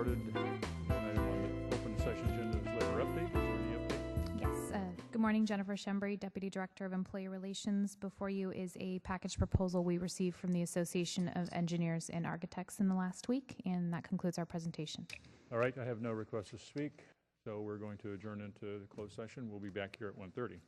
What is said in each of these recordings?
started. One item on the open session agenda is letter update. Is there any update? Yes. Good morning, Jennifer Shembry, Deputy Director of Employee Relations. Before you is a package proposal we received from the Association of Engineers and Architects in the last week, and that concludes our presentation. All right, I have no requests to speak, so we're going to adjourn into the closed session. We'll be back here at 1:30.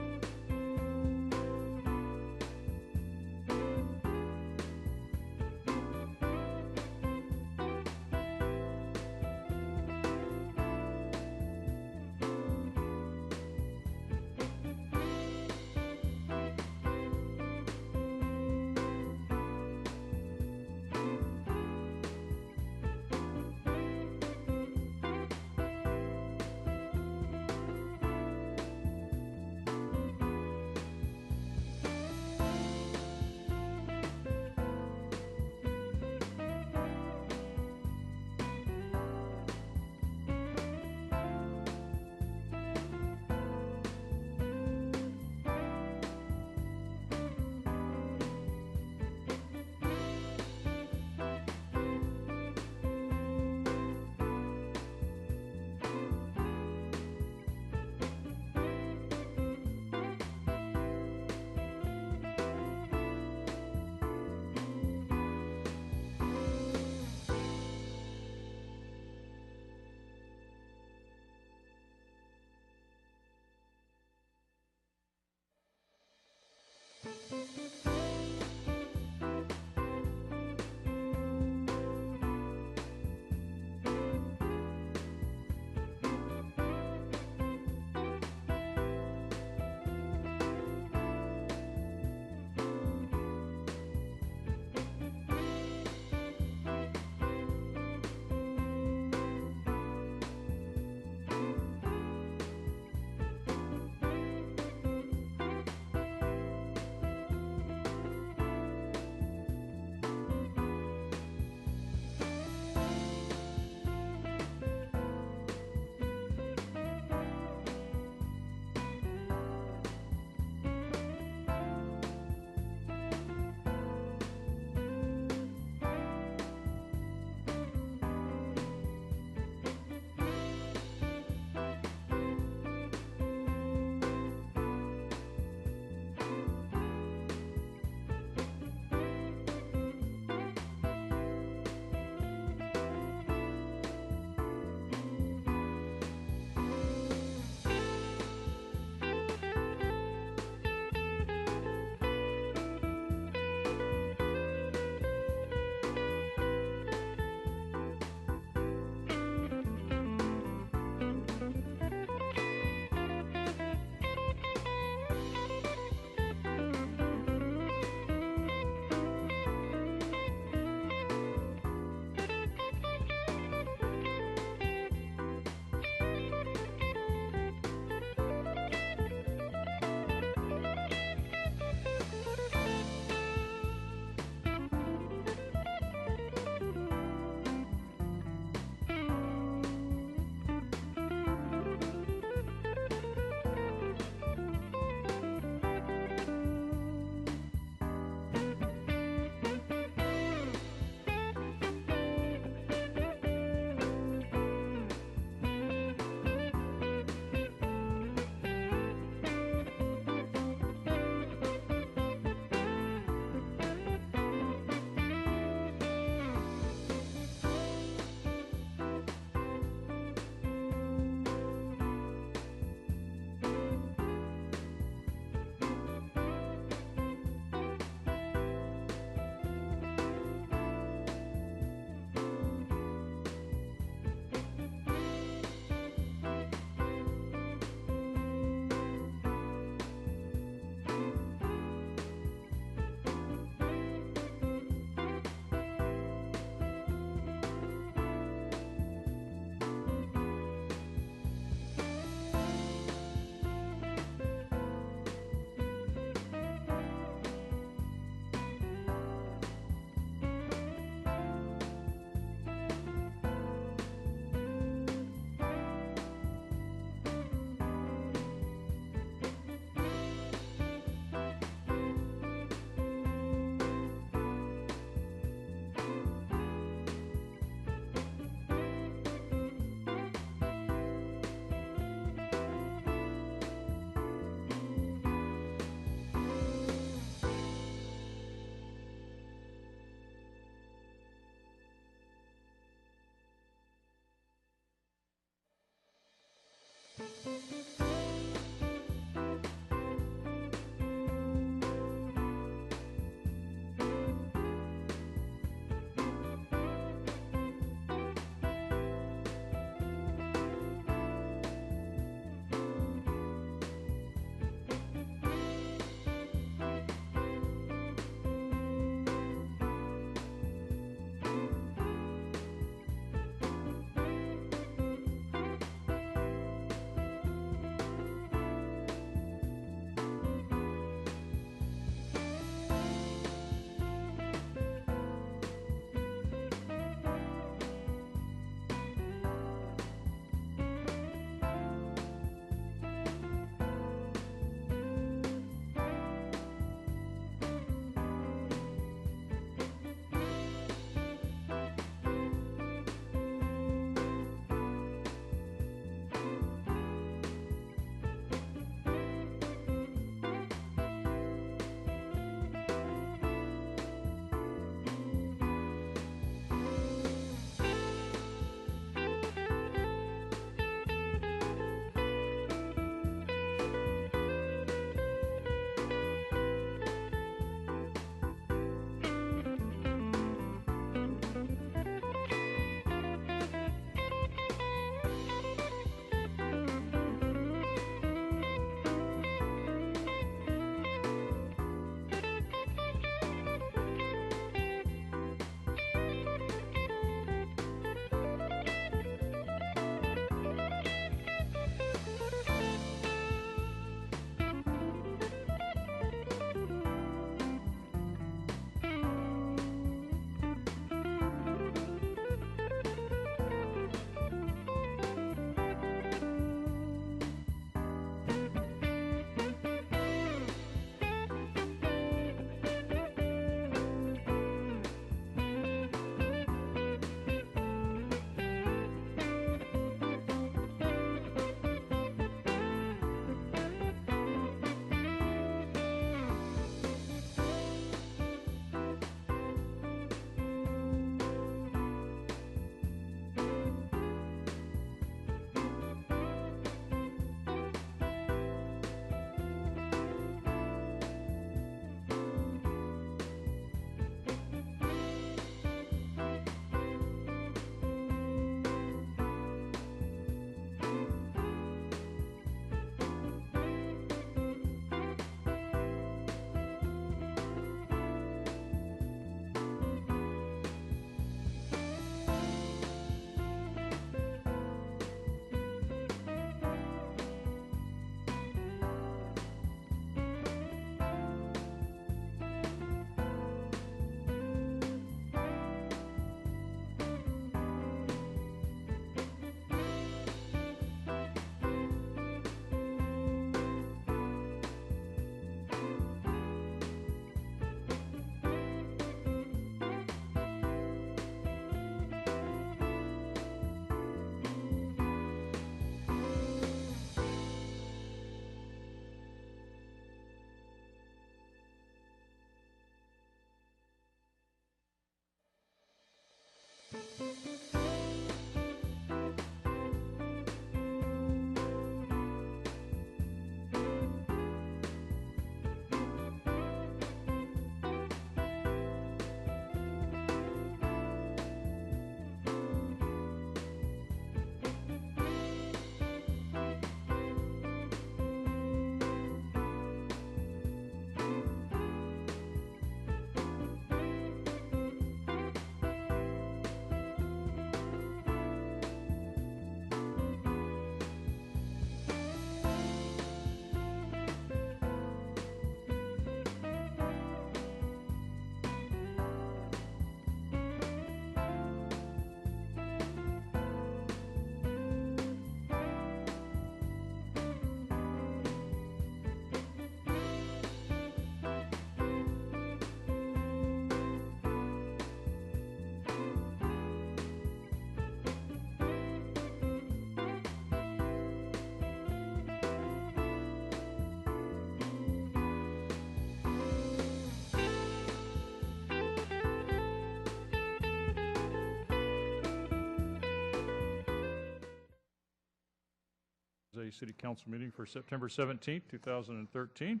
a city council meeting for September 17th, 2013.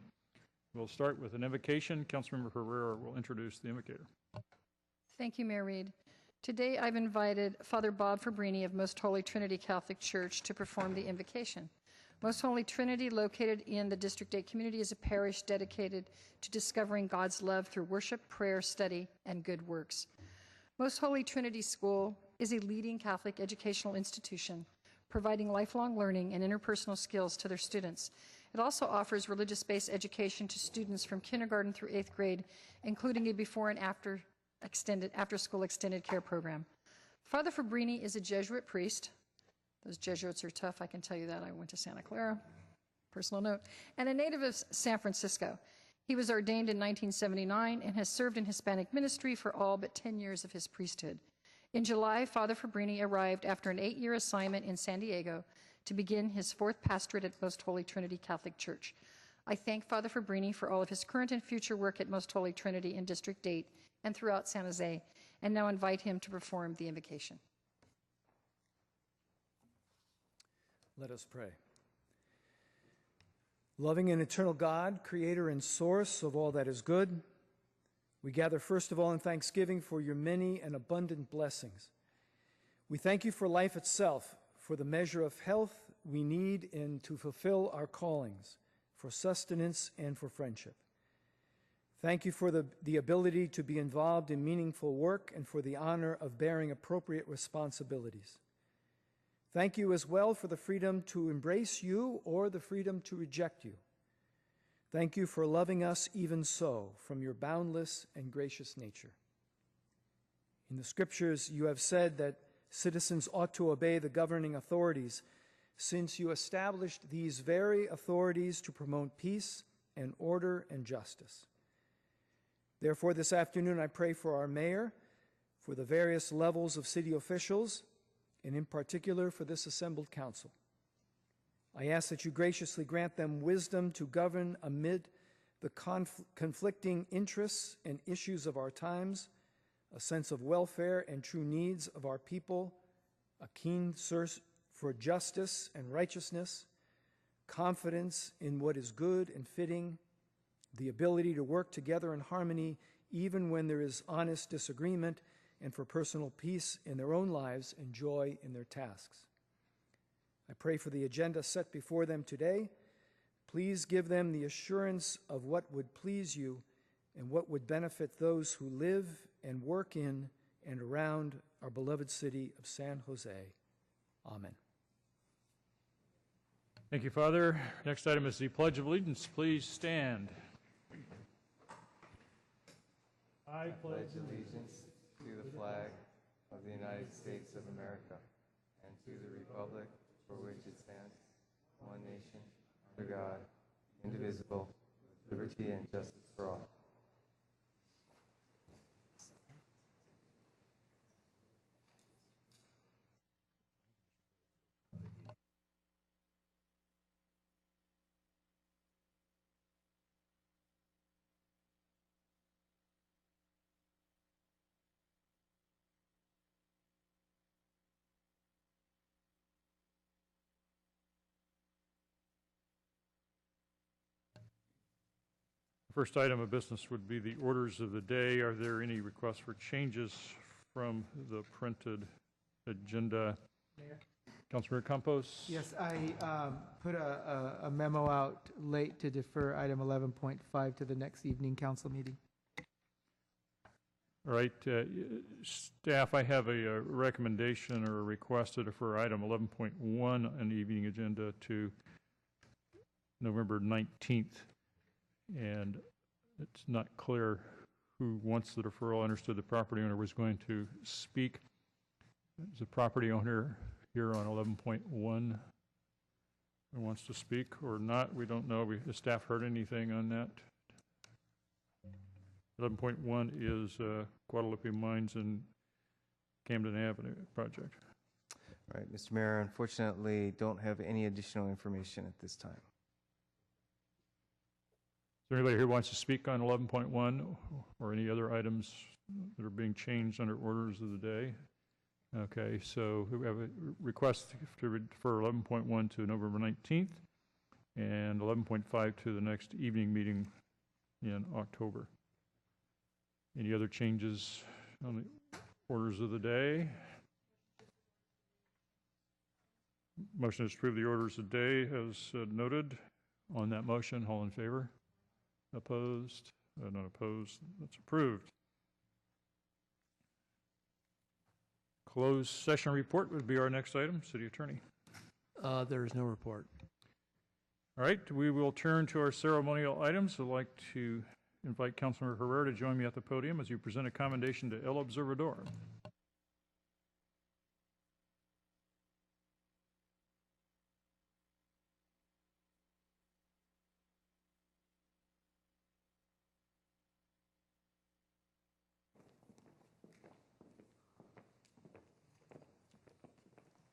We'll start with an invocation. Councilmember Herrera will introduce the invocator. Thank you, Mayor Reed. Today I've invited Father Bob Fabrini of Most Holy Trinity Catholic Church to perform the invocation. Most Holy Trinity, located in the District 8 community, is a parish dedicated to discovering God's love through worship, prayer, study, and good works. Most Holy Trinity School is a leading Catholic educational institution, providing lifelong learning and interpersonal skills to their students. It also offers religious-based education to students from kindergarten through 8th grade, including a before and after school extended care program. Father Fabrini is a Jesuit priest. Those Jesuits are tough, I can tell you that. I went to Santa Clara, personal note, and a native of San Francisco. He was ordained in 1979 and has served in Hispanic ministry for all but 10 years of his priesthood. In July, Father Fabrini arrived after an 8-year assignment in San Diego to begin his 4th pastorate at Most Holy Trinity Catholic Church. I thank Father Fabrini for all of his current and future work at Most Holy Trinity in District 8 and throughout San Jose, and now invite him to perform the invocation. Let us pray. Loving and eternal God, creator and source of all that is good, we gather first of all in thanksgiving for your many and abundant blessings. We thank you for life itself, for the measure of health we need to fulfill our callings, for sustenance and for friendship. Thank you for the ability to be involved in meaningful work and for the honor of bearing appropriate responsibilities. Thank you as well for the freedom to embrace you or the freedom to reject you. Thank you for loving us even so from your boundless and gracious nature. In the scriptures, you have said that citizens ought to obey the governing authorities, since you established these very authorities to promote peace and order and justice. Therefore, this afternoon, I pray for our mayor, for the various levels of city officials, and in particular for this assembled council. I ask that you graciously grant them wisdom to govern amid the conflicting interests and issues of our times, a sense of welfare and true needs of our people, a keen thirst for justice and righteousness, confidence in what is good and fitting, the ability to work together in harmony even when there is honest disagreement, and for personal peace in their own lives and joy in their tasks. I pray for the agenda set before them today. Please give them the assurance of what would please you and what would benefit those who live and work in and around our beloved city of San Jose. Amen. Thank you, Father. Next item is the Pledge of Allegiance. Please stand. I pledge allegiance to the flag of the United States of America and to the republic for which it stands, one nation, under God, indivisible, with liberty and justice for all. First item of business would be the orders of the day. Are there any requests for changes from the printed agenda? Mayor? Councilmember Campos? Yes, I put a memo out late to defer item 11.5 to the next evening council meeting. All right, staff, I have a recommendation or a request to defer item 11.1 on the evening agenda to November 19th. And it's not clear who wants the deferral. I understood the property owner was going to speak. Is the property owner here on 11.1 who wants to speak or not? We don't know. Has staff heard anything on that? 11.1 is Guadalupe Mines and Camden Avenue project. Right, Mr. Mayor, unfortunately, don't have any additional information at this time. Is there anybody here who wants to speak on 11.1 or any other items that are being changed under orders of the day? Okay, so we have a request to refer 11.1 to November 19th and 11.5 to the next evening meeting in October. Any other changes on the orders of the day? Motion is to approve the orders of the day as noted. On that motion, all in favor? Opposed? Not opposed. That's approved. Closed session report would be our next item. City Attorney. There is no report. All right, we will turn to our ceremonial items. I'd like to invite Councilmember Herrera to join me at the podium as you present a commendation to El Observador.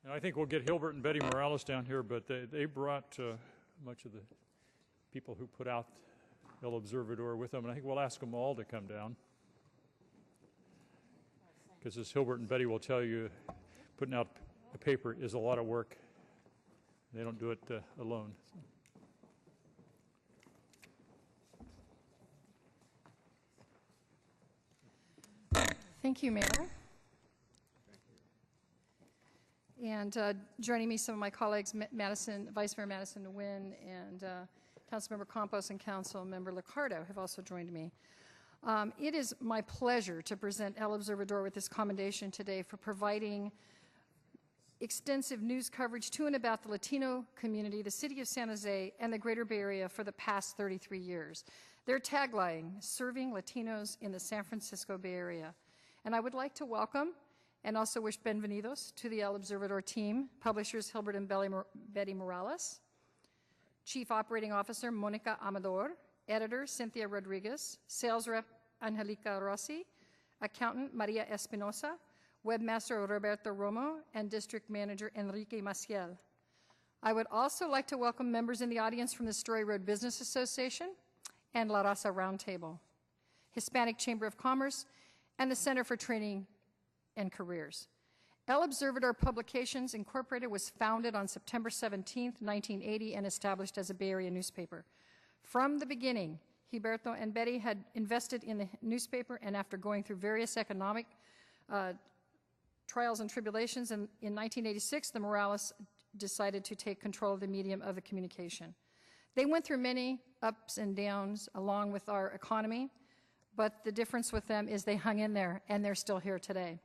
And I think we'll get Hilbert and Betty Morales down here, but they brought much of the people who put out El Observador with them, and I think we'll ask them all to come down. Because as Hilbert and Betty will tell you, putting out a paper is a lot of work. They don't do it alone. Thank you, Mayor. And joining me, some of my colleagues, Vice Mayor Madison Nguyen and Councilmember Campos and Councilmember LICCARDO have also joined me. It is my pleasure to present El Observador with this commendation today for providing extensive news coverage to and about the Latino community, the city of San Jose, and the greater Bay Area for the past 33 years. Their tagline, serving Latinos in the San Francisco Bay Area. And I would like to welcome and also wish bienvenidos to the El Observador team, publishers Hilbert and Betty Morales, Chief Operating Officer Monica Amador, Editor Cynthia Rodriguez, Sales Rep Angelica Rossi, Accountant Maria Espinosa, Webmaster Roberto Romo, and District Manager Enrique Maciel. I would also like to welcome members in the audience from the Story Road Business Association and La Raza Roundtable, Hispanic Chamber of Commerce, and the Center for Training and Careers. El Observador Publications Incorporated was founded on September 17, 1980, and established as a Bay Area newspaper. From the beginning, Gilberto and Betty had invested in the newspaper, and after going through various economic trials and tribulations, in 1986, the Morales decided to take control of the medium of the communication. They went through many ups and downs along with our economy, but the difference with them is they hung in there, and they're still here today.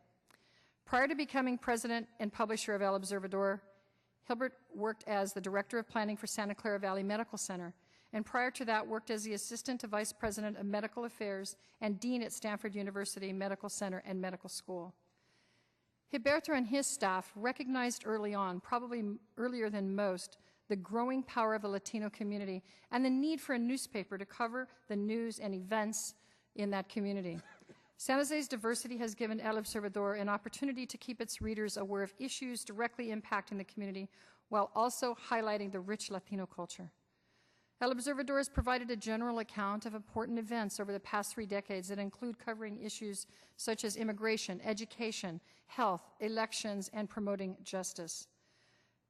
Prior to becoming president and publisher of El Observador, Hilbert worked as the director of planning for Santa Clara Valley Medical Center, and prior to that worked as the assistant to vice president of medical affairs and dean at Stanford University Medical Center and Medical School. Gilberto and his staff recognized early on, probably earlier than most, the growing power of the Latino community and the need for a newspaper to cover the news and events in that community. San Jose's diversity has given El Observador an opportunity to keep its readers aware of issues directly impacting the community while also highlighting the rich Latino culture. El Observador has provided a general account of important events over the past 3 decades that include covering issues such as immigration, education, health, elections, and promoting justice.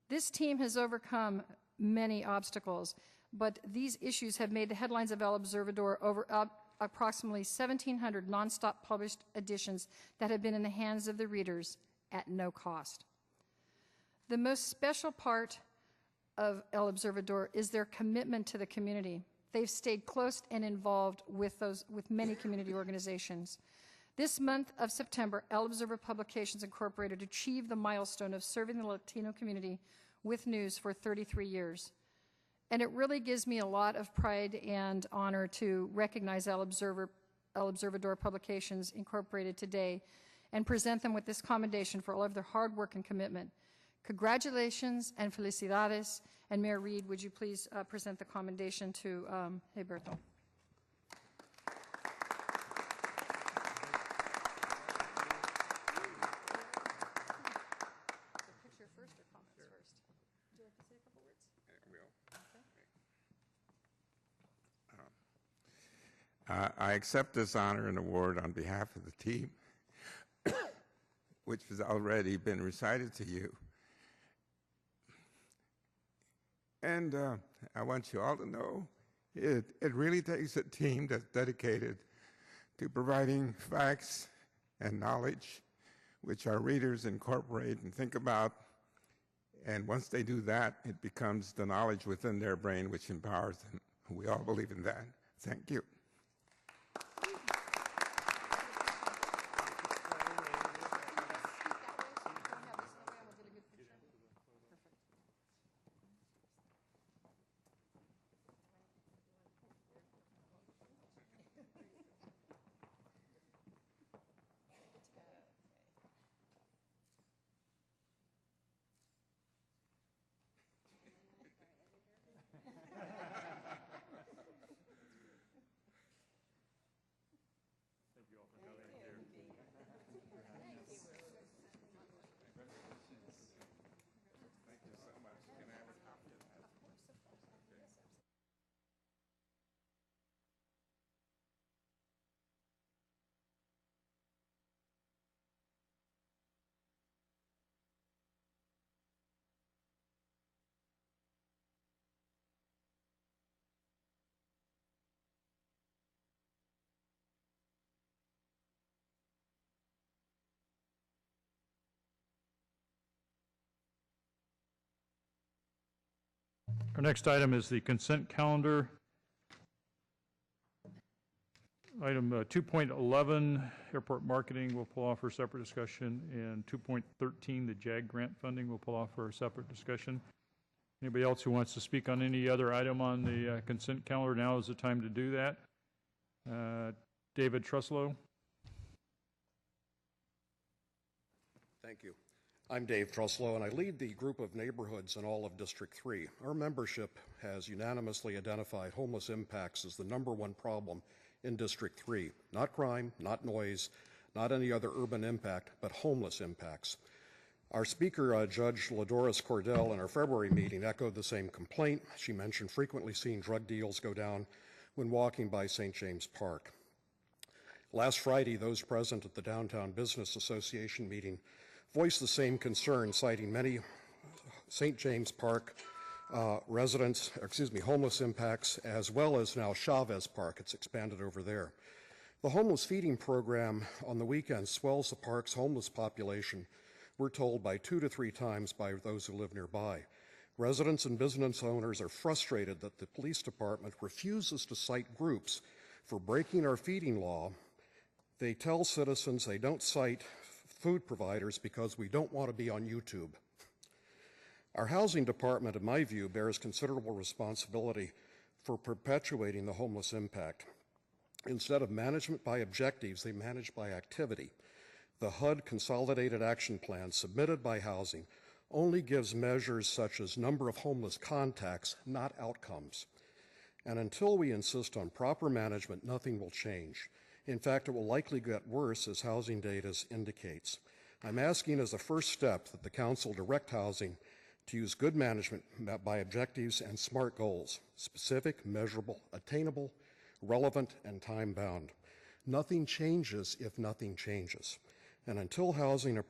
This team has overcome many obstacles, but these issues have made the headlines of El Observador over approximately 1,700 nonstop published editions that have been in the hands of the readers at no cost. The most special part of El Observador is their commitment to the community. They've stayed close and involved with many community organizations. This month of September, El Observer Publications Incorporated achieved the milestone of serving the Latino community with news for 33 years. And it really gives me a lot of pride and honor to recognize El Observador Publications Incorporated today and present them with this commendation for all of their hard work and commitment. Congratulations and felicidades. And Mayor Reed, would you please present the commendation to Gilberto? I accept this honor and award on behalf of the team which has already been recited to you. And I want you all to know it really takes a team that's dedicated to providing facts and knowledge, which our readers incorporate and think about. And once they do that, it becomes the knowledge within their brain which empowers them. We all believe in that. Thank you. Our next item is the consent calendar. Item 2.11, airport marketing, will pull off for separate discussion, and 2.13, the JAG grant funding, will pull off for a separate discussion. Anybody else who wants to speak on any other item on the consent calendar, now is the time to do that. David Truslow. Thank you. I'm Dave Truslow, and I lead the group of neighborhoods in all of District 3. Our membership has unanimously identified homeless impacts as the #1 problem in District 3. Not crime, not noise, not any other urban impact, but homeless impacts. Our speaker, Judge Ladoris Cordell, in our February meeting echoed the same complaint. She mentioned frequently seeing drug deals go down when walking by St. James Park. Last Friday, those present at the Downtown Business Association meeting voiced the same concern, citing many St. James Park homeless impacts, as well as now Chavez Park. It's expanded over there. The homeless feeding program on the weekends swells the park's homeless population, we're told, by 2 to 3 times by those who live nearby. Residents and business owners are frustrated that the police department refuses to cite groups for breaking our feeding law. They tell citizens they don't cite food providers because we don't want to be on YouTube. Our housing department, in my view, bears considerable responsibility for perpetuating the homeless impact. Instead of management by objectives, they manage by activity. The HUD Consolidated Action Plan submitted by Housing only gives measures such as number of homeless contacts, not outcomes. And until we insist on proper management, nothing will change. In fact, it will likely get worse, as housing data indicates. I'm asking as a first step that the Council direct Housing to use good management by objectives and SMART goals: specific, measurable, attainable, relevant, and time-bound. Nothing changes if nothing changes. And until Housing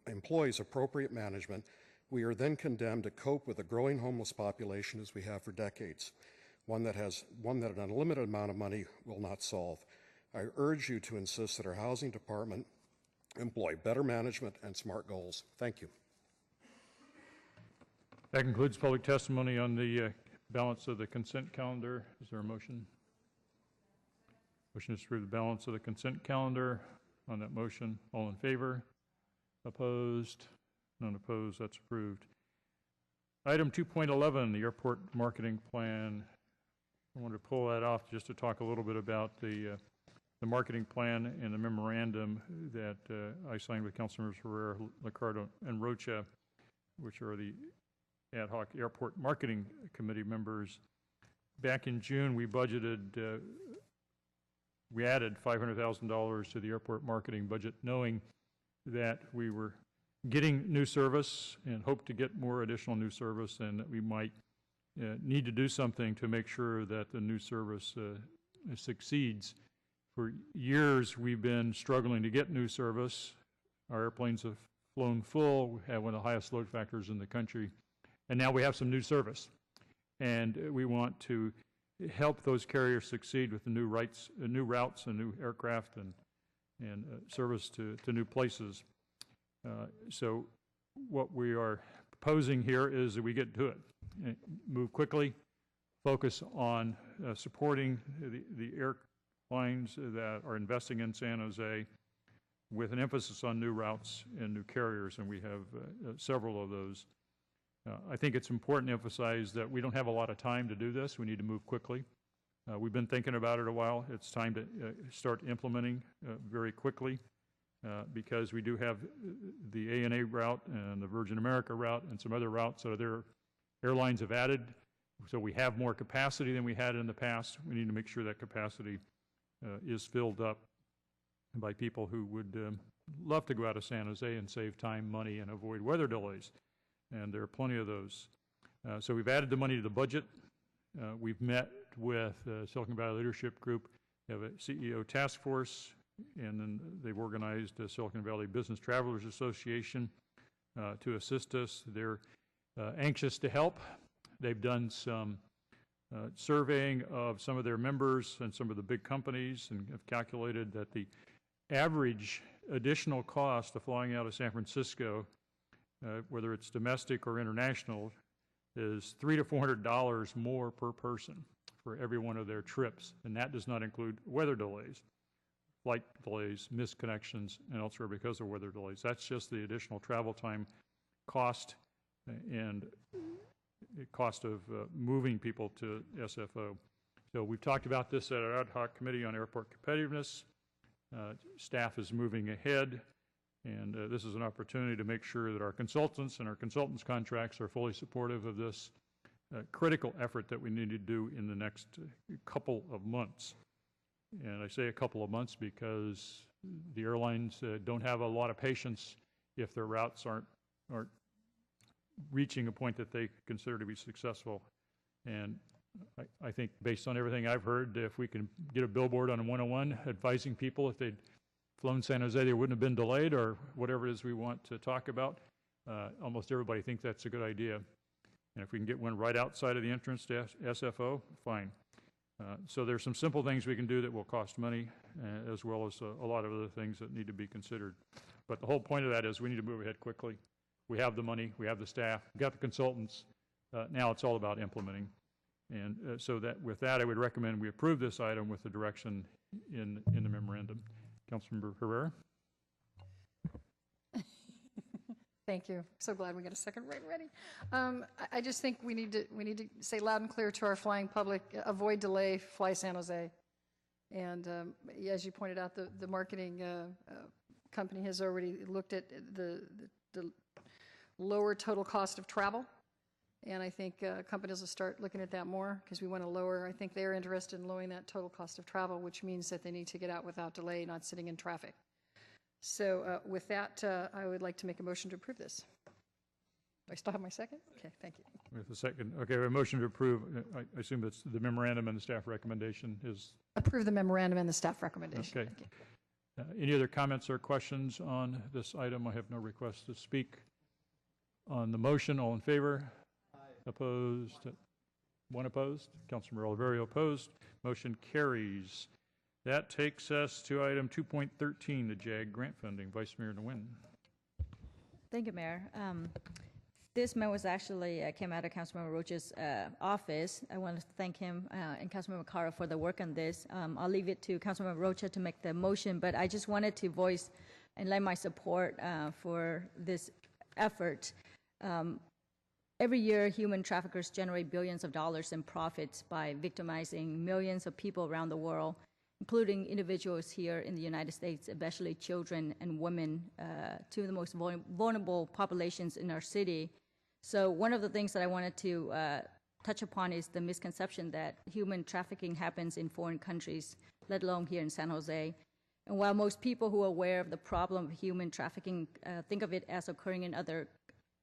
employs appropriate management, we are then condemned to cope with a growing homeless population as we have for decades, one that an unlimited amount of money will not solve. I urge you to insist that our housing department employ better management and SMART goals. Thank you. That concludes public testimony on the balance of the consent calendar. Is there a motion? Motion to approve the balance of the consent calendar. On that motion, all in favor? Opposed? None opposed. That's approved. Item 2.11, the airport marketing plan. I wanted to pull that off just to talk a little bit about the marketing plan and the memorandum that I signed with Councilmembers Herrera, LICCARDO, and Rocha, which are the ad hoc airport marketing committee members. Back in June, we budgeted, we added $500,000 to the airport marketing budget, knowing that we were getting new service and hoped to get more additional new service, and that we might need to do something to make sure that the new service succeeds. For years, we've been struggling to get new service. Our airplanes have flown full. We have one of the highest load factors in the country. And now we have some new service. And we want to help those carriers succeed with the new routes and new aircraft and service to new places. So what we are proposing here is that we get to it, move quickly, focus on supporting the airlines that are investing in San Jose with an emphasis on new routes and new carriers, and we have several of those. I think it's important to emphasize that we don't have a lot of time to do this. We need to move quickly. We've been thinking about it a while. It's time to start implementing very quickly because we do have the ANA route and the Virgin America route and some other routes that other airlines have added. So we have more capacity than we had in the past. We need to make sure that capacity is filled up by people who would love to go out of San Jose and save time, money, and avoid weather delays. And there are plenty of those. So we've added the money to the budget. We've met with Silicon Valley Leadership Group. We have a CEO task force, and then they've organized a Silicon Valley Business Travelers Association to assist us. They're anxious to help. They've done some surveying of some of their members and some of the big companies and have calculated that the average additional cost of flying out of San Francisco, whether it's domestic or international, is $300 to $400 more per person for every one of their trips. And that does not include weather delays, flight delays, missed connections, and elsewhere because of weather delays. That's just the additional travel time cost and cost of moving people to SFO. So we've talked about this at our ad hoc committee on airport competitiveness. Staff is moving ahead, and this is an opportunity to make sure that our consultants and our consultants' contracts are fully supportive of this critical effort that we need to do in the next couple of months. And I say a couple of months because the airlines don't have a lot of patience if their routes aren't reaching a point that they consider to be successful. And I think based on everything I've heard, if we can get a billboard on a 101 advising people if they'd flown San Jose, they wouldn't have been delayed or whatever it is we want to talk about. Almost everybody thinks that's a good idea. And if we can get one right outside of the entrance to SFO, fine. So there's some simple things we can do that will cost money, as well as a lot of other things that need to be considered. But the whole point of that is we need to move ahead quickly. We have the money, we have the staff, we've got the consultants. Now it's all about implementing. And so that with that, I would recommend we approve this item with the direction in the memorandum. Councilmember Herrera. Thank you. So glad we got a second right ready. I just think we need to say loud and clear to our flying public: avoid delay, fly San Jose. And as you pointed out, the marketing company has already looked at the lower total cost of travel. And I think companies will start looking at that more because we want to lower. I think they're interested in lowering that total cost of travel, which means that they need to get out without delay, not sitting in traffic. So with that, I would like to make a motion to approve this. Do I still have my second? Okay, thank you. With a second. Okay, we have a motion to approve. I assume that's the memorandum and the staff recommendation is. Approve the memorandum and the staff recommendation. Okay. Any other comments or questions on this item? I have no request to speak on the motion. All in favor? Opposed? One opposed? Councilmember Oliverio opposed. Motion carries. That takes us to item 2.13, the JAG grant funding. Vice Mayor Nguyen. Thank you, Mayor. This memo was actually came out of Councilmember Rocha's office. I want to thank him and Councilmember KALRA for the work on this. I'll leave it to Councilmember Rocha to make the motion, but I just wanted to voice and lend my support for this effort. Every year, human traffickers generate billions of dollars in profits by victimizing millions of people around the world, including individuals here in the United States, especially children and women, two of the most vulnerable populations in our city. So one of the things that I wanted to touch upon is the misconception that human trafficking happens in foreign countries, let alone here in San Jose. And while most people who are aware of the problem of human trafficking think of it as occurring in other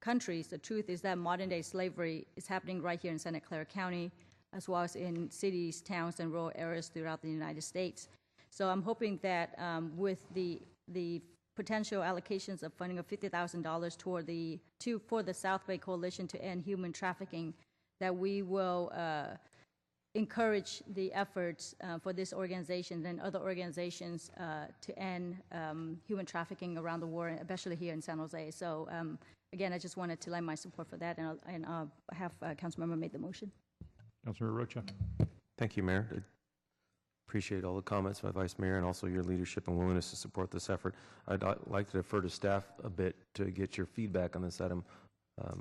countries, the truth is that modern-day slavery is happening right here in Santa Clara County, as well as in cities, towns, and rural areas throughout the United States. So I'm hoping that with the potential allocations of funding of $50,000 for the South Bay Coalition to End Human Trafficking, that we will encourage the efforts for this organization and other organizations to end human trafficking around the world, especially here in San Jose. So again, I just wanted to lend my support for that, and I'll have Councilmember make the motion. Councilmember Rocha. Thank you, Mayor. I appreciate all the comments by Vice Mayor and also your leadership and willingness to support this effort. I'd like to defer to staff a bit to get your feedback on this item.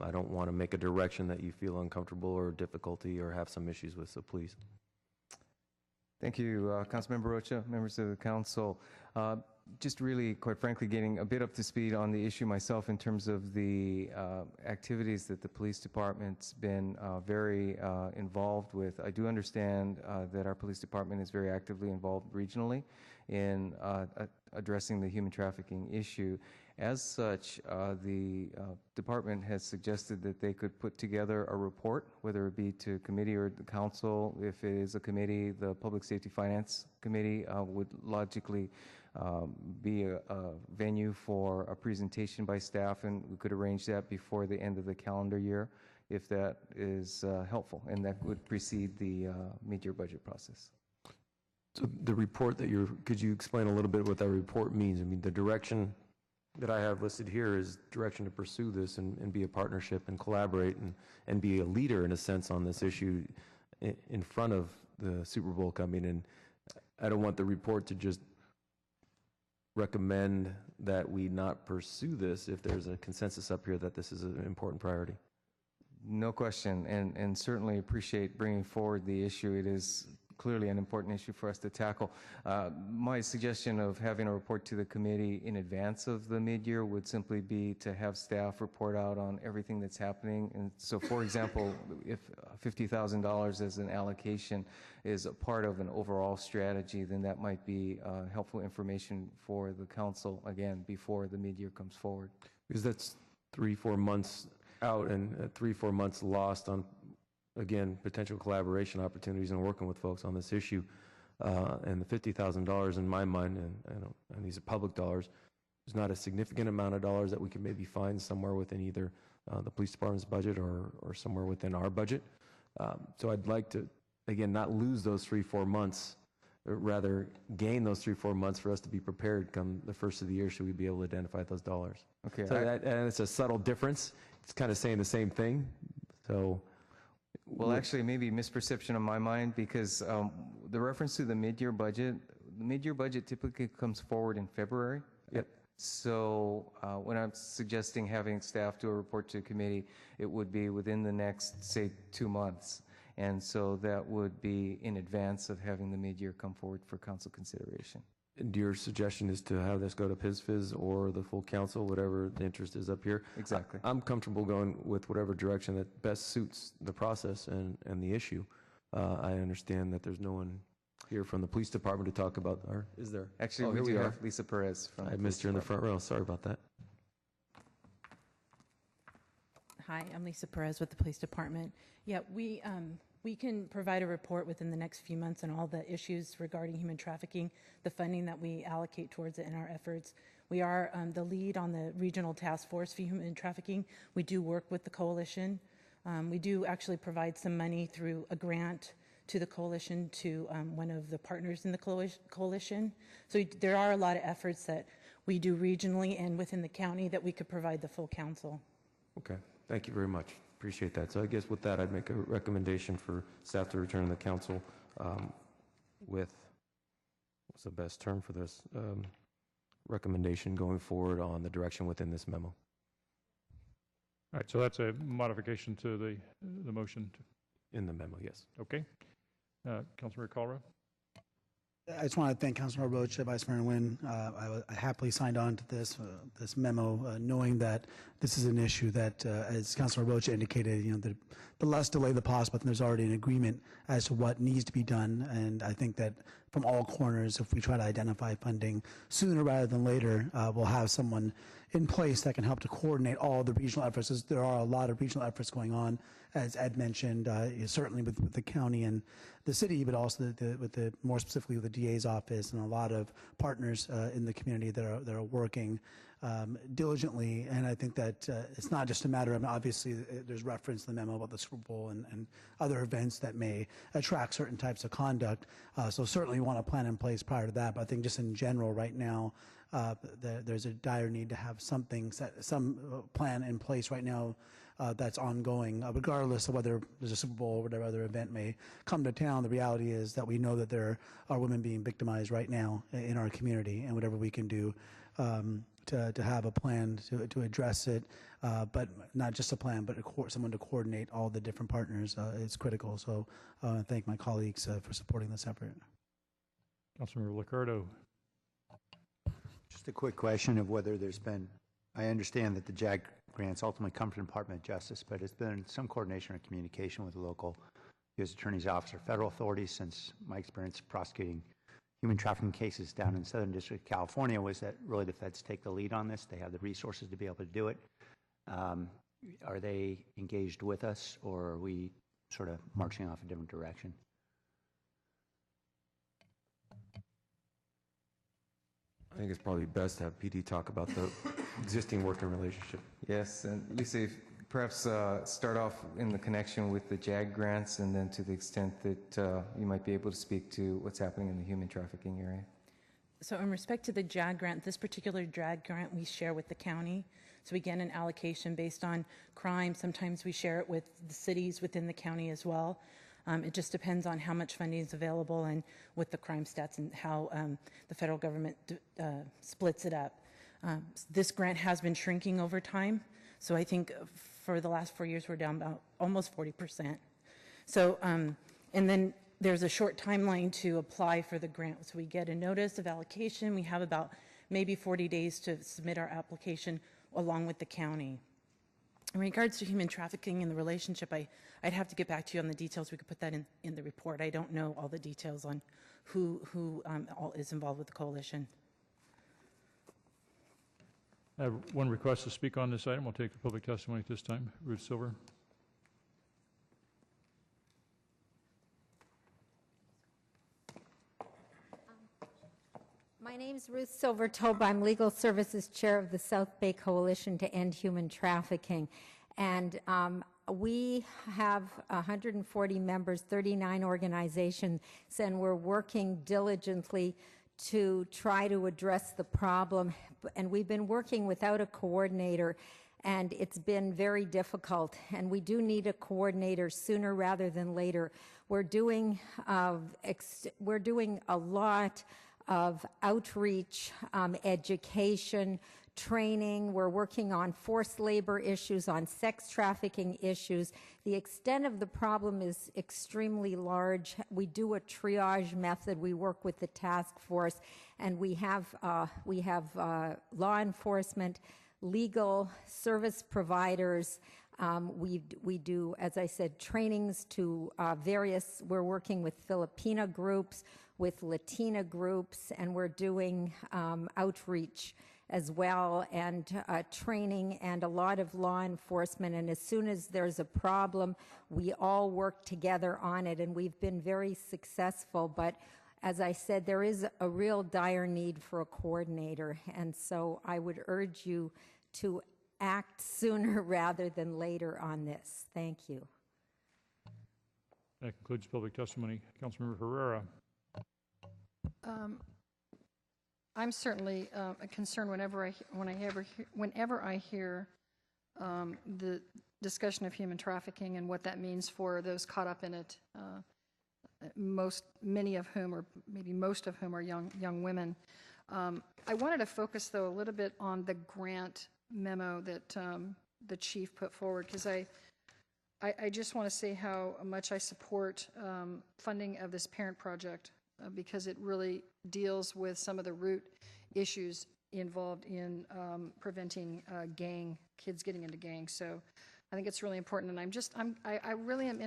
I don't want to make a direction that you feel uncomfortable or difficulty or have some issues with, so please. Thank you, Councilmember Rocha, members of the council. Just really, quite frankly, getting a bit up to speed on the issue myself in terms of the activities that the police department's been very involved with. I do understand that our police department is very actively involved regionally in addressing the human trafficking issue. As such, the department has suggested that they could put together a report, whether it be to committee or the council. If it is a committee, the Public Safety Finance Committee would logically be a venue for a presentation by staff, and we could arrange that before the end of the calendar year if that is helpful, and that would precede the mid-year budget process. So the report that could you explain a little bit what that report means? I mean, the direction that I have listed here is direction to pursue this and be a partnership and collaborate and be a leader in a sense on this issue in front of the Super Bowl coming. And I don't want the report to just recommend that we not pursue this if there's a consensus up here that this is an important priority. No question, and certainly appreciate bringing forward the issue. It is clearly an important issue for us to tackle. My suggestion of having a report to the committee in advance of the mid-year would simply be to have staff report out on everything that's happening. And so, for example, if $50,000 as an allocation is a part of an overall strategy, then that might be helpful information for the council, again, before the mid-year comes forward. Because that's 3-4 months out and 3-4 months lost on, again, potential collaboration opportunities and working with folks on this issue. And the $50,000 in my mind, and these are public dollars, is not a significant amount of dollars that we can maybe find somewhere within either the police department's budget or somewhere within our budget. So I'd like to, again, not lose those 3-4 months, or rather gain those 3-4 months for us to be prepared come the first of the year should we be able to identify those dollars. Okay. So and it's a subtle difference. It's kind of saying the same thing. So. Well, actually, maybe misperception on my mind, because the reference to the mid-year budget typically comes forward in February. Yep. So when I'm suggesting having staff do a report to a committee, it would be within the next, say, 2 months. And so that would be in advance of having the mid-year come forward for council consideration. And your suggestion is to have this go to PISFIS or the full council, whatever the interest is up here? Exactly. I'm comfortable going with whatever direction that best suits the process and the issue. I understand that there's no one here from the police department to talk about, or is there? Actually, we do have Lisa Perez from I missed her in the front row. Sorry about that. Hi, I'm Lisa Perez with the police department. Yeah, we can provide a report within the next few months on all the issues regarding human trafficking, the funding that we allocate towards it in our efforts. We are the lead on the regional task force for human trafficking. We do work with the coalition. We do actually provide some money through a grant to the coalition to one of the partners in the coalition. So there are a lot of efforts that we do regionally and within the county that we could provide the full council. Okay, thank you very much. Appreciate that. So I guess with that, I'd make a recommendation for staff to return to the council with, what's the best term for this, recommendation going forward on the direction within this memo. All right, so that's a modification to the motion. In the memo, yes. Okay. Councilmember KALRA. I just want to thank Councilmember Rocha, Vice Mayor Nguyen. I happily signed on to this memo, knowing that this is an issue that, as Councilmember Rocha indicated, the less delay the possible. There's already an agreement as to what needs to be done, and I think that from all corners, if we try to identify funding sooner rather than later, we'll have someone in place that can help to coordinate all the regional efforts. There are a lot of regional efforts going on, as Ed mentioned, certainly with the county and the city, but also more specifically with the DA's office and a lot of partners in the community that are working diligently. And I think that it's not just a matter of, obviously, there's reference in the memo about the Super Bowl and other events that may attract certain types of conduct. So certainly we want a plan in place prior to that. But I think just in general right now, there's a dire need to have some plan in place right now that's ongoing, regardless of whether there's a Super Bowl or whatever other event may come to town. The reality is that we know that there are women being victimized right now in our community, and whatever we can do to have a plan to address it, but not just a plan, but someone to coordinate all the different partners is critical. So I thank my colleagues for supporting this effort. Councilmember Liccardo. Just a quick question of whether there's been, I understand that the JAG grants ultimately come from the Department of Justice, but has been some coordination or communication with the local U.S. Attorney's Office or federal authorities. Since my experience prosecuting human trafficking cases down in Southern District of California was that really the feds take the lead on this. They have the resources to be able to do it. Are they engaged with us, or are we sort of marching off a different direction? I think it's probably best to have PD talk about the existing working relationship. Yes, and Lisa, perhaps start off in the connection with the JAG grants, and then to the extent that you might be able to speak to what's happening in the human trafficking area. So in respect to the JAG grant, this particular JAG grant we share with the county. So we get an allocation based on crime. Sometimes we share it with the cities within the county as well. It just depends on how much funding is available and with the crime stats and how the federal government splits it up. This grant has been shrinking over time. So I think for the last 4 years, we're down about almost 40%. So, and then there's a short timeline to apply for the grant. So we get a notice of allocation. We have about maybe 40 days to submit our application along with the county. In regards to human trafficking and the relationship, I'd have to get back to you on the details. We could put that in the report. I don't know all the details on who all is involved with the coalition. I have one request to speak on this item. We'll take the public testimony at this time. Ruth Silver. My name is Ruth Silver-Toba. I'm Legal Services Chair of the South Bay Coalition to End Human Trafficking. And we have 140 members, 39 organizations, and we're working diligently to try to address the problem. And we've been working without a coordinator, and it's been very difficult. And we do need a coordinator sooner rather than later. We're doing a lot of outreach, education, training. We're working on forced labor issues, on sex trafficking issues. The extent of the problem is extremely large. We do a triage method. We work with the task force, and we have law enforcement, legal service providers. We do, as I said, trainings to we're working with Filipino groups, with Latina groups, and we're doing outreach as well, and training, and a lot of law enforcement. And as soon as there's a problem, we all work together on it, and we've been very successful. But as I said, there is a real dire need for a coordinator, and so I would urge you to act sooner rather than later on this. Thank you. That concludes public testimony. Councilmember Herrera. I'm certainly concerned whenever I hear the discussion of human trafficking and what that means for those caught up in it. Many of whom, or maybe most of whom, are young women. I wanted to focus, though, a little bit on the grant memo that the chief put forward, because I just want to say how much I support funding of this parent project, because it really deals with some of the root issues involved in preventing kids getting into gangs. So I think it's really important, and I really am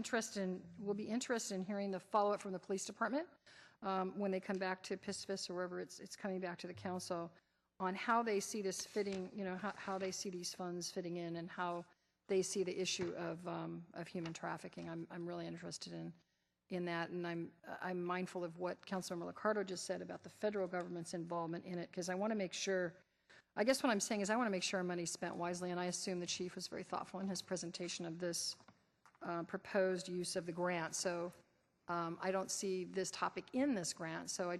will be interested in hearing the follow-up from the police department when they come back to PISFIS or wherever it's coming back to the council how they see this fitting, how they see these funds fitting in and how they see the issue of human trafficking. I'm really interested in that, and I'm mindful of what Councilmember LICCARDO just said about the federal government's involvement in it, because I want to make sure, I guess what I'm saying is I want to make sure our money's spent wisely, and I assume the chief was very thoughtful in his presentation of this proposed use of the grant. So I don't see this topic in this grant, so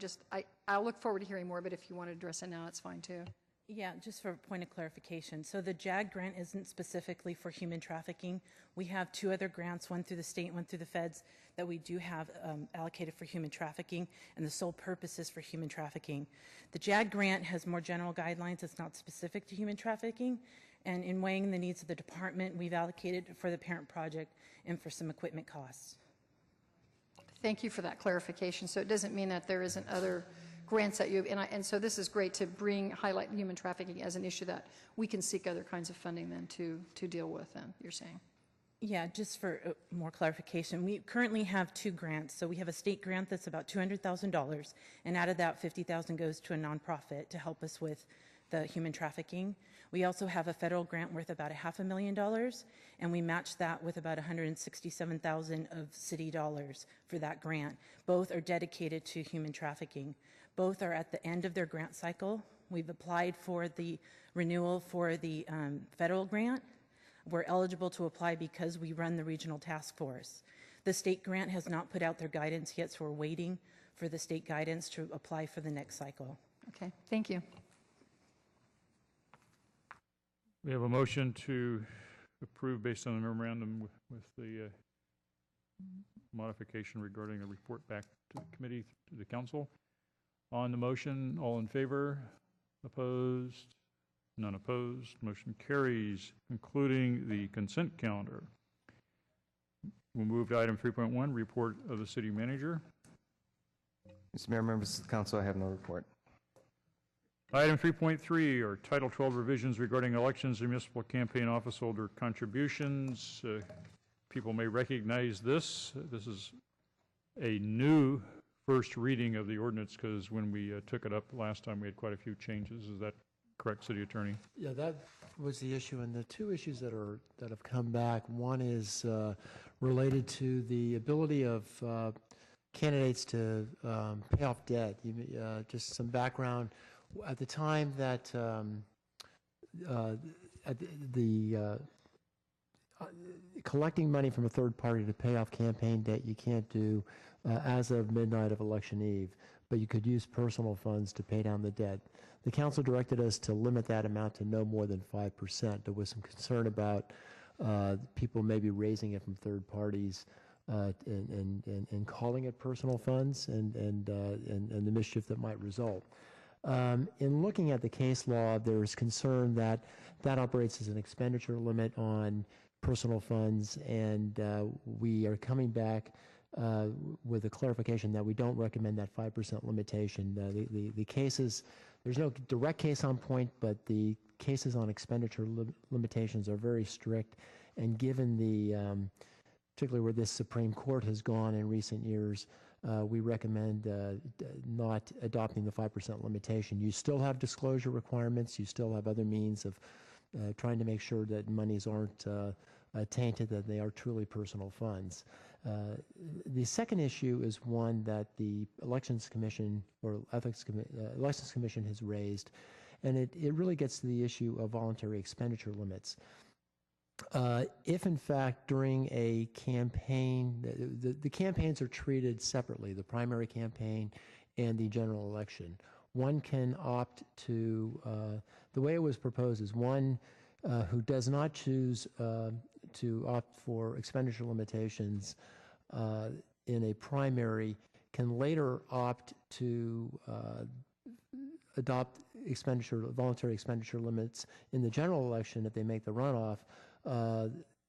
I'll look forward to hearing more, but if you want to address it now, it's fine too. Yeah, just for a point of clarification. So the JAG grant isn't specifically for human trafficking. We have two other grants, one through the state, one through the feds, that we do have allocated for human trafficking, and the sole purpose is for human trafficking. The JAG grant has more general guidelines. It's not specific to human trafficking. And in weighing the needs of the department, we've allocated for the parent project and for some equipment costs. Thank you for that clarification. So it doesn't mean that there isn't other grants that you, and so this is great to highlight human trafficking as an issue that we can seek other kinds of funding then to deal with then, you're saying. Yeah, just for more clarification, we currently have two grants. So we have a state grant that's about $200,000, and out of that, $50,000 goes to a nonprofit to help us with the human trafficking. We also have a federal grant worth about $500,000, and we match that with about $167,000 of city dollars for that grant. Both are dedicated to human trafficking. Both are at the end of their grant cycle. We've applied for the renewal for the federal grant. We're eligible to apply because we run the regional task force. The state grant has not put out their guidance yet, so we're waiting for the state guidance to apply for the next cycle. Okay, thank you. We have a motion to approve based on the memorandum with the modification regarding a report back to the committee, to the council. On the motion, all in favor? Opposed? None opposed. Motion carries, including the consent calendar. We'll move to item 3.1, report of the city manager. Mr. Mayor, members of the council, I have no report. Item 3.3 are Title 12 revisions regarding elections and municipal campaign office holder contributions. People may recognize this. This is a new first reading of the ordinance because when we took it up last time, we had quite a few changes. Is that correct, City Attorney? Yeah, that was the issue. And the two issues that have come back, one is related to the ability of candidates to pay off debt. Just some background. At the time that collecting money from a third party to pay off campaign debt, you can't do as of midnight of election eve, but you could use personal funds to pay down the debt. The council directed us to limit that amount to no more than 5%. There was some concern about people maybe raising it from third parties and calling it personal funds and the mischief that might result. In looking at the case law, there's concern that that operates as an expenditure limit on personal funds, and we are coming back with a clarification that we don't recommend that 5% limitation. The cases, there's no direct case on point, but the cases on expenditure limitations are very strict, and given the, particularly where this Supreme Court has gone in recent years, we recommend not adopting the 5% limitation. You still have disclosure requirements. You still have other means of trying to make sure that monies aren't tainted, that they are truly personal funds. The second issue is one that the Elections Commission or Elections Commission has raised, and it really gets to the issue of voluntary expenditure limits. If in fact during a campaign, the campaigns are treated separately, the primary campaign and the general election. One can opt to, the way it was proposed is one who does not choose to opt for expenditure limitations in a primary can later opt to adopt voluntary expenditure limits in the general election if they make the runoff,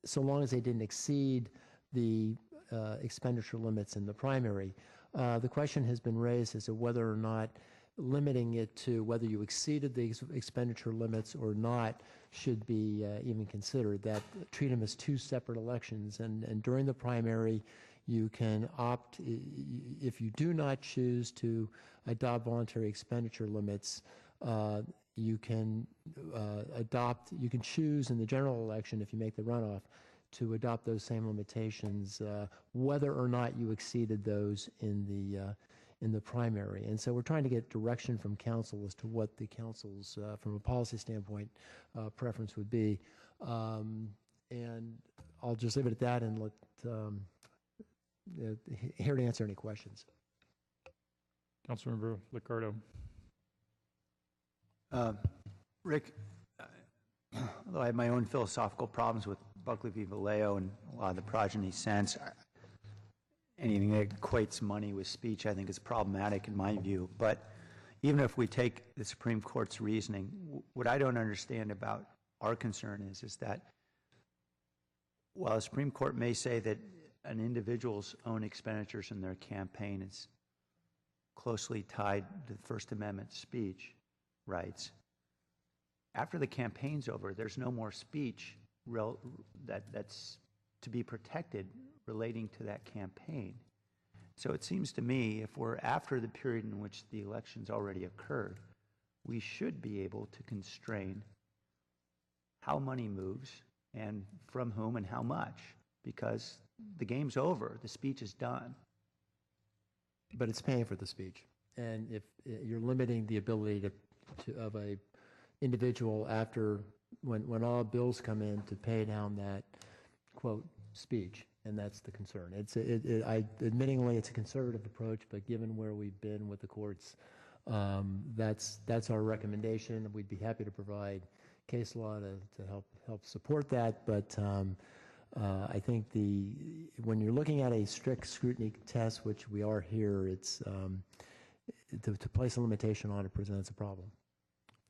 so long as they didn't exceed the expenditure limits in the primary. The question has been raised as to whether or not limiting it to whether you exceeded the expenditure limits or not should be even considered, that treat them as two separate elections. And during the primary, you can opt, if you do not choose to adopt voluntary expenditure limits, you can you can choose in the general election, if you make the runoff, to adopt those same limitations, whether or not you exceeded those in the primary. And so we're trying to get direction from council as to what the council's, from a policy standpoint, preference would be. And I'll just leave it at that and here to answer any questions. Councilmember Liccardo. Rick, although I have my own philosophical problems with Buckley v. Vallejo and a lot of the progeny sense, anything that equates money with speech I think is problematic in my view. But even if we take the Supreme Court's reasoning, what I don't understand about our concern is that while the Supreme Court may say that an individual's own expenditures in their campaign is closely tied to the First Amendment speech rights, after the campaign's over, there's no more speech that's to be protected relating to that campaign. So it seems to me, if we're after the period in which the election's already occurred, we should be able to constrain how money moves and from whom and how much, because the game's over, the speech is done. But it's paying for the speech. And if you're limiting the ability of a individual after, when all bills come in, to pay down that, quote, speech, and that's the concern. Admittingly, it's a conservative approach, but given where we've been with the courts, that's our recommendation. We'd be happy to provide case law to help support that, but I think when you're looking at a strict scrutiny test, which we are here, it's to place a limitation on it presents a problem.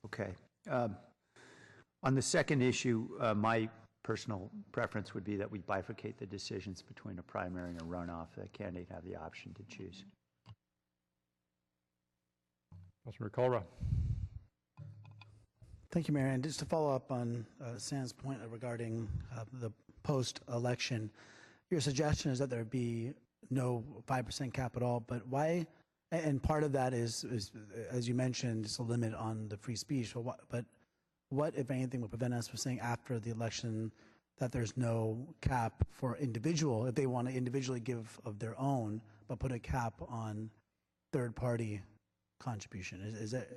Okay. On the second issue, my personal preference would be that we bifurcate the decisions between a primary and a runoff. The candidate have the option to choose. Councilmember KALRA. Thank you, Mayor. And just to follow up on Sam's point regarding the post-election, your suggestion is that there be no 5% cap at all, but why? And part of that is as you mentioned, it's a limit on the free speech. But what, if anything, would prevent us from saying after the election that there's no cap for individual, if they want to individually give of their own, but put a cap on third-party contribution? Is that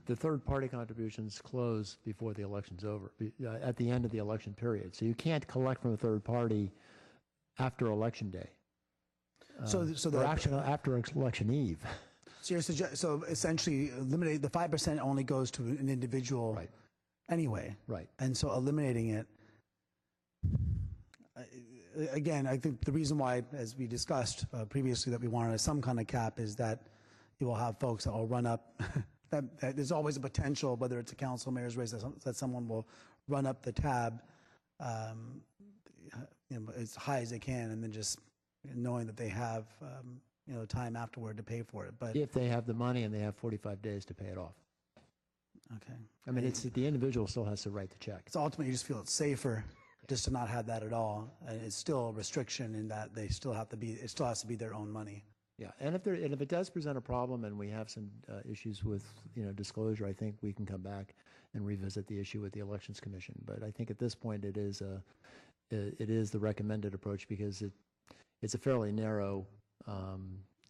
the third-party contributions close before the election's over, at the end of the election period. So you can't collect from a third party after election day. So after election eve. So essentially, eliminate the 5% only goes to an individual, right? Anyway, right. And so eliminating it. Again, I think the reason why, as we discussed previously, that we wanted some kind of cap is that you will have folks that will run up. that there's always a potential, whether it's a council, mayor's race, that someone will run up the tab, as high as they can, and then just knowing that they have time afterward to pay for it. But if they have the money and they have 45 days to pay it off. Okay. I mean, it's the individual still has to write the check. So ultimately, you just feel it's safer just to not have that at all, and it's still a restriction in that they still have to be. It still has to be their own money. Yeah, and if it does present a problem and we have some issues with disclosure, I think we can come back and revisit the issue with the Elections Commission. But I think at this point it is the recommended approach because it's a fairly narrow.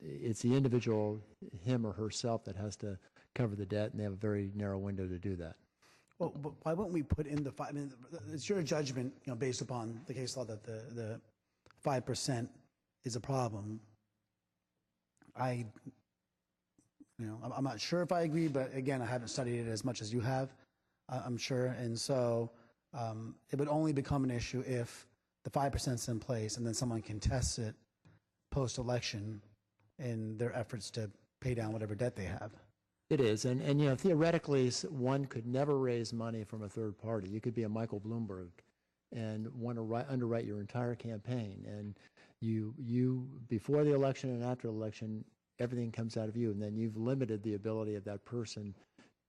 It's the individual, him or herself, that has to cover the debt, and they have a very narrow window to do that. Well, but why wouldn't we put in the 5? I mean, it's your judgment, based upon the case law, that the 5% is a problem. I'm not sure if I agree, but again, I haven't studied it as much as you have, I'm sure, and so it would only become an issue if the 5% is in place, and then someone contests it post-election in their efforts to pay down whatever debt they have. It is, and theoretically, one could never raise money from a third party. You could be a Michael Bloomberg and want to underwrite your entire campaign, and you before the election and after the election, everything comes out of you, and then you've limited the ability of that person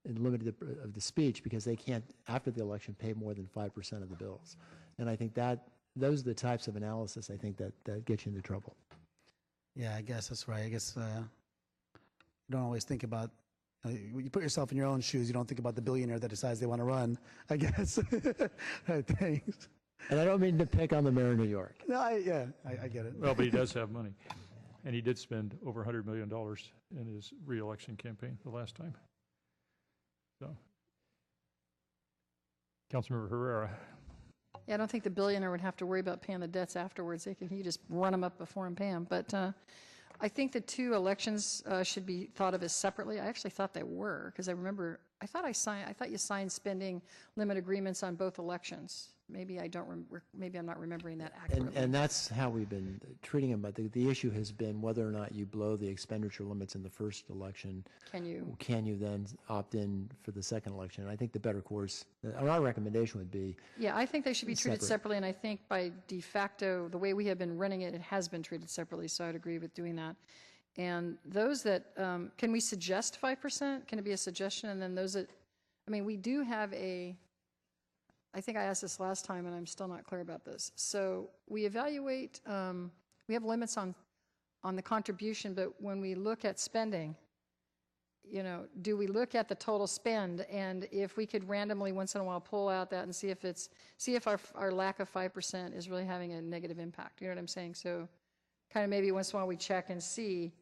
and limited of the speech because they can't, after the election, pay more than 5% of the bills. And I think that those are the types of analysis I think that get you into trouble. Yeah, I guess that's right. I guess you don't always think about you put yourself in your own shoes. You don't think about the billionaire that decides they want to run, I guess. Thanks. And I don't mean to pick on the mayor of New York. No, I get it. Well, but he does have money. And he did spend over $100 million in his reelection campaign the last time. So, Councilmember Herrera. Yeah, I don't think the billionaire would have to worry about paying the debts afterwards. He just run them up before him pay them. But I think the two elections should be thought of as separately. I actually thought they were, because I thought you signed spending limit agreements on both elections. Maybe maybe I'm not remembering that accurately. And that's how we've been treating them. But the issue has been whether or not you blow the expenditure limits in the first election. Can you then opt in for the second election? And I think the better course, our recommendation would be. Yeah, I think they should be treated separately. And I think by de facto, the way we have been running it, it has been treated separately. So I'd agree with doing that. And those that, can we suggest 5%? Can it be a suggestion? And then those that, we do have I think I asked this last time and I'm still not clear about this. So we evaluate, we have limits on the contribution, but when we look at spending, do we look at the total spend? And if we could randomly once in a while pull out that and see if our lack of 5% is really having a negative impact. You know what I'm saying? So kind of maybe once in a while we check and see,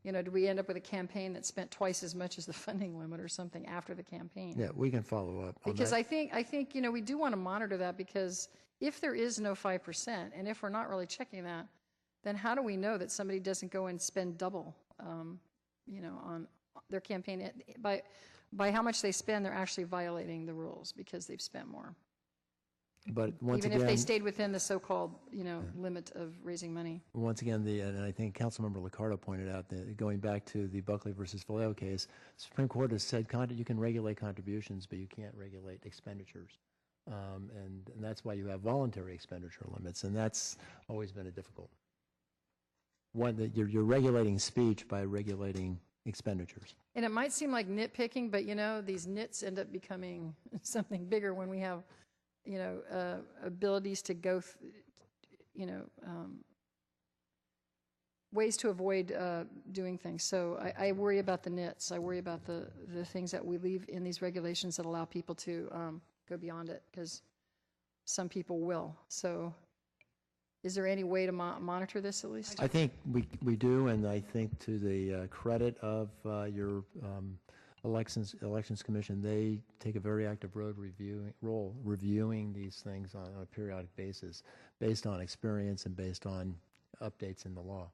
do we end up with a campaign that spent twice as much as the funding limit or something after the campaign? Yeah, we can follow up on because that. I think we do want to monitor that, because if there is no 5%, and if we're not really checking that, then how do we know that somebody doesn't go and spend double, on their campaign? By how much they spend, they're actually violating the rules because they've spent more. But once even again, if they stayed within the so-called, limit of raising money. Once again, and I think Councilmember Liccardo pointed out that going back to the Buckley versus Vallejo case, the Supreme Court has said you can regulate contributions, but you can't regulate expenditures. And that's why you have voluntary expenditure limits, and that's always been a difficult one. That you're regulating speech by regulating expenditures. And it might seem like nitpicking, but these nits end up becoming something bigger when we have abilities to go, ways to avoid doing things. So I worry about the nits. I worry about the things that we leave in these regulations that allow people to go beyond it, because some people will. So is there any way to monitor this at least? I think we do, and I think to the credit of your Elections Commission, they take a very active role reviewing these things on a periodic basis based on experience and based on updates in the law.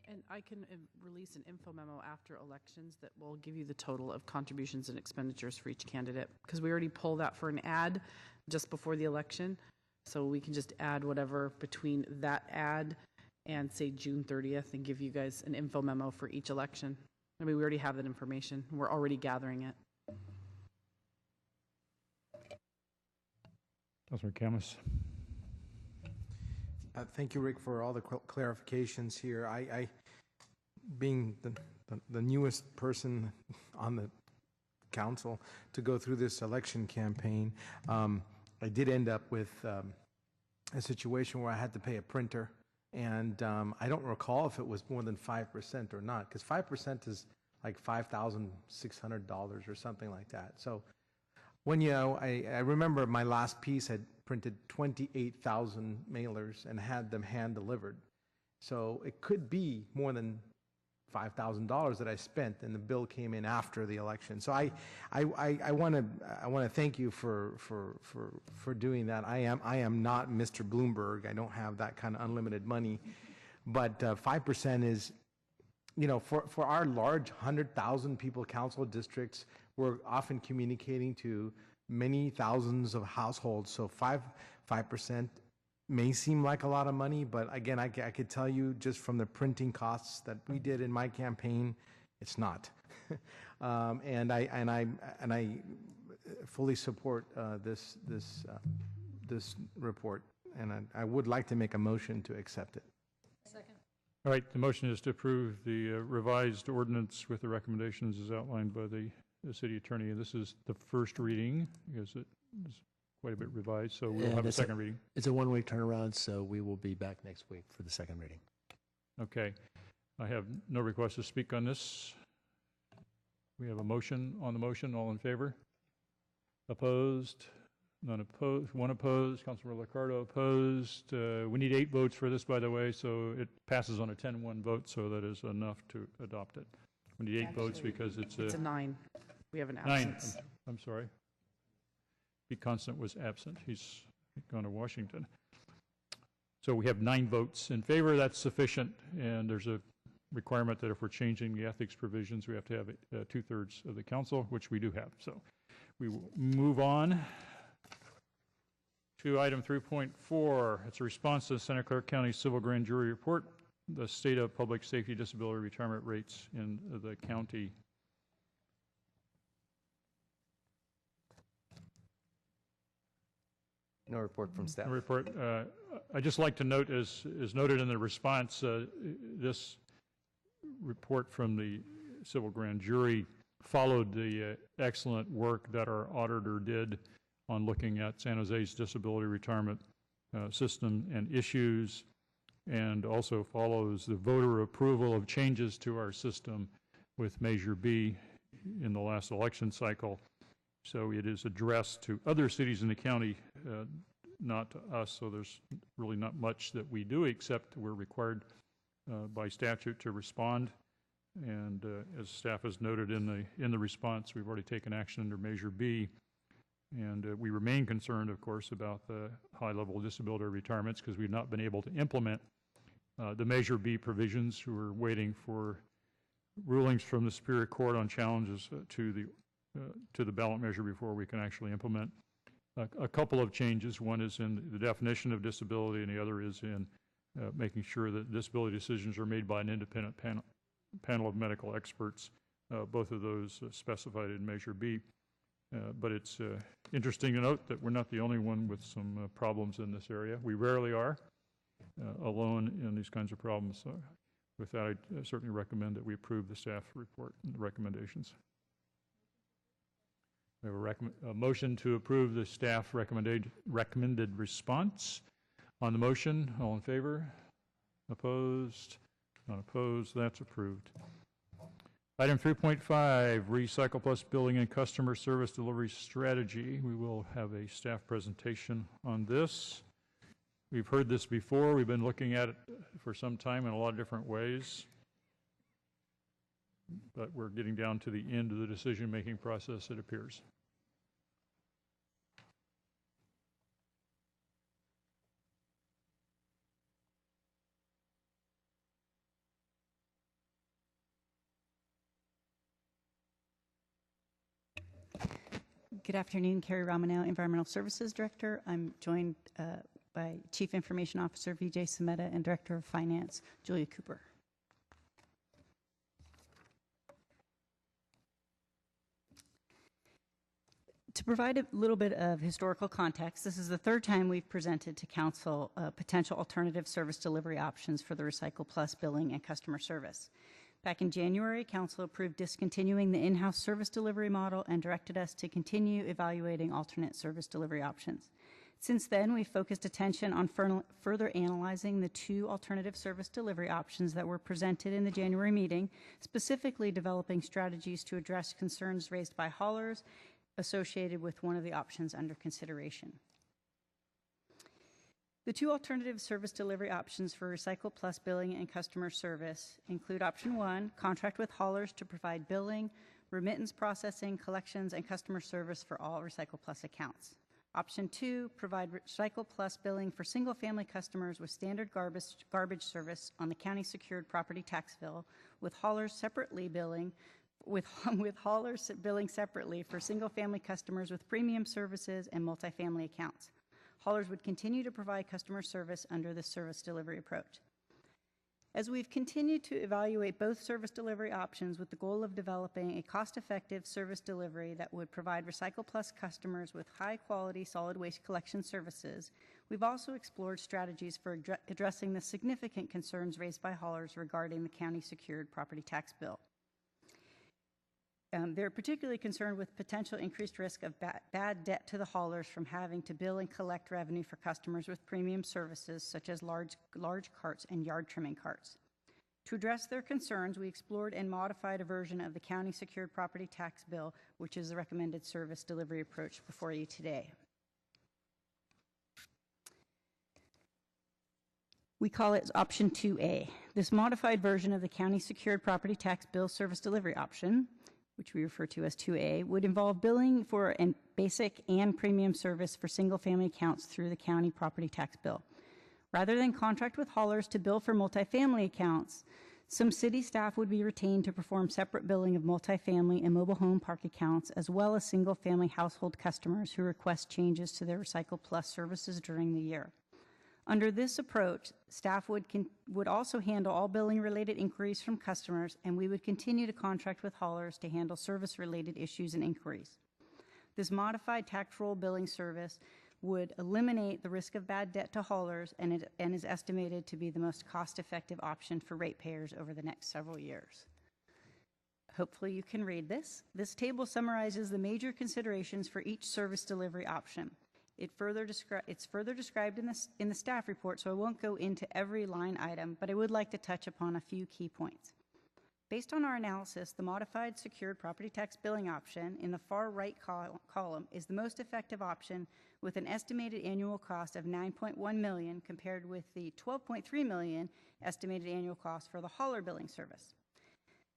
And I can release an info memo after elections that will give you the total of contributions and expenditures for each candidate, because we already pulled that for an ad just before the election. So we can just add whatever between that ad and say June 30th and give you guys an info memo for each election. We already have that information. We're already gathering it. Councilor KHAMIS. Thank you, Rick, for all the clarifications here. I being the newest person on the council to go through this election campaign, I did end up with a situation where I had to pay a printer. And I don't recall if it was more than 5% or not, because 5% is like $5,600 or something like that. So when I remember my last piece had printed 28,000 mailers and had them hand delivered. So it could be more than $5,000 that I spent, and the bill came in after the election. So I want to thank you for doing that. I am not Mr. Bloomberg. I don't have that kind of unlimited money, but 5% is, for our large 100,000 people council districts, we're often communicating to many thousands of households. So 5% may seem like a lot of money, but again, I could tell you just from the printing costs that we did in my campaign, it's not. And I fully support this report, and I would like to make a motion to accept it. Second. All right, the motion is to approve the revised ordinance with the recommendations as outlined by the city attorney. And this is the first reading, because it is quite a bit revised, so we'll have a second reading. It's a one-week turnaround, so we will be back next week for the second reading. Okay. I have no request to speak on this. We have a motion on the motion. All in favor? Opposed? None opposed. One opposed. Councilor Liccardo opposed. We need 8 votes for this, by the way, so it passes on a 10-1 vote, so that is enough to adopt it. We need 8 votes because it's It's a 9. We have an 9. absence. I'm sorry. Pete Constant was absent. He's gone to Washington. So we have 9 votes in favor. That's sufficient, and there's a requirement that if we're changing the ethics provisions, we have to have 2/3 of the council, which we do have. So we will move on to item 3.4. It's a response to the Santa Clara County Civil Grand Jury Report, the state of public safety disability retirement rates in the county. No report from staff. No report. I'd just like to note, as noted in the response, this report from the civil grand jury followed the excellent work that our auditor did on looking at San Jose's disability retirement system and issues, and also follows the voter approval of changes to our system with Measure B in the last election cycle. So it is addressed to other cities in the county, not to us, so there's really not much that we do except we're required by statute to respond. And as staff has noted in the response, we've already taken action under Measure B. And we remain concerned, of course, about the high-level disability retirements because we've not been able to implement the Measure B provisions. We're waiting for rulings from the Superior Court on challenges to the ballot measure before we can actually implement a couple of changes. One is in the definition of disability, and the other is in making sure that disability decisions are made by an independent panel of medical experts, both of those specified in Measure B. But it's interesting to note that we're not the only one with some problems in this area. We rarely are alone in these kinds of problems. So with that, I certainly recommend that we approve the staff report and the recommendations. We have a motion to approve the staff recommended response. On the motion, all in favor? Opposed? Not opposed. That's approved. Item 3.5, Recycle Plus Billing and Customer Service Delivery Strategy. We will have a staff presentation on this. We've heard this before. We've been looking at it for some time in a lot of different ways. But we're getting down to the end of the decision-making process, it appears. Good afternoon, Carrie Romano, Environmental Services Director. I'm joined by Chief Information Officer Vijay Sameta and Director of Finance Julia Cooper. To provide a little bit of historical context, this is the 3rd time we've presented to Council potential alternative service delivery options for the Recycle Plus billing and customer service. Back in January, Council approved discontinuing the in-house service delivery model and directed us to continue evaluating alternate service delivery options. Since then, we've focused attention on further analyzing the 2 alternative service delivery options that were presented in the January meeting, specifically developing strategies to address concerns raised by haulers associated with one of the options under consideration. The 2 alternative service delivery options for Recycle Plus billing and customer service include option 1, contract with haulers to provide billing, remittance processing, collections, and customer service for all Recycle Plus accounts. Option 2, provide Recycle Plus billing for single-family customers with standard garbage service on the county secured property tax bill, with haulers separately billing haulers billing separately for single-family customers with premium services and multifamily accounts. Haulers would continue to provide customer service under this service delivery approach. As we've continued to evaluate both service delivery options with the goal of developing a cost-effective service delivery that would provide Recycle Plus customers with high-quality solid waste collection services, we've also explored strategies for addressing the significant concerns raised by haulers regarding the county secured property tax bill. They're particularly concerned with potential increased risk of bad debt to the haulers from having to bill and collect revenue for customers with premium services such as large carts and yard trimming carts. To address their concerns, we explored and modified a version of the county secured property tax bill, which is the recommended service delivery approach before you today. We call it option 2A. This modified version of the county secured property tax bill service delivery option, which we refer to as 2A, would involve billing for a basic and premium service for single-family accounts through the county property tax bill. Rather than contract with haulers to bill for multifamily accounts, some city staff would be retained to perform separate billing of multifamily and mobile home park accounts, as well as single-family household customers who request changes to their Recycle Plus services during the year. Under this approach, staff would also handle all billing-related inquiries from customers, and we would continue to contract with haulers to handle service-related issues and inquiries. This modified tax roll billing service would eliminate the risk of bad debt to haulers and is estimated to be the most cost-effective option for ratepayers over the next several years. Hopefully you can read this. This table summarizes the major considerations for each service delivery option. It's further described in the staff report, so I won't go into every line item, but I would like to touch upon a few key points. Based on our analysis, the modified secured property tax billing option in the far right column is the most effective option, with an estimated annual cost of $9.1 million compared with the $12.3 million estimated annual cost for the hauler billing service.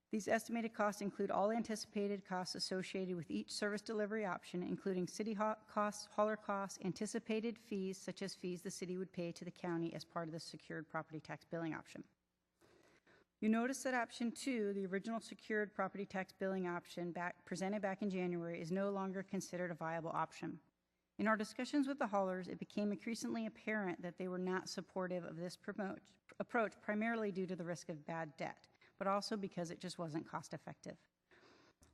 These estimated costs include all anticipated costs associated with each service delivery option, including city costs, hauler costs, anticipated fees, such as fees the city would pay to the county as part of the secured property tax billing option. You notice that option 2, the original secured property tax billing option presented back in January, is no longer considered a viable option. In our discussions with the haulers, it became increasingly apparent that they were not supportive of this approach, primarily due to the risk of bad debt, but also because it just wasn't cost effective.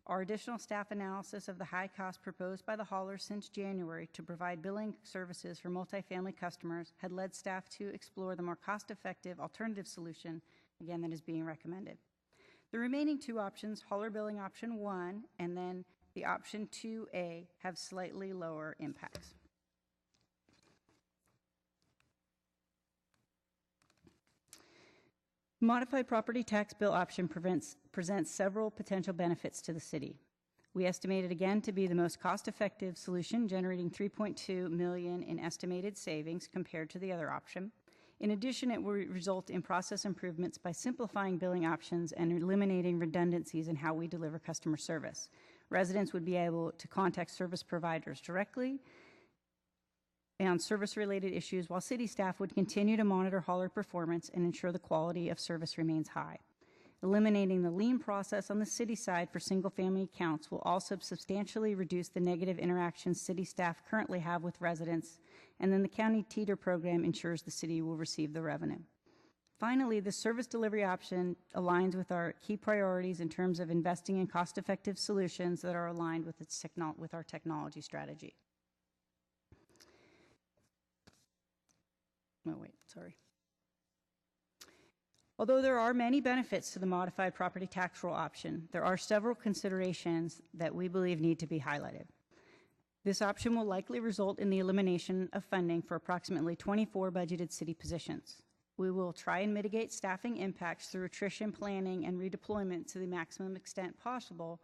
Our additional staff analysis of the high cost proposed by the haulers since January to provide billing services for multifamily customers had led staff to explore the more cost effective alternative solution, again, that is being recommended. The remaining two options, hauler billing option 1 and then the option 2A, have slightly lower impacts. Modified property tax bill option presents several potential benefits to the city. We estimate it again to be the most cost-effective solution, generating $3.2 million in estimated savings compared to the other option. In addition, it will result in process improvements by simplifying billing options and eliminating redundancies in how we deliver customer service. Residents would be able to contact service providers directly on service-related issues, while city staff would continue to monitor hauler performance and ensure the quality of service remains high. Eliminating the lien process on the city side for single-family accounts will also substantially reduce the negative interactions city staff currently have with residents, and then the county teeter program ensures the city will receive the revenue. Finally, the service delivery option aligns with our key priorities in terms of investing in cost-effective solutions that are aligned with our technology strategy. Oh, wait, sorry. Although there are many benefits to the modified property tax roll option, there are several considerations that we believe need to be highlighted. This option will likely result in the elimination of funding for approximately 24 budgeted city positions. We will try and mitigate staffing impacts through attrition planning and redeployment to the maximum extent possible.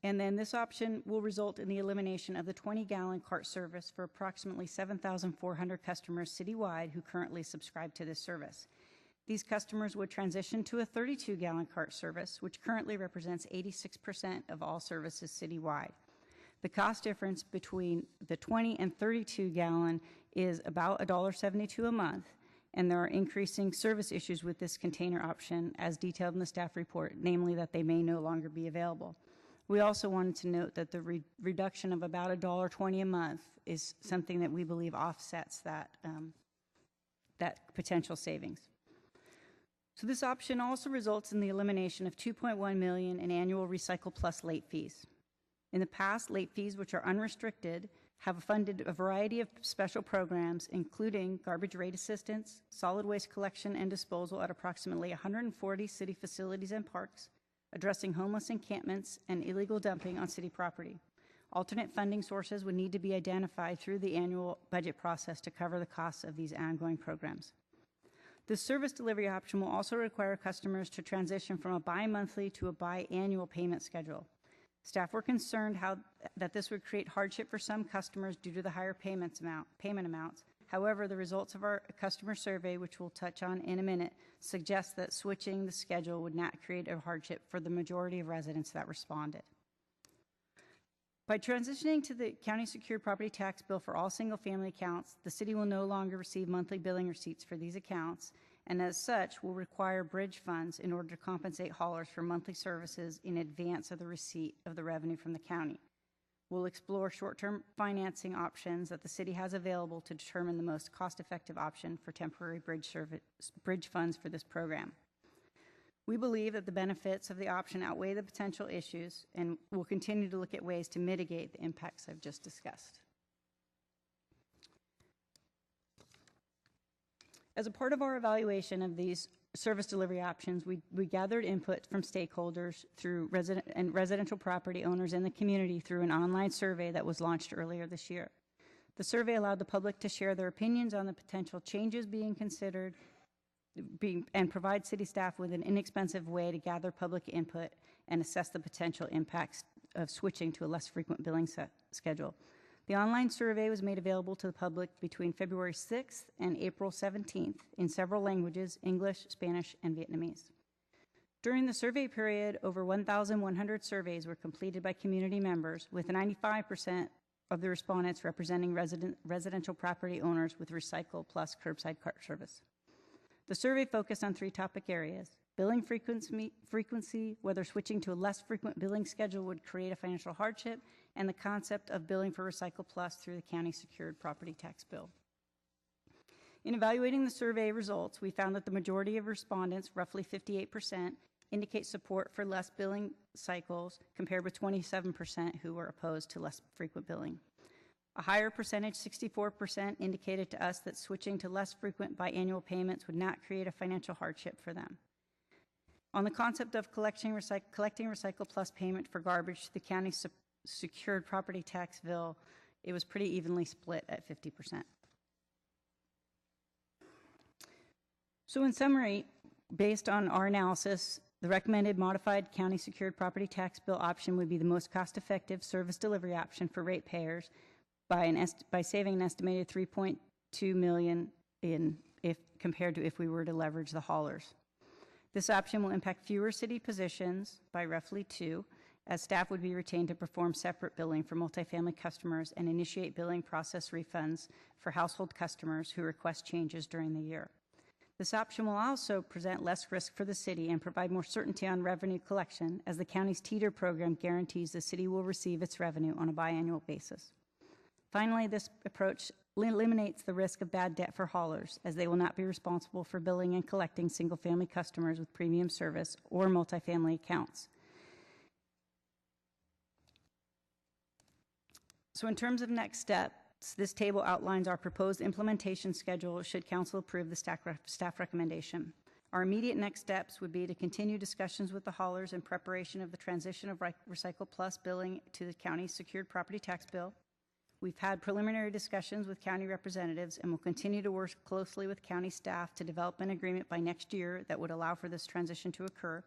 And then this option will result in the elimination of the 20-gallon cart service for approximately 7,400 customers citywide who currently subscribe to this service. These customers would transition to a 32-gallon cart service, which currently represents 86% of all services citywide. The cost difference between the 20 and 32-gallon is about $1.72 a month, and there are increasing service issues with this container option, as detailed in the staff report, namely that they may no longer be available. We also wanted to note that the reduction of about $1.20 a month is something that we believe offsets that potential savings. So this option also results in the elimination of $2.1 million in annual Recycle Plus late fees. In the past, late fees, which are unrestricted, have funded a variety of special programs, including garbage rate assistance, solid waste collection and disposal at approximately 140 city facilities and parks, addressing homeless encampments and illegal dumping on city property. Alternate funding sources would need to be identified through the annual budget process to cover the costs of these ongoing programs. This service delivery option will also require customers to transition from a bi-monthly to a biannual payment schedule. Staff were concerned that this would create hardship for some customers due to the higher payment amounts. However, the results of our customer survey, which we'll touch on in a minute, suggest that switching the schedule would not create a hardship for the majority of residents that responded. By transitioning to the county secured property tax bill for all single-family accounts, the city will no longer receive monthly billing receipts for these accounts, and as such will require bridge funds in order to compensate haulers for monthly services in advance of the receipt of the revenue from the county. We'll explore short-term financing options that the city has available to determine the most cost-effective option for temporary bridge funds for this program. We believe that the benefits of the option outweigh the potential issues, and we'll continue to look at ways to mitigate the impacts I've just discussed. As a part of our evaluation of these service delivery options, we gathered input from stakeholders through residential property owners in the community through an online survey that was launched earlier this year. The survey allowed the public to share their opinions on the potential changes being considered and provide city staff with an inexpensive way to gather public input and assess the potential impacts of switching to a less frequent billing schedule. The online survey was made available to the public between February 6th and April 17th in several languages, English, Spanish, and Vietnamese. During the survey period, over 1,100 surveys were completed by community members, with 95% of the respondents representing residential property owners with recycle plus curbside cart service. The survey focused on 3 topic areas: billing frequency, whether switching to a less frequent billing schedule would create a financial hardship, and the concept of billing for Recycle Plus through the county secured property tax bill. In evaluating the survey results, we found that the majority of respondents, roughly 58%, indicate support for less billing cycles, compared with 27% who were opposed to less frequent billing. A higher percentage, 64%, indicated to us that switching to less frequent biannual payments would not create a financial hardship for them. On the concept of collecting Recycle Plus payment for garbage to the county secured property tax bill, it was pretty evenly split at 50%. So in summary, based on our analysis, the recommended modified county secured property tax bill option would be the most cost-effective service delivery option for ratepayers by saving an estimated $3.2 million compared to if we were to leverage the haulers. This option will impact fewer city positions by roughly 2, as staff would be retained to perform separate billing for multifamily customers and initiate billing process refunds for household customers who request changes during the year. This option will also present less risk for the city and provide more certainty on revenue collection, as the county's TEETR program guarantees the city will receive its revenue on a biannual basis. Finally, this approach eliminates the risk of bad debt for haulers, as they will not be responsible for billing and collecting single-family customers with premium service or multifamily accounts. So in terms of next steps, this table outlines our proposed implementation schedule should council approve the staff recommendation. Our immediate next steps would be to continue discussions with the haulers in preparation of the transition of Recycle Plus billing to the county secured property tax bill. We've had preliminary discussions with county representatives and will continue to work closely with county staff to develop an agreement by next year that would allow for this transition to occur.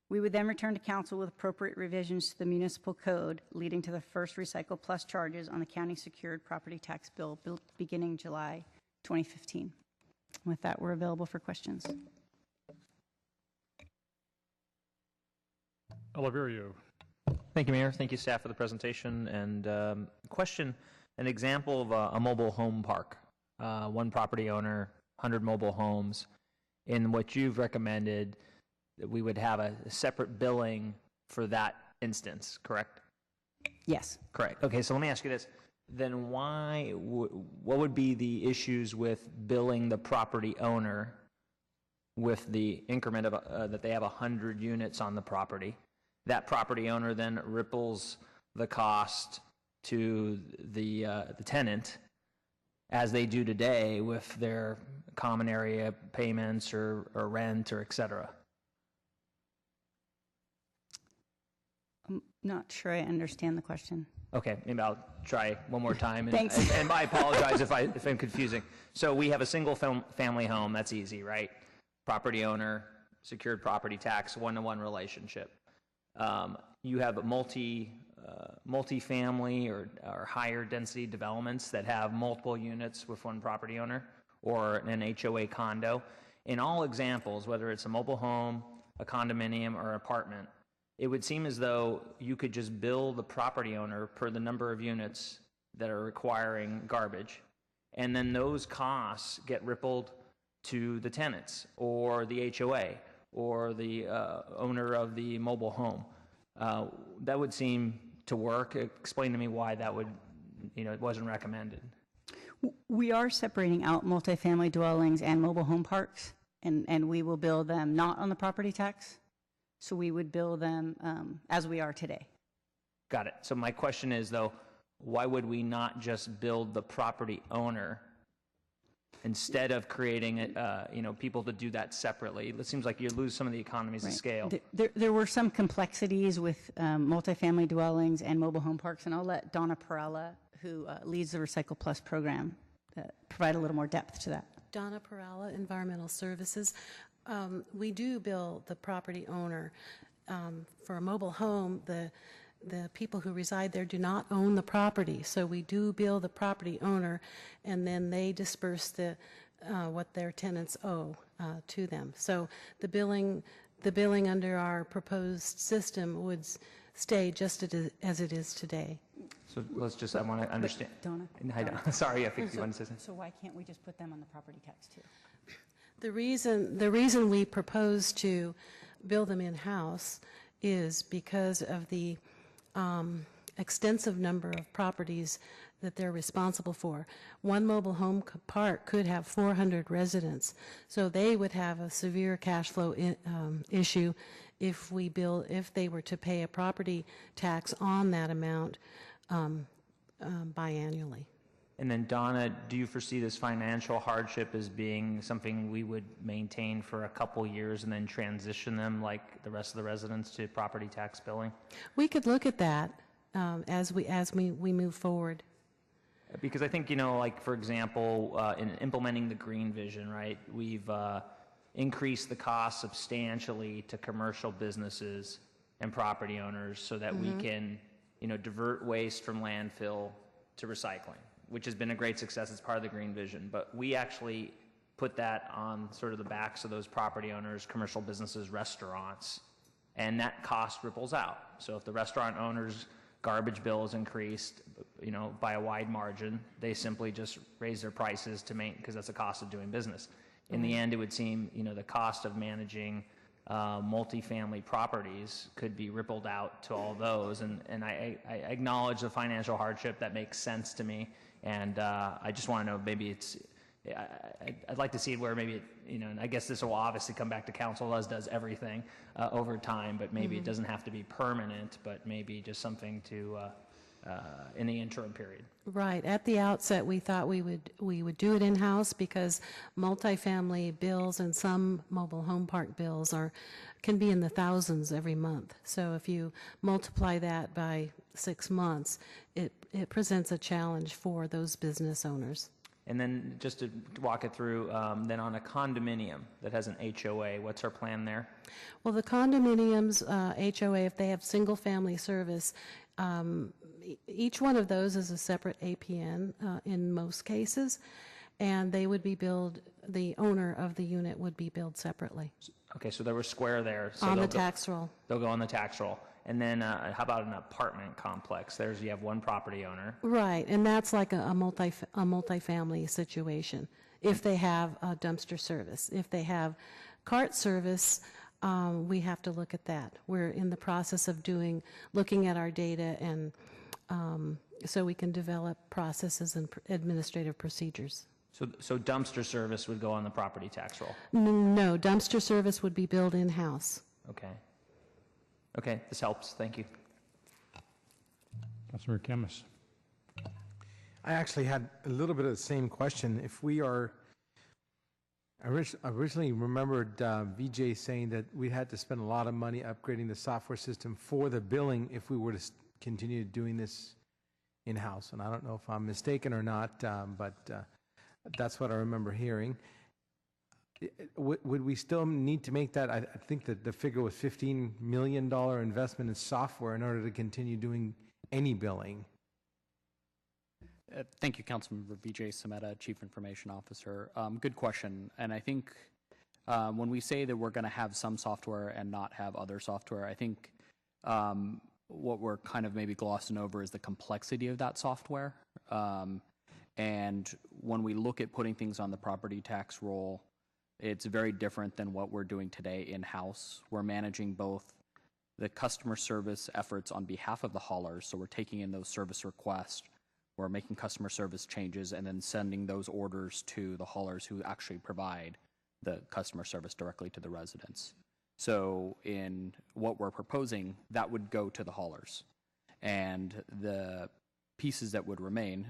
We would then return to council with appropriate revisions to the municipal code, leading to the first Recycle Plus charges on the county secured property tax bill beginning July 2015. With that, we're available for questions. Oliverio. Thank you, Mayor. Thank you, staff, for the presentation. And question, an example of a mobile home park. One property owner, 100 mobile homes. In what you've recommended, that we would have a separate billing for that instance, correct? Yes. Correct. Okay, so let me ask you this. Then what would be the issues with billing the property owner with the increment of that they have 100 units on the property? That property owner then ripples the cost to the tenant, as they do today with their common area payments or rent or et cetera. I'm not sure I understand the question. Okay, maybe I'll try one more time. And, Thanks. and I apologize if I'm confusing. So we have a single family home. That's easy, right? Property owner, secured property tax, one-to-one relationship. You have a multi-family or higher density developments that have multiple units with one property owner, or an HOA condo. In all examples, whether it's a mobile home, a condominium, or apartment, it would seem as though you could just bill the property owner per the number of units that are requiring garbage, and then those costs get rippled to the tenants or the HOA or the owner of the mobile home. That would seem to work. Explain to me why that would, it wasn't recommended. We are separating out multifamily dwellings and mobile home parks, and we will bill them not on the property tax. So we would bill them as we are today. Got it. So my question is, though, why would we not just build the property owner instead of creating people to do that separately? It seems like you lose some of the economies of scale. There were some complexities with multifamily dwellings and mobile home parks, and I'll let Donna Perala, who leads the Recycle Plus program, provide a little more depth to that. Donna Perala, Environmental Services. We do bill the property owner. For a mobile home, the people who reside there do not own the property, so we do bill the property owner, and then they disperse what their tenants owe to them. So the billing under our proposed system would stay just as it is today. So let's just, I want to understand. Donna? Sorry, I think you wanted to say something. So why can't we just put them on the property tax too? The reason we propose to build them in-house is because of the extensive number of properties that they're responsible for. One mobile home park could have 400 residents, so they would have a severe cash flow issue if they were to pay a property tax on that amount biannually. And then Donna, do you foresee this financial hardship as being something we would maintain for a couple years and then transition them like the rest of the residents to property tax billing? We could look at that as we move forward. Because I think, like for example, in implementing the green vision, right, we've increased the cost substantially to commercial businesses and property owners so that we can, divert waste from landfill to recycling, which has been a great success as part of the green vision. But we actually put that on sort of the backs of those property owners, commercial businesses, restaurants, and that cost ripples out. So if the restaurant owner's garbage bill is increased, by a wide margin, they simply just raise their prices to because that's the cost of doing business. In the end, it would seem, the cost of managing multifamily properties could be rippled out to all those. And I acknowledge the financial hardship. That makes sense to me. And I just want to know, maybe I'd like to see where maybe, and I guess this will obviously come back to council, as does everything over time, but maybe it doesn't have to be permanent, but maybe just something to, in the interim period. Right. At the outset, we thought we would do it in-house because multifamily bills and some mobile home park bills can be in the thousands every month. So if you multiply that by 6 months, it presents a challenge for those business owners. And then just to walk it through, then on a condominium that has an HOA, what's our plan there? Well, the condominiums HOA, if they have single-family service, each one of those is a separate APN in most cases, and they would be billed, the owner of the unit would be billed separately. Okay, so there was square there. So on the tax roll. They'll go on the tax roll. And then how about an apartment complex? You have one property owner. Right, and that's like a multifamily situation. If they have a dumpster service, if they have cart service, we have to look at that. We're in the process of looking at our data, and so we can develop processes and administrative procedures. So dumpster service would go on the property tax roll? No, dumpster service would be billed in-house. Okay, this helps. Thank you. Councilor KHAMIS. I actually had a little bit of the same question. If we are, I originally remembered VJ saying that we had to spend a lot of money upgrading the software system for the billing if we were to continue doing this in-house. And I don't know if I'm mistaken or not, but that's what I remember hearing. Would we still need to make that? I think that the figure was $15 million investment in software in order to continue doing any billing. Thank you, Councilmember Vijay Sameta, Chief Information Officer. Good question. And I think when we say that we're going to have some software and not have other software, I think what we're kind of maybe glossing over is the complexity of that software. And when we look at putting things on the property tax roll, it's very different than what we're doing today in-house. We're managing both the customer service efforts on behalf of the haulers, so we're taking in those service requests, we're making customer service changes, and then sending those orders to the haulers who actually provide the customer service directly to the residents. So in what we're proposing, that would go to the haulers. And the pieces that would remain,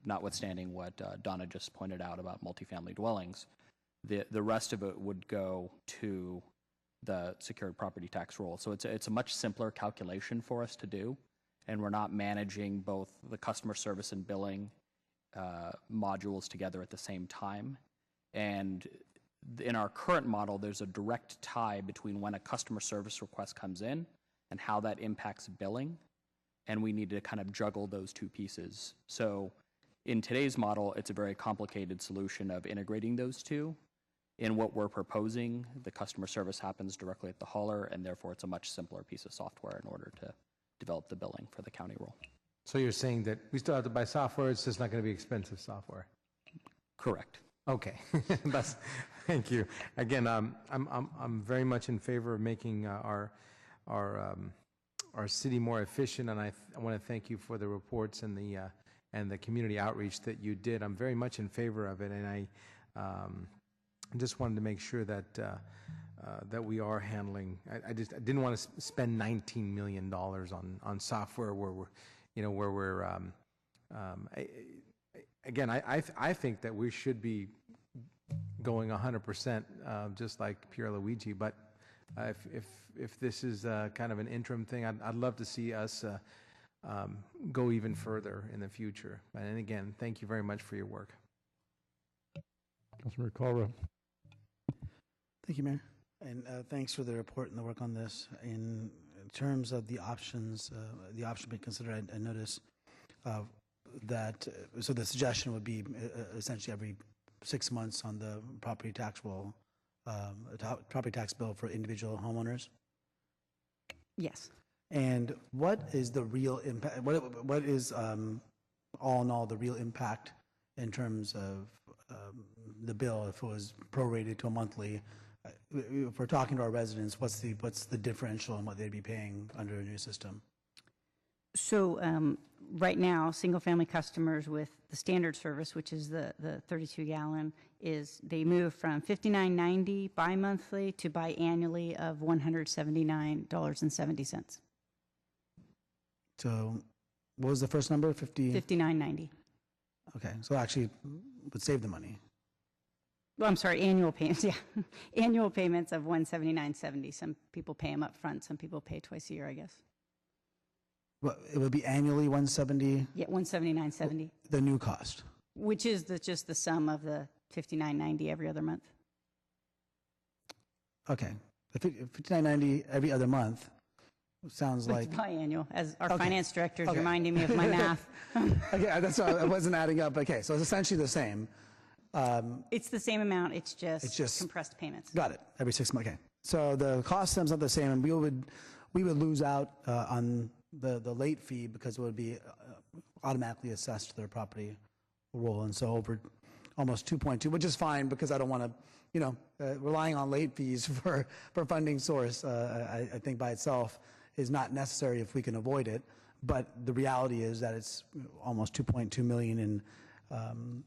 notwithstanding what Donna just pointed out about multifamily dwellings, the rest of it would go to the secured property tax roll. So it's a much simpler calculation for us to do, and we're not managing both the customer service and billing modules together at the same time. And in our current model, there's a direct tie between when a customer service request comes in and how that impacts billing, and we need to kind of juggle those two pieces. So in today's model, it's a very complicated solution of integrating those two. In what we're proposing, the customer service happens directly at the hauler, and therefore it's a much simpler piece of software in order to develop the billing for the county roll. So you're saying that we still have to buy software, it's just not going to be expensive software? Correct. Okay. Thank you. Again, I'm very much in favor of making our city more efficient, and I want to thank you for the reports and the community outreach that you did. I'm very much in favor of it, and I just wanted to make sure that that we are handling. I didn't want to spend $19 million on software where we're again. I think that we should be going 100%, just like PIERLUIGI. But if this is kind of an interim thing, I'd love to see us go even further in the future. And again, thank you very much for your work. Councilmember KALRA. Thank you, Mayor. And thanks for the report and the work on this. In terms of the options being considered, I noticed that, so the suggestion would be essentially every 6 months on the property tax roll, property tax bill for individual homeowners? Yes. And what is the real impact, what is, all in all, the real impact in terms of the bill if it was prorated to a monthly? If we're talking to our residents, what's the differential in what they'd be paying under a new system? So right now, single-family customers with the standard service, which is the 32-gallon, they move from $59.90 bi-monthly to biannually of $179.70. So what was the first number? $59.90. Okay, so actually would save the money. Well, I'm sorry, annual payments, yeah. Annual payments of $179.70. Some people pay them up front, some people pay twice a year, I guess. Well, it would be annually $170? Yeah, $179.70. The new cost? Which is just the sum of the $59.90 every other month. Okay, $59.90 every other month sounds like... It's biannual, as our Okay. finance director is Okay. reminding me of my math. Okay, that's why I wasn't adding up. Okay, so it's essentially the same. It's the same amount, it's just compressed payments. Got it, every 6 months, okay. So the cost sums up the same, and we would lose out on the late fee because it would be automatically assessed to their property roll, and so over almost 2.2, which is fine because I don't want to, relying on late fees for funding source, I think by itself is not necessary if we can avoid it, but the reality is that it's almost 2.2 million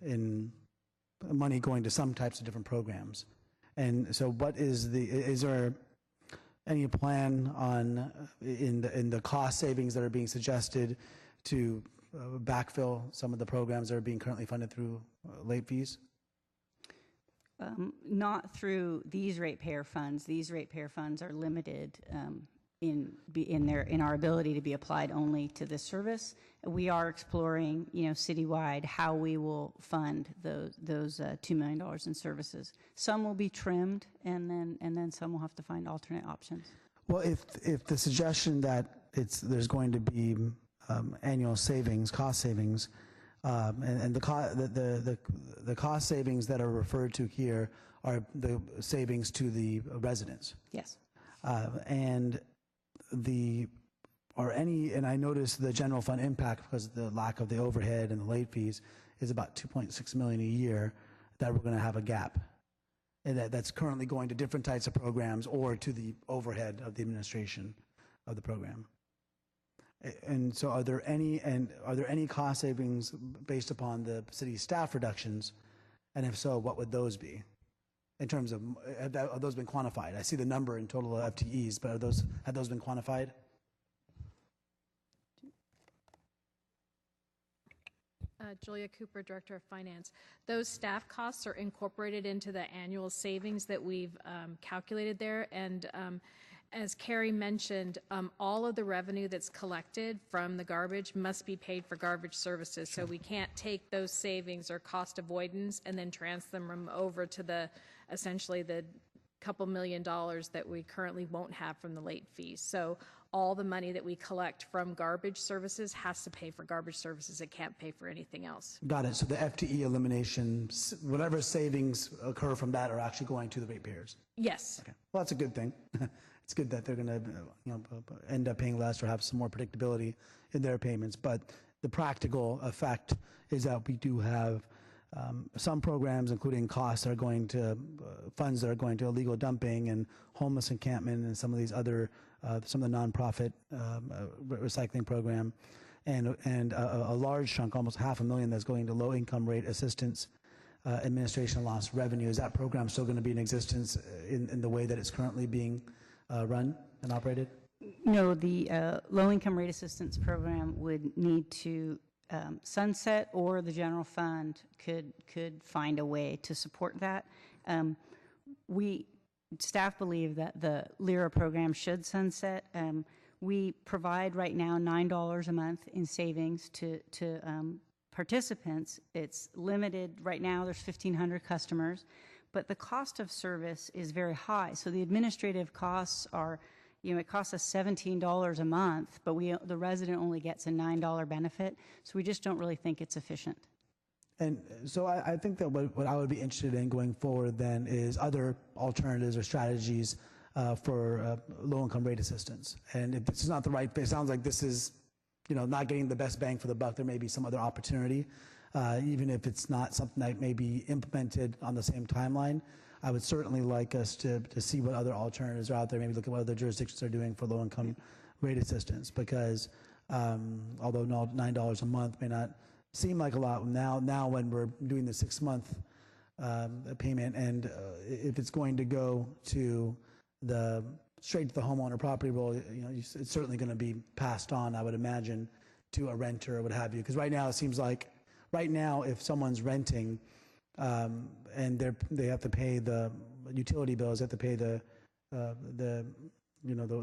in money going to some types of different programs. And so is there any plan on, in the cost savings that are being suggested to backfill some of the programs that are being currently funded through late fees? Not through these ratepayer funds. These ratepayer funds are limited in our ability to be applied only to this service. We are exploring, citywide how we will fund those $2 million in services. Some will be trimmed, and then some will have to find alternate options. Well, if the suggestion that there's going to be annual savings, cost savings, and the cost savings that are referred to here are the savings to the residents. Yes. And I noticed the general fund impact, because of the lack of the overhead and the late fees, is about $2.6 million a year that we're going to have a gap. And that's currently going to different types of programs or to the overhead of the administration of the program. And so are there any cost savings based upon the city staff reductions? And if so, what would those be? In terms of, have those been quantified? I see the number in total of FTEs, but have those been quantified? Julia Cooper, Director of Finance. Those staff costs are incorporated into the annual savings that we've calculated there. And as Carrie mentioned, all of the revenue that's collected from the garbage must be paid for garbage services. So we can't take those savings or cost avoidance and then transfer them over to essentially the couple $1 million that we currently won't have from the late fees. So all the money that we collect from garbage services has to pay for garbage services. It can't pay for anything else. Got it. So the FTE elimination, whatever savings occur from that, are actually going to the ratepayers. Yes. Okay. Well, that's a good thing. It's good that they're going to end up paying less or have some more predictability in their payments. But the practical effect is that we do have some programs, including costs that are going to funds that are going to illegal dumping and homeless encampment and some of these other some of the nonprofit recycling program, and a large chunk, almost $500,000, that's going to low income rate assistance administration and lost revenue. Is that program still going to be in existence in the way that it's currently being run and operated? No, the low income rate assistance program would need to sunset, or the general fund could find a way to support that. Staff believe that the LIRA program should sunset. We provide right now $9 a month in savings to participants. It's limited right now. There's 1,500 customers, but the cost of service is very high. So the administrative costs are, it costs us $17 a month, but the resident only gets a $9 benefit. So we just don't really think it's efficient. And so I think that what I would be interested in going forward then is other alternatives or strategies for low-income rate assistance. And if this is not the right, it sounds like this is, not getting the best bang for the buck. There may be some other opportunity, even if it's not something that may be implemented on the same timeline. I would certainly like us to see what other alternatives are out there, maybe look at what other jurisdictions are doing for low-income rate assistance, because although $9 a month may not seem like a lot now when we're doing the 6-month payment, and if it's going to go to straight to the homeowner property roll, it's certainly going to be passed on, I would imagine, to a renter or what have you. Because right now it seems like, if someone's renting and they have to pay the utility bills, they have to pay the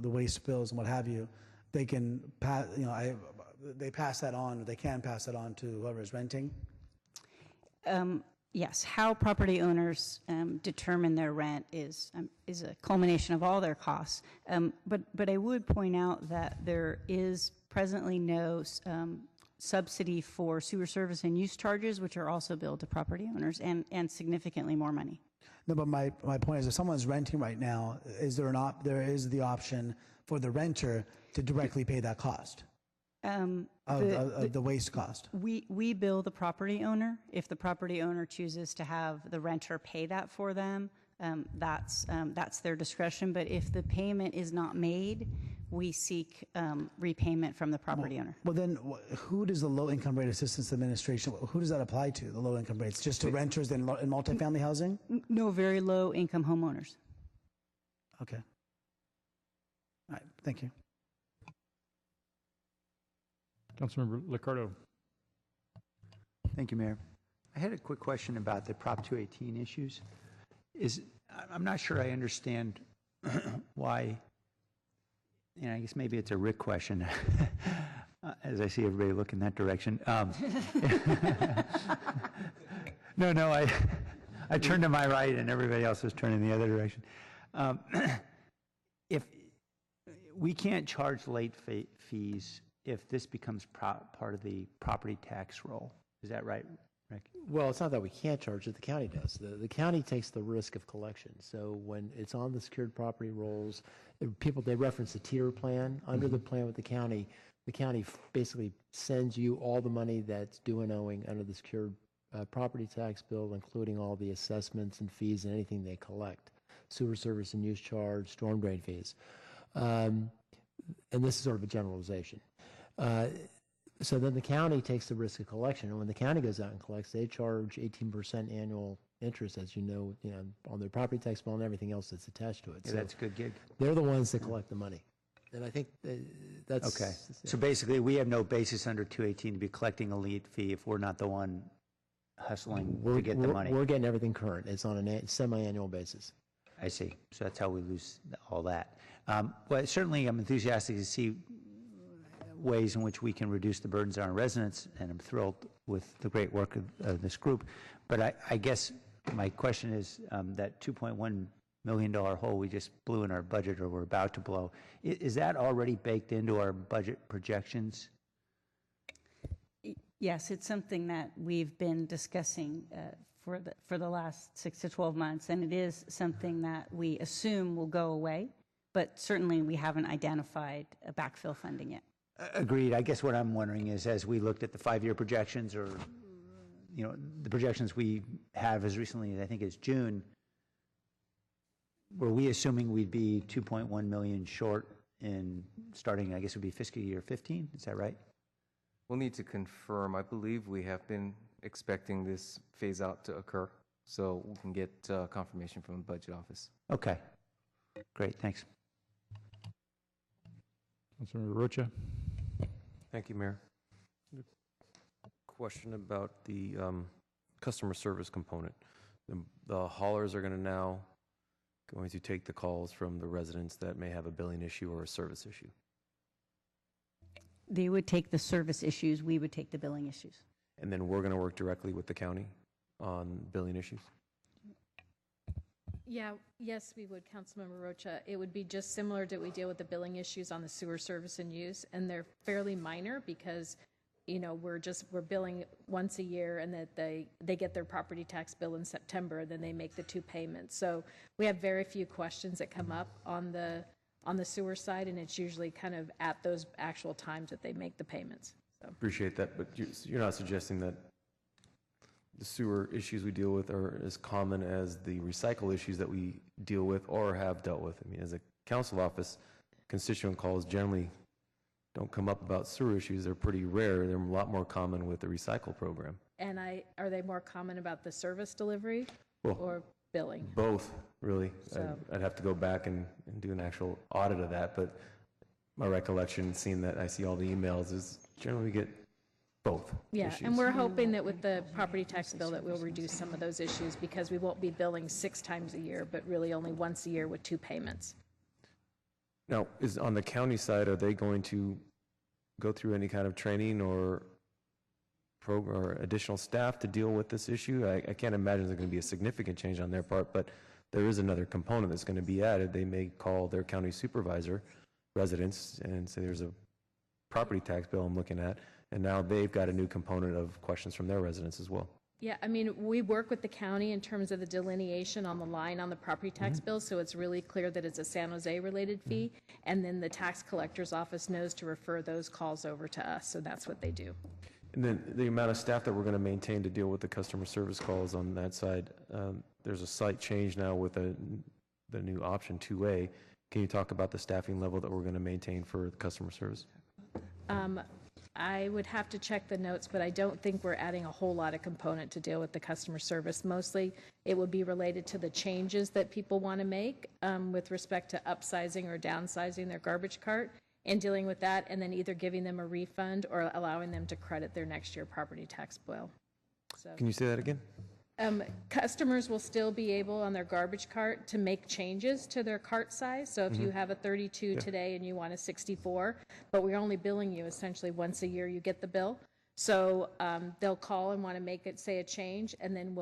waste bills and what have you, they can they pass that on, or they can pass that on to whoever is renting? Yes, how property owners determine their rent is a culmination of all their costs. But I would point out that there is presently no subsidy for sewer service and use charges, which are also billed to property owners, and significantly more money. No, but my point is, if someone's renting right now, there is the option for the renter to directly pay that cost? Of the waste cost. We bill the property owner. If the property owner chooses to have the renter pay that for them, that's their discretion. But if the payment is not made, we seek repayment from the property owner. Well, then who does the Low Income Rate Assistance Administration, who does that apply to, the low income rates? Just to renters in multifamily housing? No, very low income homeowners. Okay. All right, thank you. Councilmember Liccardo. Thank you, Mayor. I had a quick question about the Prop 218 issues. I'm not sure I understand why and I guess maybe it's a Rick question, as I see everybody look in that direction. No, I turned to my right and everybody else was turning the other direction. If we can't charge late fees if this becomes part of the property tax roll, is that right, Rick? Well, it's not that we can't charge it, the county does. The county takes the risk of collection. So when it's on the secured property rolls, they reference the tier plan. Under the plan with the county basically sends you all the money that's due and owing under the secured property tax bill, including all the assessments and fees and anything they collect, sewer service and use charge, storm drain fees. And this is sort of a generalization. So then the county takes the risk of collection, and when the county goes out and collects, they charge 18% annual interest, as you know, on their property tax bill and everything else that's attached to it. Yeah, so that's a good gig. They're the ones that collect the money, and I think that's okay. So basically, we have no basis under 218 to be collecting a late fee if we're not the one hustling to get the money. We're getting everything current. It's on a semi-annual basis. I see. So that's how we lose all that. Well, certainly, I'm enthusiastic to see ways in which we can reduce the burdens on our residents, and I'm thrilled with the great work of this group. But I guess my question is that $2.1 million hole we just blew in our budget, or we're about to blow, is that already baked into our budget projections? Yes, it's something that we've been discussing for the last 6 to 12 months, and it is something that we assume will go away, but certainly we haven't identified a backfill funding yet. Agreed. I guess what I'm wondering is, as we looked at the 5-year projections, or the projections we have as recently as I think it's June, were we assuming we'd be 2.1 million short in starting, I guess it would be fiscal year 15? Is that right? We'll need to confirm. I believe we have been expecting this phase out to occur, so we can get confirmation from the budget office. Okay. Great. Thanks. Councilmember Rocha. Thank you, Mayor. Question about the customer service component. The haulers are going to take the calls from the residents that may have a billing issue or a service issue. They would take the service issues, we would take the billing issues. And then we're going to work directly with the county on billing issues? Yeah, yes, we would, Councilmember Rocha. It would be just similar to we deal with the billing issues on the sewer service and use, and they're fairly minor because, we're billing once a year, and that they get their property tax bill in September, then they make the 2 payments. So we have very few questions that come up on the sewer side, and it's usually kind of at those actual times that they make the payments. So. Appreciate that, but you're not suggesting that the sewer issues we deal with are as common as the recycle issues that we deal with or have dealt with. I mean, as a council office, constituent calls generally don't come up about sewer issues. They're pretty rare. They're a lot more common with the recycle program. And are they more common about the service delivery or billing? Both, really. So. I'd have to go back and do an actual audit of that, but my recollection, seeing that I see all the emails, is generally we get both. Yeah, issues. and we're hoping that with the property tax bill that we'll reduce some of those issues, because we won't be billing 6 times a year, but really only once a year with 2 payments. Now, is on the county side, are they going to go through any kind of training or program or additional staff to deal with this issue? I can't imagine there's going to be a significant change on their part, but there is another component that's going to be added. They may call their county supervisor, residents, and say there's a property tax bill I'm looking at, and now they've got a new component of questions from their residents as well. Yeah, I mean, we work with the county in terms of the delineation on the line on the property tax bill, so it's really clear that it's a San Jose related fee, and then the tax collector's office knows to refer those calls over to us, so that's what they do. And then the amount of staff that we're going to maintain to deal with the customer service calls on that side, there's a slight change now with the new option 2A. Can you talk about the staffing level that we're going to maintain for the customer service? I would have to check the notes, but I don't think we're adding a whole lot of component to deal with the customer service. Mostly it would be related to the changes that people want to make with respect to upsizing or downsizing their garbage cart, and dealing with that, and then either giving them a refund or allowing them to credit their next year property tax bill. So. Can you say that again? Customers will still be able on their garbage cart to make changes to their cart size. So if you have a 32 today and you want a 64, but we're only billing you essentially once a year, you get the bill. So they'll call and want to make it, say, a change, and then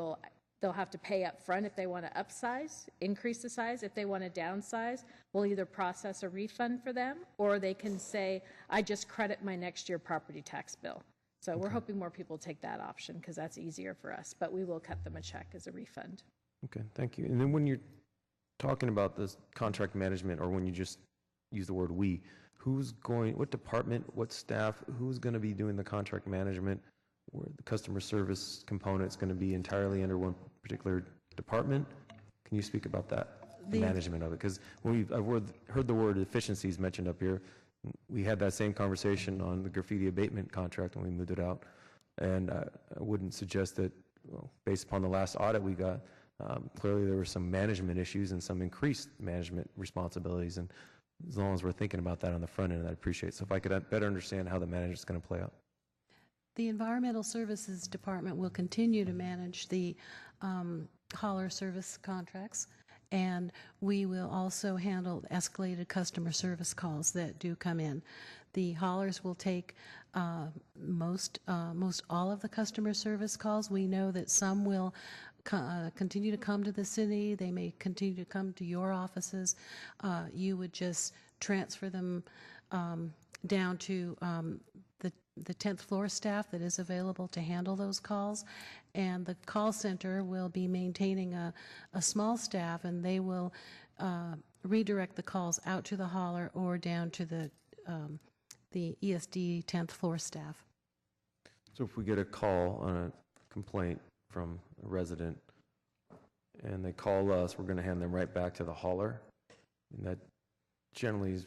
they'll have to pay up front if they want to upsize, increase the size. If they want to downsize, we'll either process a refund for them, or they can say, I just credit my next year property tax bill. So we're hoping more people take that option because that's easier for us, but we will cut them a check as a refund. Okay, thank you. And then when you're talking about this contract management, or when you just use the word we, what department, what staff, who's going to be doing the contract management, where the customer service component is going to be entirely under one particular department? Can you speak about that, the management of it? Because I've heard the word efficiencies mentioned up here. We had that same conversation on the graffiti abatement contract when we moved it out. And I wouldn't suggest that, well, based upon the last audit we got, clearly there were some management issues and some increased management responsibilities. And as long as we're thinking about that on the front end, I'd appreciate it. So if I could better understand how the management's going to play out. The Environmental Services Department will continue to manage the hauler service contracts, and we will also handle escalated customer service calls that do come in. The haulers will take most all of the customer service calls. We know that some will continue to come to the city. They may continue to come to your offices. You would just transfer them down to the 10th floor staff that is available to handle those calls, and the call center will be maintaining a small staff, and they will redirect the calls out to the hauler or down to the ESD 10th floor staff. So if we get a call on a complaint from a resident and they call us, we're going to hand them right back to the hauler, and that generally is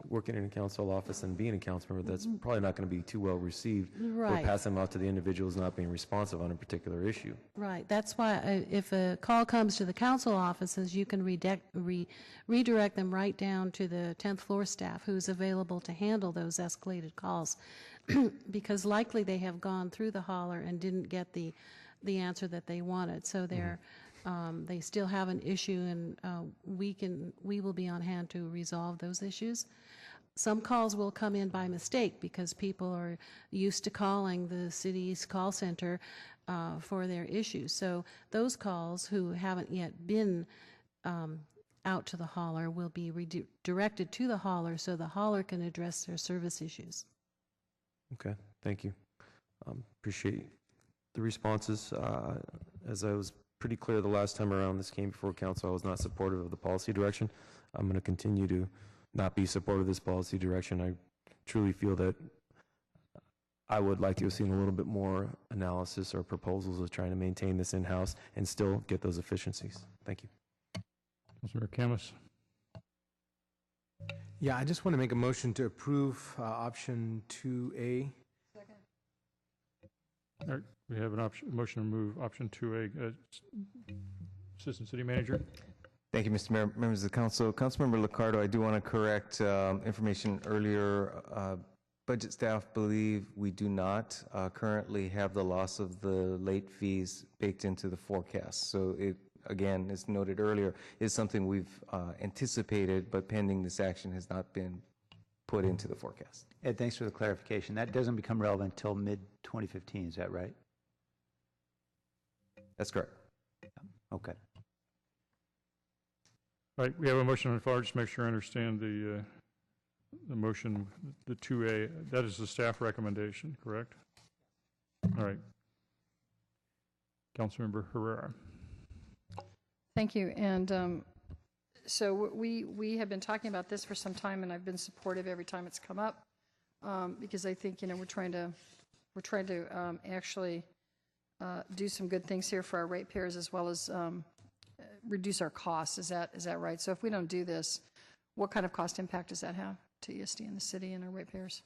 working in a council office and being a council member, that's probably not going to be too well received. Right. Or pass them out to the individuals not being responsive on a particular issue. Right. That's why if a call comes to the council offices, you can redirect them right down to the 10th floor staff who's available to handle those escalated calls, because likely they have gone through the hauler and didn't get the answer that they wanted. So they still have an issue, and we will be on hand to resolve those issues. Some calls will come in by mistake because people are used to calling the city's call center for their issues. So those calls who haven't yet been out to the hauler will be redirected to the hauler so the hauler can address their service issues. Okay, thank you. Appreciate the responses. As I was pretty clear the last time around this came before council, I was not supportive of the policy direction. I'm going to continue to not be supportive of this policy direction. I truly feel that I would like to have seen a little bit more analysis or proposals of trying to maintain this in-house and still get those efficiencies. Thank you. Councilmember KHAMIS. Yeah, I just want to make a motion to approve option 2A. Second. All right, we have an motion to move option 2A. Assistant City Manager. Thank you, Mr. Mayor, members of the council. Councilmember LICCARDO, I do want to correct information earlier. Budget staff believe we do not currently have the loss of the late fees baked into the forecast. So it, again, as noted earlier, is something we've anticipated, but pending this action has not been put into the forecast. Ed, thanks for the clarification. That doesn't become relevant until mid-2015, is that right? That's correct. Okay. All right, we have a motion on the floor. Just make sure I understand the motion, the 2A. That is the staff recommendation, correct? All right. Councilmember Herrera. Thank you. And so we have been talking about this for some time, and I've been supportive every time it's come up because I think we're trying to actually do some good things here for our ratepayers as well as reduce our costs. Is that right? So if we don't do this, what kind of cost impact does that have to ESD and the city and our ratepayers?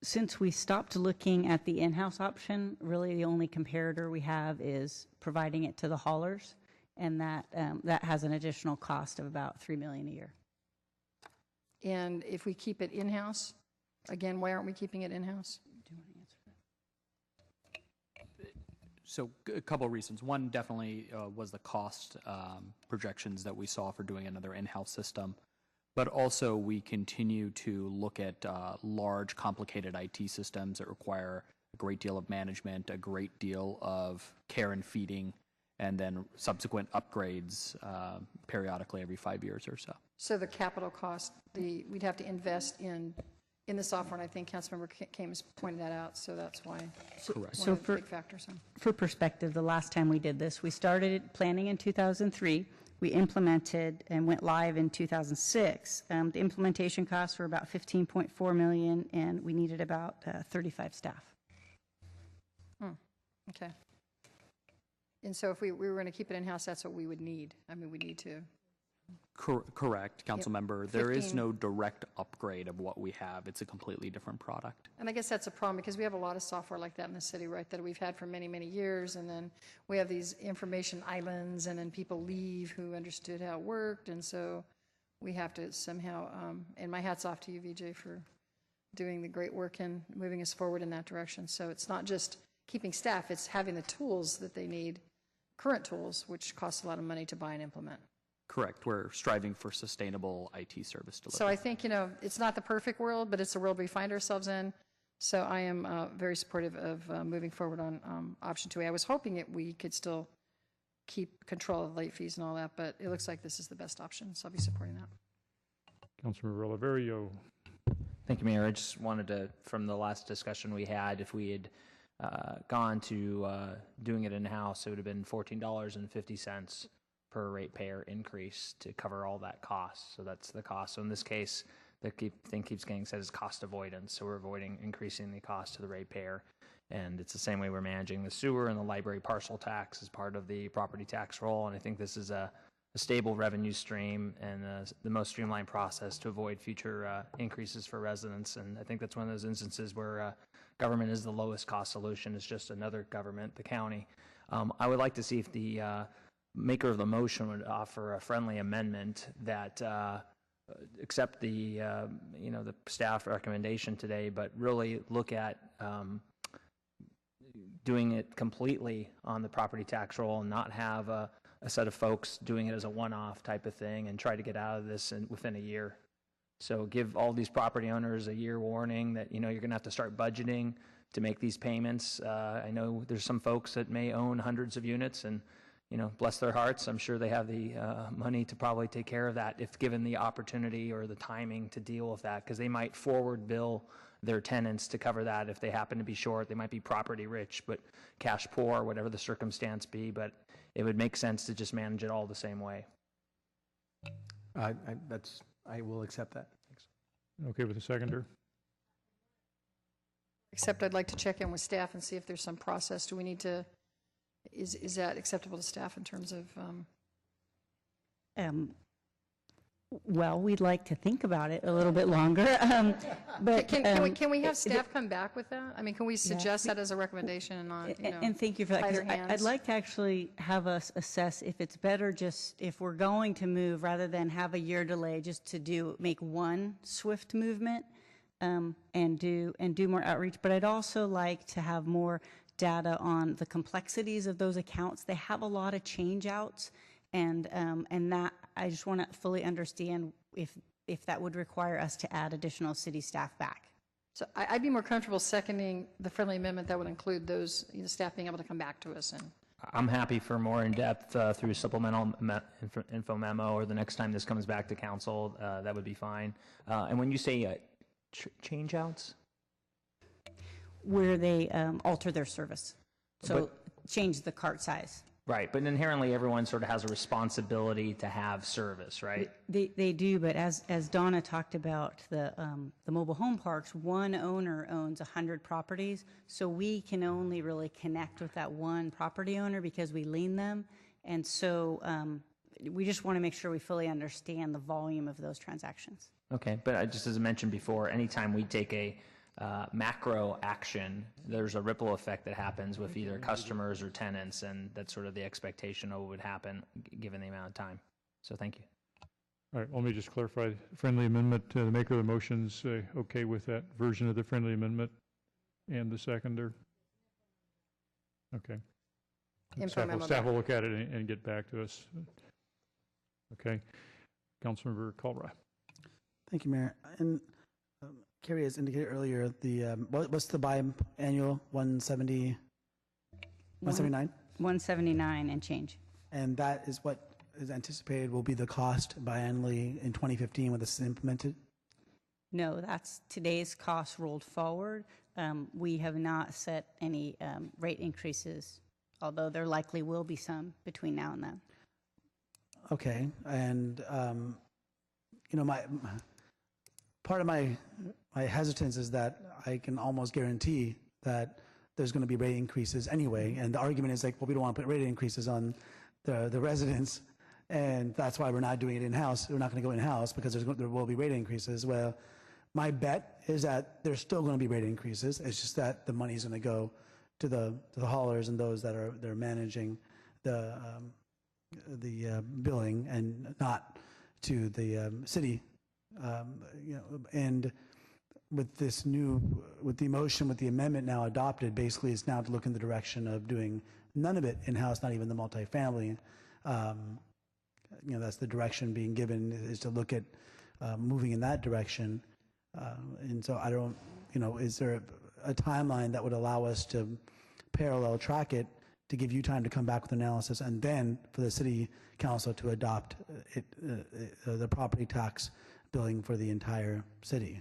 Since we stopped looking at the in-house option, really the only comparator we have is providing it to the haulers, and that has an additional cost of about $3 million a year. And if we keep it in-house, again, why aren't we keeping it in-house? Do you want to answer So a couple of reasons. One definitely was the cost projections that we saw for doing another in-house system. But also we continue to look at large, complicated IT systems that require a great deal of management, a great deal of care and feeding, and then subsequent upgrades periodically every 5 years or so. So the capital cost, we'd have to invest in the software, and I think Councilmember KHAMIS pointed that out, so that's why Correct. one of the big factors. For perspective, the last time we did this, we started planning in 2003. We implemented and went live in 2006. The implementation costs were about $15.4 million, and we needed about 35 staff. Okay. And so if we were going to keep it in-house, that's what we would need. I mean, we need to. Correct, Council Member. There is no direct upgrade of what we have. It's a completely different product. And I guess that's a problem because we have a lot of software like that in the city, right, that we've had for many, many years. And then we have these information islands, and then people leave who understood how it worked. And so we have to somehow, and my hat's off to you, VJ, for doing the great work and moving us forward in that direction. So it's not just keeping staff, it's having the tools that they need, current tools, which cost a lot of money to buy and implement. Correct. We're striving for sustainable IT service delivery. So I think, it's not the perfect world, but it's the world we find ourselves in. So I am very supportive of moving forward on option 2A. I was hoping we could still keep control of late fees and all that, but it looks like this is the best option, so I'll be supporting that. Councilmember Oliverio. Thank you, Mayor. I just wanted to, from the last discussion we had, if we had gone to doing it in-house, it would have been $14.50 per ratepayer increase to cover all that cost. So that's the cost. So in this case, the thing keeps getting said is cost avoidance. So we're avoiding increasing the cost to the ratepayer. And it's the same way we're managing the sewer and the library parcel tax as part of the property tax roll. And I think this is a stable revenue stream and the most streamlined process to avoid future increases for residents. And I think that's one of those instances where government is the lowest cost solution. It's just another government, the county. I would like to see if the maker of the motion would offer a friendly amendment that accept the the staff recommendation today, but really look at doing it completely on the property tax roll and not have a set of folks doing it as a one-off type of thing and try to get out of this within a year. So give all these property owners a year warning that you're going to have to start budgeting to make these payments. I know there's some folks that may own hundreds of units, and bless their hearts, I'm sure they have the money to probably take care of that if given the opportunity or the timing to deal with that, because they might forward bill their tenants to cover that if they happen to be short. They might be property rich but cash poor, whatever the circumstance be, but it would make sense to just manage it all the same way. I will accept that. Thanks. Okay with the seconder? Except I'd like to check in with staff and see if there's some process. Do we need to, is that acceptable to staff in terms of? Well, we'd like to think about it a little bit longer. But can we have staff come back with that? I mean, can we suggest that as a recommendation and not, and thank you for that, because I'd like to actually have us assess if it's better just, if we're going to move, rather than have a year delay, just to make one swift movement and do more outreach. But I'd also like to have more data on the complexities of those accounts. They have a lot of change outs, and that I just want to fully understand if that would require us to add additional city staff back. So I'd be more comfortable seconding the friendly amendment that would include those staff being able to come back to us. And I'm happy for more in-depth through supplemental info memo, or the next time this comes back to council, that would be fine. And when you say change outs? Where they alter their service. So change the cart size. Right, but inherently everyone sort of has a responsibility to have service, right? They do, but as Donna talked about, the mobile home parks, one owner owns 100 properties, so we can only really connect with that one property owner because we lien them, and so we just want to make sure we fully understand the volume of those transactions. Okay, but just as I mentioned before, anytime we take a macro action, there's a ripple effect that happens with either customers or tenants, and that's sort of the expectation of what would happen given the amount of time. So thank you. All right, let me just clarify. Friendly amendment, the maker of the motion's okay with that version of the friendly amendment and the seconder? Okay. info memo Staff back. will look at it and get back to us. Okay. Councilmember KALRA. Thank you, Mayor. And Carrie has indicated earlier, what's the biannual 179? 179 and change. And that is what is anticipated will be the cost biannually in 2015 when this is implemented? No, that's today's cost rolled forward. We have not set any rate increases, although there likely will be some between now and then. Okay, and my part of my hesitance is that I can almost guarantee that there's going to be rate increases anyway, and the argument is like, well, we don't want to put rate increases on the residents, and that's why we're not doing it in-house. We're not going to go in-house because there will be rate increases. Well, my bet is that there's still going to be rate increases. It's just that the money is going to go to the haulers and those that are managing the billing and not to the city. And with the motion, with the amendment now adopted, basically it's now to look in the direction of doing none of it in-house, not even the multifamily. That's the direction being given, is to look at moving in that direction. And so I don't, is there a timeline that would allow us to parallel track it to give you time to come back with analysis and then for the city council to adopt the property tax billing for the entire city?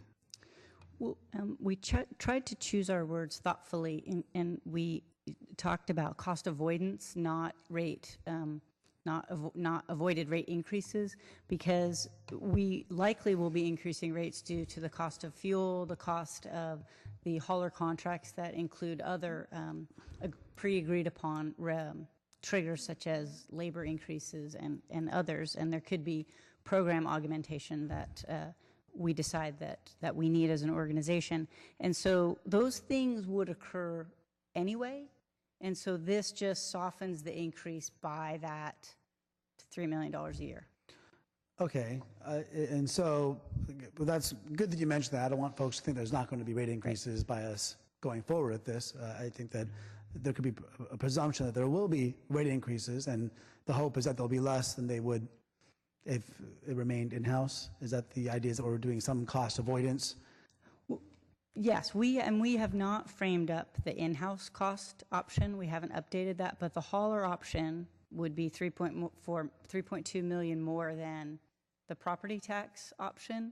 Well, we tried to choose our words thoughtfully, and we talked about cost avoidance, not rate, not avoided rate increases, because we likely will be increasing rates due to the cost of fuel, the cost of the hauler contracts that include other pre-agreed upon triggers such as labor increases and others, and there could be program augmentation that we decide that we need as an organization. And so those things would occur anyway, and so this just softens the increase by that $3 million a year. Okay, and so well, that's good that you mentioned that. I don't want folks to think there's not going to be rate increases by us going forward with this. I think that there could be a presumption that there will be rate increases, and the hope is that there'll be less than they would if it remained in-house. Is that the idea, is that we're doing some cost avoidance? Yes, we have not framed up the in-house cost option. We haven't updated that, but the hauler option would be 3.2 million more than the property tax option.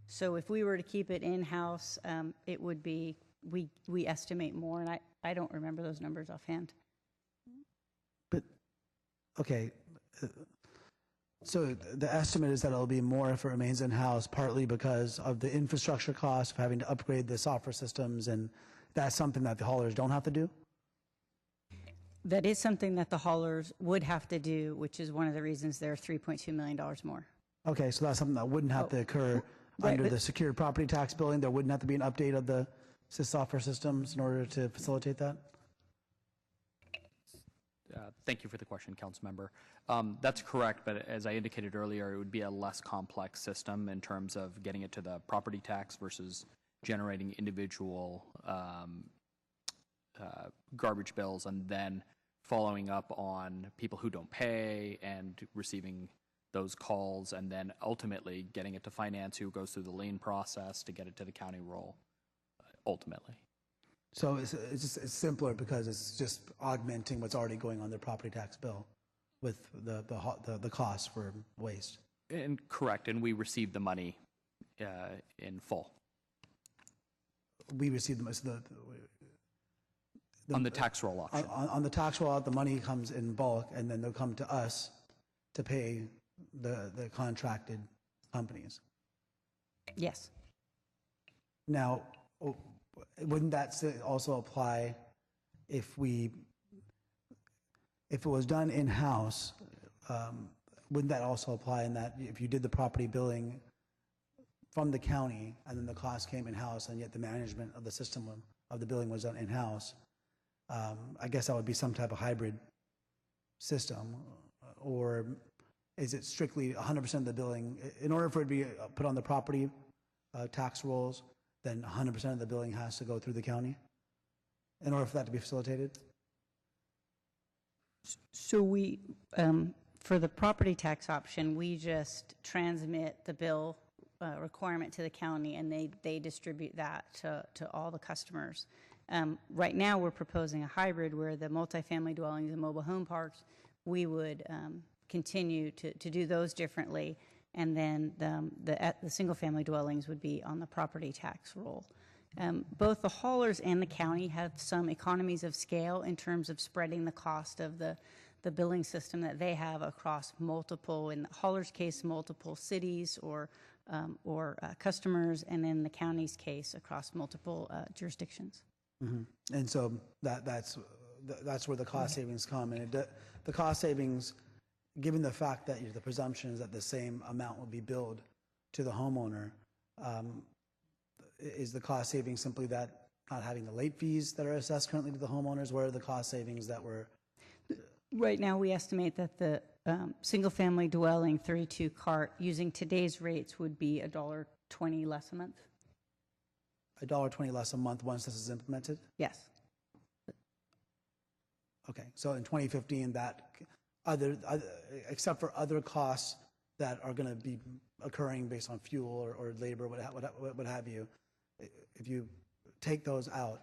So if we were to keep it in-house, it would be, we estimate more, and I don't remember those numbers offhand. But, okay, so the estimate is that it'll be more if it remains in-house, partly because of the infrastructure cost of having to upgrade the software systems, and that's something that the haulers don't have to do? That is something that the haulers would have to do, which is one of the reasons they're $3.2 million more. Okay, so that's something that wouldn't have to occur under the secured property tax billing. There wouldn't have to be an update of the software systems in order to facilitate that? Thank you for the question, Councilmember. That's correct, but as I indicated earlier, it would be a less complex system in terms of getting it to the property tax versus generating individual garbage bills and then following up on people who don't pay and receiving those calls, and then ultimately getting it to finance, who goes through the lien process to get it to the county roll, ultimately. So it's simpler because it's just augmenting what's already going on their property tax bill with the cost for waste. And correct, and we receive the money in full. We receive on the tax roll option. On the tax roll, the money comes in bulk, and then they'll come to us to pay the contracted companies. Yes. Now, wouldn't that also apply if it was done in-house? Wouldn't that also apply in that if you did the property billing from the county and then the cost came in-house and yet the management of the system of the billing was done in-house? I guess that would be some type of hybrid system. Or is it strictly 100% of the billing? In order for it to be put on the property tax rolls, then 100% of the billing has to go through the county in order for that to be facilitated? So we, for the property tax option, we just transmit the bill requirement to the county, and they distribute that to all the customers. Right now, we're proposing a hybrid where the multifamily dwellings and mobile home parks, we would continue to do those differently, and then the single-family dwellings would be on the property tax roll. Both the haulers and the county have some economies of scale in terms of spreading the cost of the billing system that they have across multiple, in the hauler's case, multiple cities or customers, and in the county's case, across multiple jurisdictions. Mm-hmm. And so that's where the cost savings come. And the cost savings, given the fact that the presumption is that the same amount will be billed to the homeowner, is the cost savings simply that not having the late fees that are assessed currently to the homeowners? What are the cost savings that were? Right now, we estimate that the single-family dwelling 32 cart using today's rates would be $1.20 less a month. $1.20 less a month once this is implemented? Yes. Okay, so in 2015, that other except for other costs that are going to be occurring based on fuel or labor, what have you, if you take those out,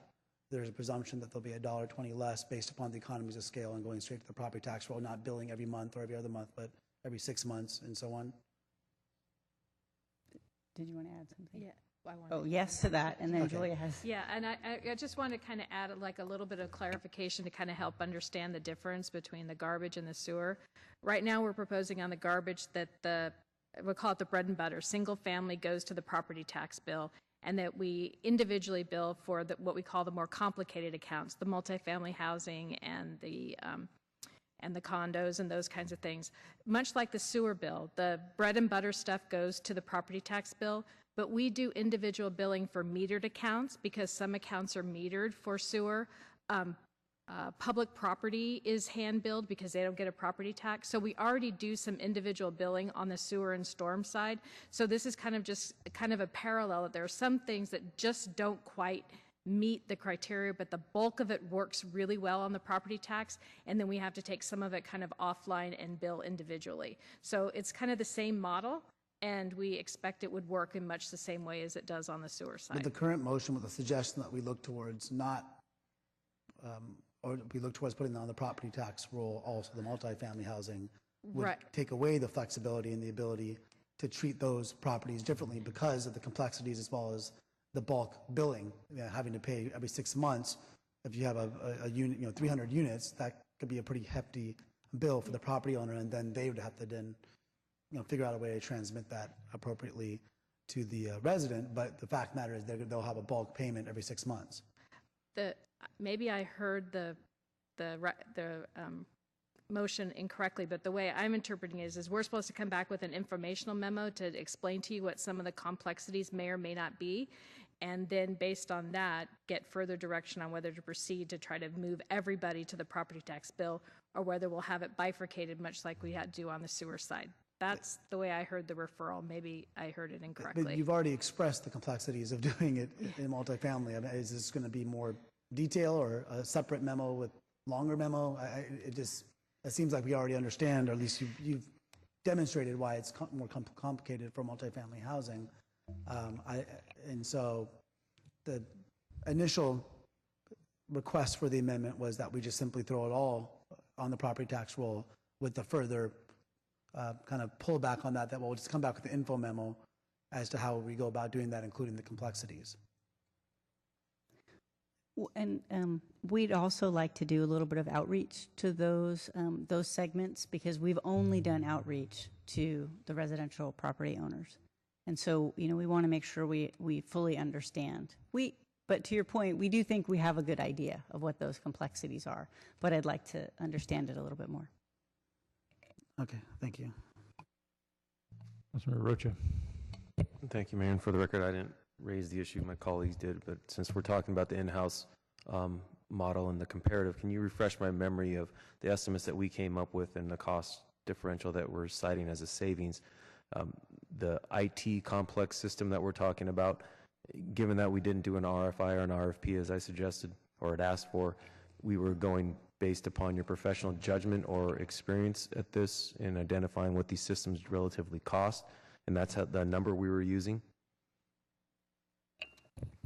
there's a presumption that there'll be $1.20 less based upon the economies of scale and going straight to the property tax roll, not billing every month or every other month, but every 6 months and so on. Did you want to add something? Yeah. Oh, yes to that, and then Okay. Julia has. Yeah, and I just want to kind of add like a little bit of clarification to kind of help understand the difference between the garbage and the sewer. Right now, we're proposing on the garbage that we'll call it the bread and butter, single family goes to the property tax bill, and that we individually bill for what we call the more complicated accounts, the multifamily housing and the condos and those kinds of things. Much like the sewer bill, the bread and butter stuff goes to the property tax bill, but we do individual billing for metered accounts because some accounts are metered for sewer. Public property is hand billed because they don't get a property tax. So we already do some individual billing on the sewer and storm side. So this is kind of a parallel that there are some things that just don't quite meet the criteria, but the bulk of it works really well on the property tax, and then we have to take some of it kind of offline and bill individually. So it's kind of the same model, and we expect it would work in much the same way as it does on the sewer side. With the current motion, with the suggestion that we look towards or we look towards putting on the property tax roll also the multifamily housing, would Right. take away the flexibility and the ability to treat those properties differently because of the complexities as well as the bulk billing, having to pay every 6 months. If you have a unit, 300 units, that could be a pretty hefty bill for the property owner, and then they would have to then, figure out a way to transmit that appropriately to the resident. But the fact of the matter is they'll have a bulk payment every 6 months. Maybe I heard the motion incorrectly, but the way I'm interpreting it is we're supposed to come back with an informational memo to explain to you what some of the complexities may or may not be, and then based on that, get further direction on whether to proceed to try to move everybody to the property tax bill or whether we'll have it bifurcated much like we had to do on the sewer side. That's the way I heard the referral. Maybe I heard it incorrectly. But you've already expressed the complexities of doing it in multifamily. I mean, is this going to be more detail or a separate memo with longer memo? It seems like we already understand, or at least you've demonstrated why it's more complicated for multifamily housing. And so the initial request for the amendment was that we just simply throw it all on the property tax roll with the further kind of pull back on that we'll just come back with the info memo as to how we go about doing that, including the complexities. And we'd also like to do a little bit of outreach to those segments because we've only done outreach to the residential property owners. And so, we want to make sure we fully understand. But to your point, we do think we have a good idea of what those complexities are, but I'd like to understand it a little bit more. Okay, thank you. Councilmember Rocha. Thank you, Mayor. And for the record, I didn't raise the issue, my colleagues did, but since we're talking about the in-house model and the comparative, can you refresh my memory of the estimates that we came up with and the cost differential that we're citing as a savings? The IT complex system that we're talking about, given that we didn't do an RFI or an RFP as I suggested or had asked for, we were going based upon your professional judgment or experience at this in identifying what these systems relatively cost, and that's the number we were using?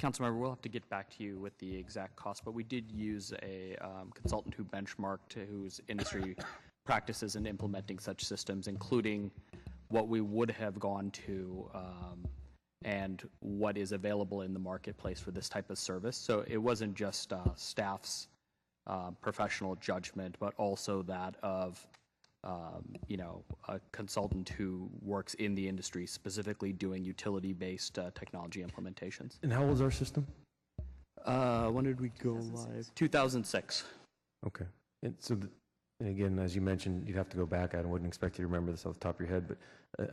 Councilmember, we'll have to get back to you with the exact cost, but we did use a consultant who benchmarked, whose industry practices in implementing such systems, including what we would have gone to and what is available in the marketplace for this type of service. So it wasn't just staff's professional judgment, but also that of a consultant who works in the industry, specifically doing utility-based technology implementations. And how old is our system? When did we go live? 2006. Okay. And so, and again, as you mentioned, you'd have to go back. I wouldn't expect you to remember this off the top of your head, but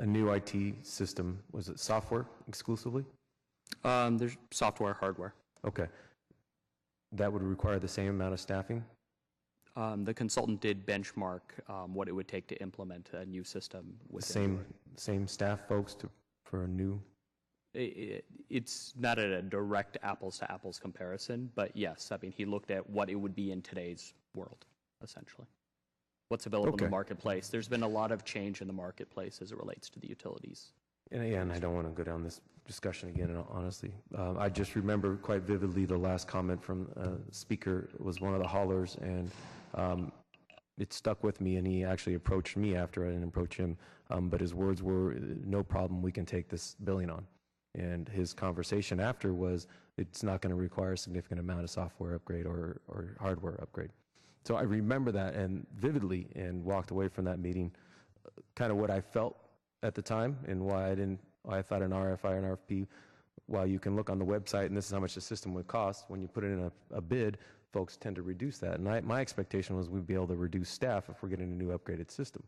a new IT system, was it software exclusively? There's software, hardware. Okay. That would require the same amount of staffing? The consultant did benchmark what it would take to implement a new system. With Same staff folks for a new? It's not a direct apples-to-apples comparison, but yes, I mean, he looked at what it would be in today's world, essentially. What's available in the marketplace. There's been a lot of change in the marketplace as it relates to the utilities. And again, I don't want to go down this discussion again, honestly. I just remember quite vividly the last comment from a speaker was one of the haulers, and it stuck with me, and he actually approached me after I didn't approach him, but his words were, no problem, we can take this billing on. And his conversation after was, it's not going to require a significant amount of software upgrade or hardware upgrade. So I remember that and vividly, and walked away from that meeting kind of what I felt at the time, and why I thought an RFI and RFP, while you can look on the website and this is how much the system would cost, when you put it in a bid, folks tend to reduce that. And my expectation was we'd be able to reduce staff if we're getting a new upgraded system.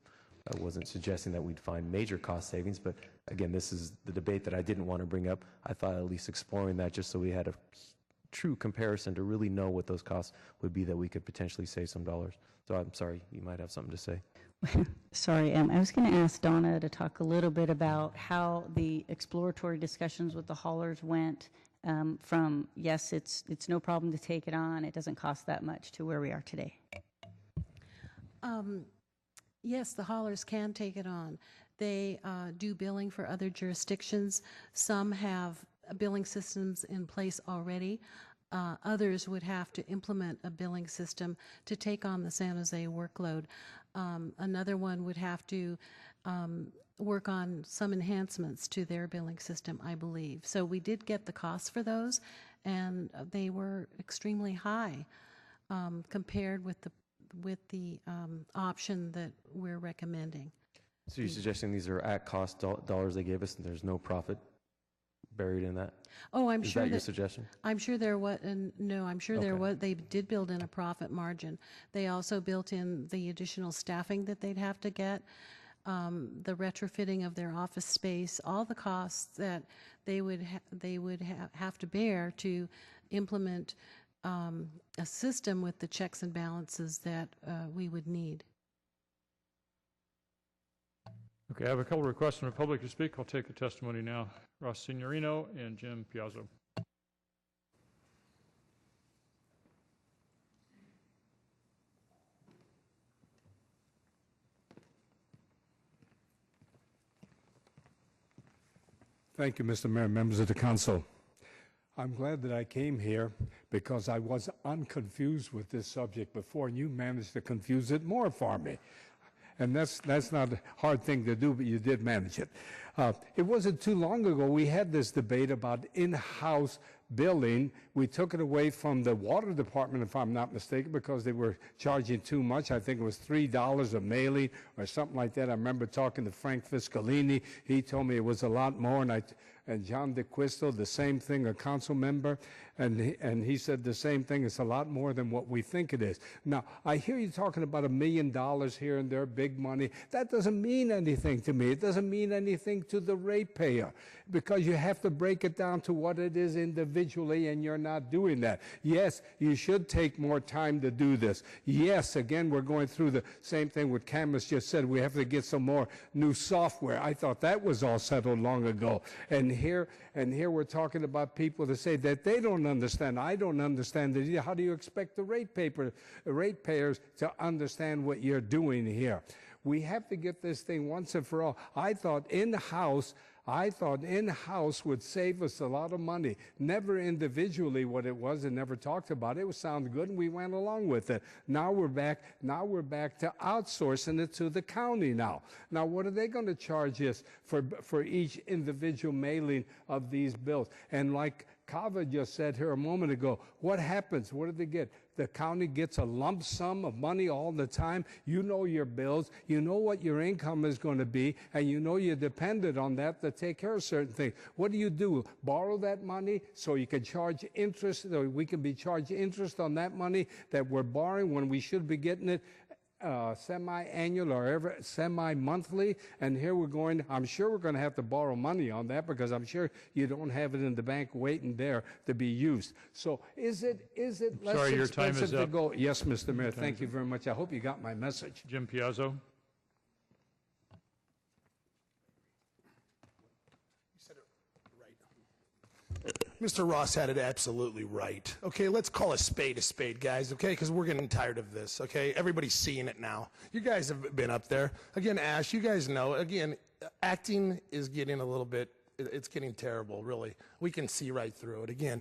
I wasn't suggesting that we'd find major cost savings, but again, this is the debate that I didn't want to bring up. I thought at least exploring that just so we had a true comparison to really know what those costs would be that we could potentially save some dollars. So I'm sorry, you might have something to say. Sorry, I was going to ask Donna to talk a little bit about how the exploratory discussions with the haulers went from, yes, it's no problem to take it on, it doesn't cost that much, to where we are today. Yes, the haulers can take it on. They do billing for other jurisdictions. Some have billing systems in place already. Others would have to implement a billing system to take on the San Jose workload. Another one would have to work on some enhancements to their billing system, I believe. So we did get the costs for those, and they were extremely high compared with the option that we're recommending. So you're suggesting these are at cost dollars they gave us, and there's no profit buried in that? Oh, I'm Is sure that your suggestion? I'm sure there was, no, I'm sure there was, they did build in a profit margin. They also built in the additional staffing that they'd have to get, the retrofitting of their office space, all the costs that they would have to bear to implement a system with the checks and balances that we would need. Okay, I have a couple of requests from the public to speak. I'll take the testimony now. Ross Signorino and Jim Piazzo. Thank you, Mr. Mayor, members of the council. I'm glad that I came here because I was unconfused with this subject before, and you managed to confuse it more for me. And that's not a hard thing to do, but you did manage it. It wasn't too long ago we had this debate about in-house billing. We took it away from the water department, if I'm not mistaken, because they were charging too much. I think it was $3 a mailing or something like that. I remember talking to Frank Fiscalini. He told me it was a lot more, and John DeQuisto, the same thing, a council member, and he said the same thing. It's a lot more than what we think it is. Now, I hear you talking about $1 million here and there, big money. That doesn't mean anything to me. It doesn't mean anything to the ratepayer, because you have to break it down to what it is individually. individually, and you're not doing that. Yes, you should take more time to do this. Yes, again, we're going through the same thing with CAMPOS just said. We have to get some more new software. I thought that was all settled long ago. And here we're talking about people to say that they don't understand. I don't understand it either. How do you expect the ratepayers to understand what you're doing here? We have to get this thing once and for all. I thought in-house would save us a lot of money. Never individually what it was, and never talked about it. It sounded good, and we went along with it. Now we're back to outsourcing it to the county now. Now, what are they going to charge us for each individual mailing of these bills? And like Kava just said here a moment ago, what happens? What do they get? The county gets a lump sum of money all the time. You know your bills. You know what your income is going to be, and you know you're dependent on that to take care of certain things. What do? Borrow that money so you can charge interest, or we can be charged interest on that money that we're borrowing when we should be getting it semi-annual or semi-monthly, and here I'm sure we're going to have to borrow money on that, because I'm sure you don't have it in the bank waiting there to be used. So is it less sorry, your time expensive is to up. go? Yes, Mr. Mayor, thank you very much. I hope you got my message. Jim Piazzo. Mr. Ross had it absolutely right. Okay, let's call a spade, guys, okay? Because we're getting tired of this, okay? Everybody's seeing it now. You guys have been up there. Again, Ash, you guys know, again, acting is getting a little bit, it's getting terrible, really. We can see right through it. Again,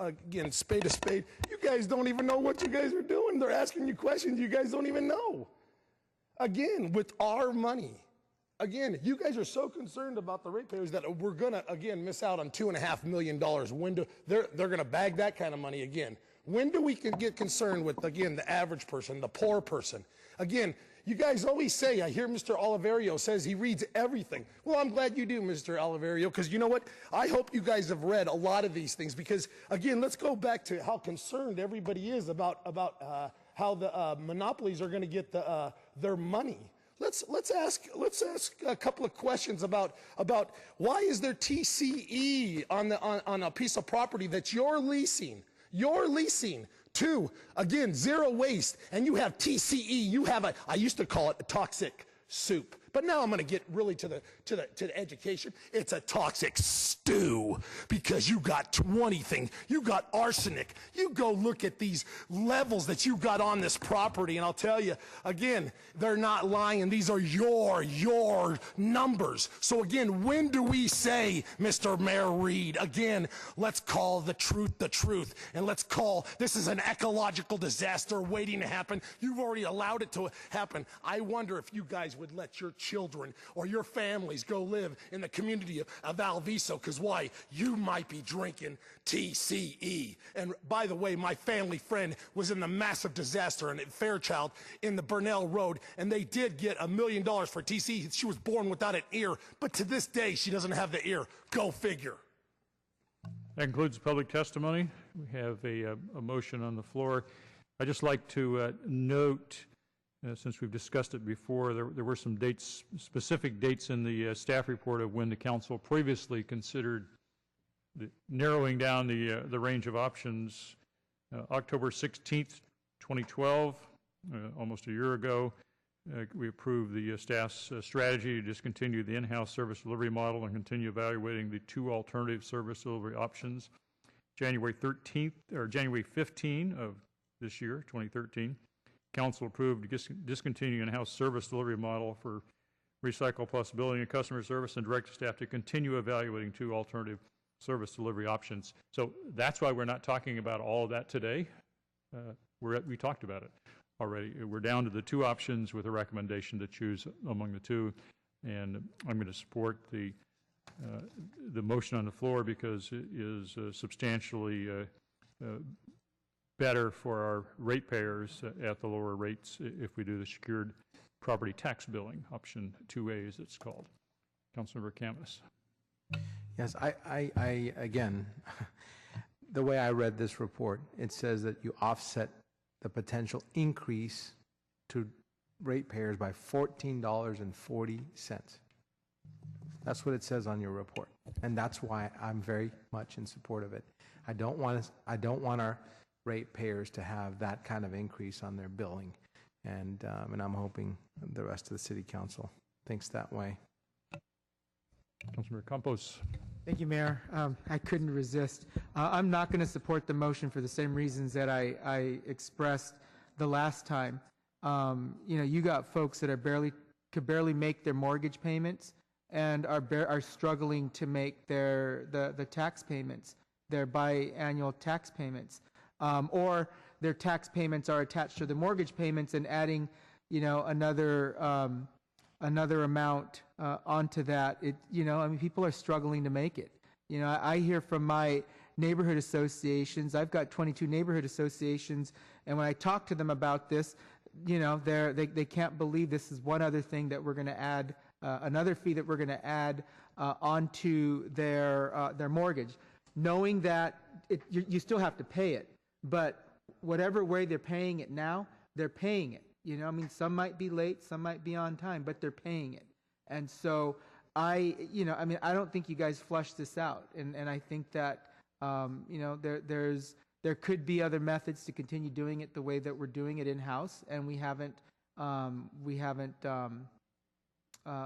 again, spade to spade. You guys don't even know what you guys are doing. They're asking you questions you guys don't even know. Again, with our money. Again, you guys are so concerned about the ratepayers that we're going to, again, miss out on $2.5 million. They're going to bag that kind of money again. When do we get concerned with, again, the average person, the poor person? Again, you guys always say, I hear Mr. Oliverio says he reads everything. Well, I'm glad you do, Mr. Oliverio, because you know what? I hope you guys have read a lot of these things, because, again, let's go back to how concerned everybody is about how the monopolies are going to get their money. Let's ask a couple of questions about why is there TCE on a piece of property that you're leasing? You're leasing to, again, zero waste, and you have TCE. You have I used to call it a toxic soup, but now I'm going to get really to the education. It's a toxic stew, because you got 20 things. You got arsenic. You go look at these levels that you got on this property, and I'll tell you, again, they're not lying. These are your numbers. So again, when do we say, Mr. Mayor Reed, again, let's call the truth, and let's call this is an ecological disaster waiting to happen. You've already allowed it to happen. I wonder if you guys would let your children or your families go live in the community of Alviso, because why? You might be drinking TCE. And by the way, my family friend was in the massive disaster in Fairchild in the Burnell Road, and they did get $1 million for TCE. She was born without an ear, but to this day, she doesn't have the ear. Go figure. That concludes public testimony. We have a motion on the floor. I'd just like to note, since we've discussed it before, there were some dates, specific dates in the staff report of when the council previously considered narrowing down the range of options. October 16th, 2012, almost a year ago, we approved the staff's strategy to discontinue the in-house service delivery model and continue evaluating the 2 alternative service delivery options. January 13th, or January 15 of this year, 2013, Council approved discontinuing in-house service delivery model for Recycle Plus Billing and Customer Service, and directed staff to continue evaluating 2 alternative service delivery options. So that's why we're not talking about all of that today. We talked about it already. We're down to the 2 options with a recommendation to choose among the 2, and I'm going to support the motion on the floor because it is substantially better for our ratepayers at the lower rates if we do the secured property tax billing, option 2A as it's called. Councilmember Campos. Yes, I again, the way I read this report, it says that you offset the potential increase to ratepayers by $14.40. That's what it says on your report. And that's why I'm very much in support of it. I don't want our ratepayers to have that kind of increase on their billing. And I'm hoping the rest of the city council thinks that way. Councilmember Campos. Thank you, Mayor. I couldn't resist. I'm not going to support the motion for the same reasons that I expressed the last time. You got folks that could barely make their mortgage payments and are struggling to make the tax payments, their biannual tax payments, or their tax payments are attached to the mortgage payments and adding, another amount onto that. People are struggling to make it. I hear from my neighborhood associations. I've got 22 neighborhood associations, and when I talk to them about this, they can't believe this is one other thing that we're going to add, another fee that we're going to add onto their mortgage, knowing that you still have to pay it, but whatever way they're paying it now, they're paying it. Some might be late, some might be on time, but they're paying it. And so I don't think you guys flush this out, and I think that there could be other methods to continue doing it the way that we're doing it in-house, and we haven't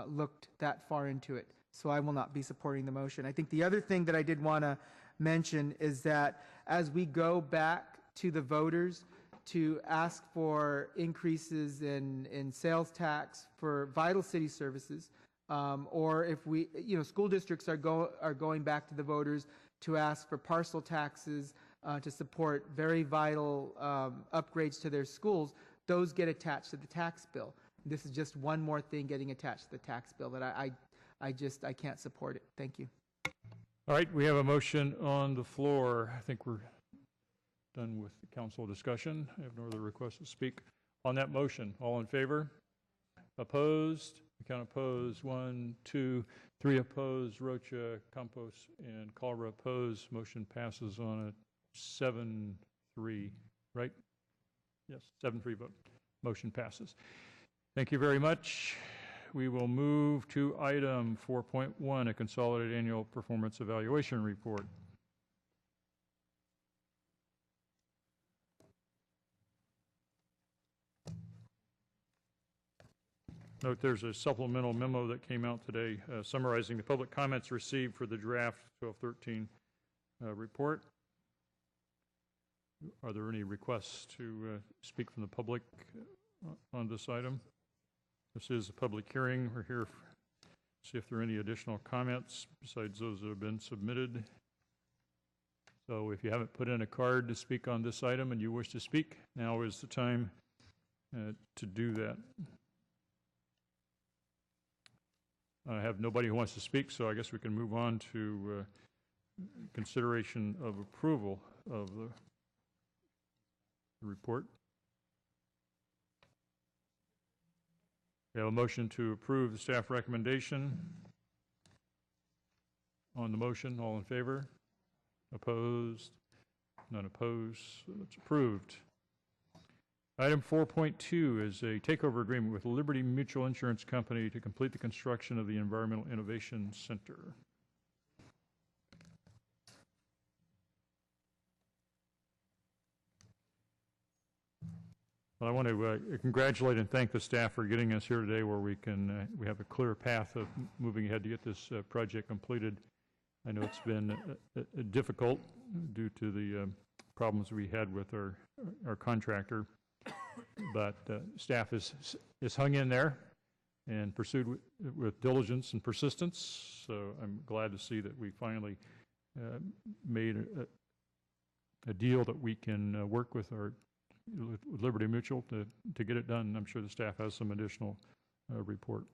looked that far into it. So I will not be supporting the motion. I think the other thing that I did want to mention is that as we go back to the voters to ask for increases in sales tax for vital city services, or if school districts are going back to the voters to ask for parcel taxes to support very vital upgrades to their schools, those get attached to the tax bill. This is just one more thing getting attached to the tax bill that I can't support it. Thank you. All right, we have a motion on the floor. I think we're done with the council discussion. I have no other requests to speak on that motion. All in favor? Opposed? We count opposed. 1, 2, 3 opposed. Rocha, Campos, and KALRA opposed. Motion passes on a 7-3, right? Yes, 7-3 vote. Motion passes. Thank you very much. We will move to item 4.1, a consolidated annual performance evaluation report. Note there's a supplemental memo that came out today summarizing the public comments received for the draft 1213 report. Are there any requests to speak from the public on this item? This is a public hearing. We're here to see if there are any additional comments besides those that have been submitted. So if you haven't put in a card to speak on this item and you wish to speak, now is the time to do that. I have nobody who wants to speak, so I guess we can move on to consideration of approval of the report. We have a motion to approve the staff recommendation. On the motion, all in favor? Opposed? None opposed. So it's approved. Item 4.2 is a takeover agreement with Liberty Mutual Insurance Company to complete the construction of the Environmental Innovation Center. Well, I want to congratulate and thank the staff for getting us here today where we have a clear path of moving ahead to get this project completed. I know it's been difficult due to the problems we had with our contractor, but staff is hung in there and pursued with diligence and persistence. So I'm glad to see that we finally made a deal that we can work with Liberty Mutual to get it done. I'm sure the staff has some additional report.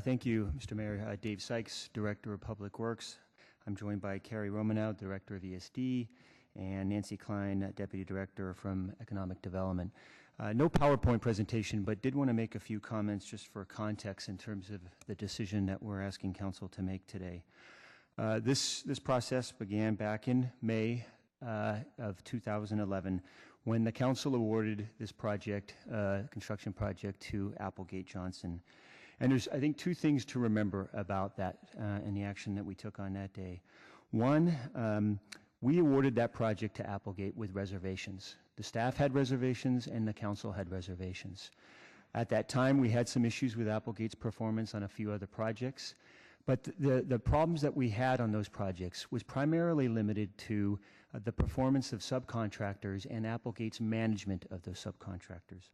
Thank you, Mr. Mayor. Dave Sykes, Director of Public Works. I'm joined by Carrie Romanow, Director of ESD, and Nancy Klein, Deputy Director from Economic Development. No PowerPoint presentation, but did want to make a few comments just for context in terms of the decision that we're asking Council to make today. This process began back in May of 2011 when the Council awarded this project, construction project, to Applegate Johnson. And there's, I think, two things to remember about that and the action that we took on that day. One, we awarded that project to Applegate with reservations. The staff had reservations and the council had reservations. At that time, we had some issues with Applegate's performance on a few other projects, but the problems that we had on those projects was primarily limited to the performance of subcontractors and Applegate's management of those subcontractors.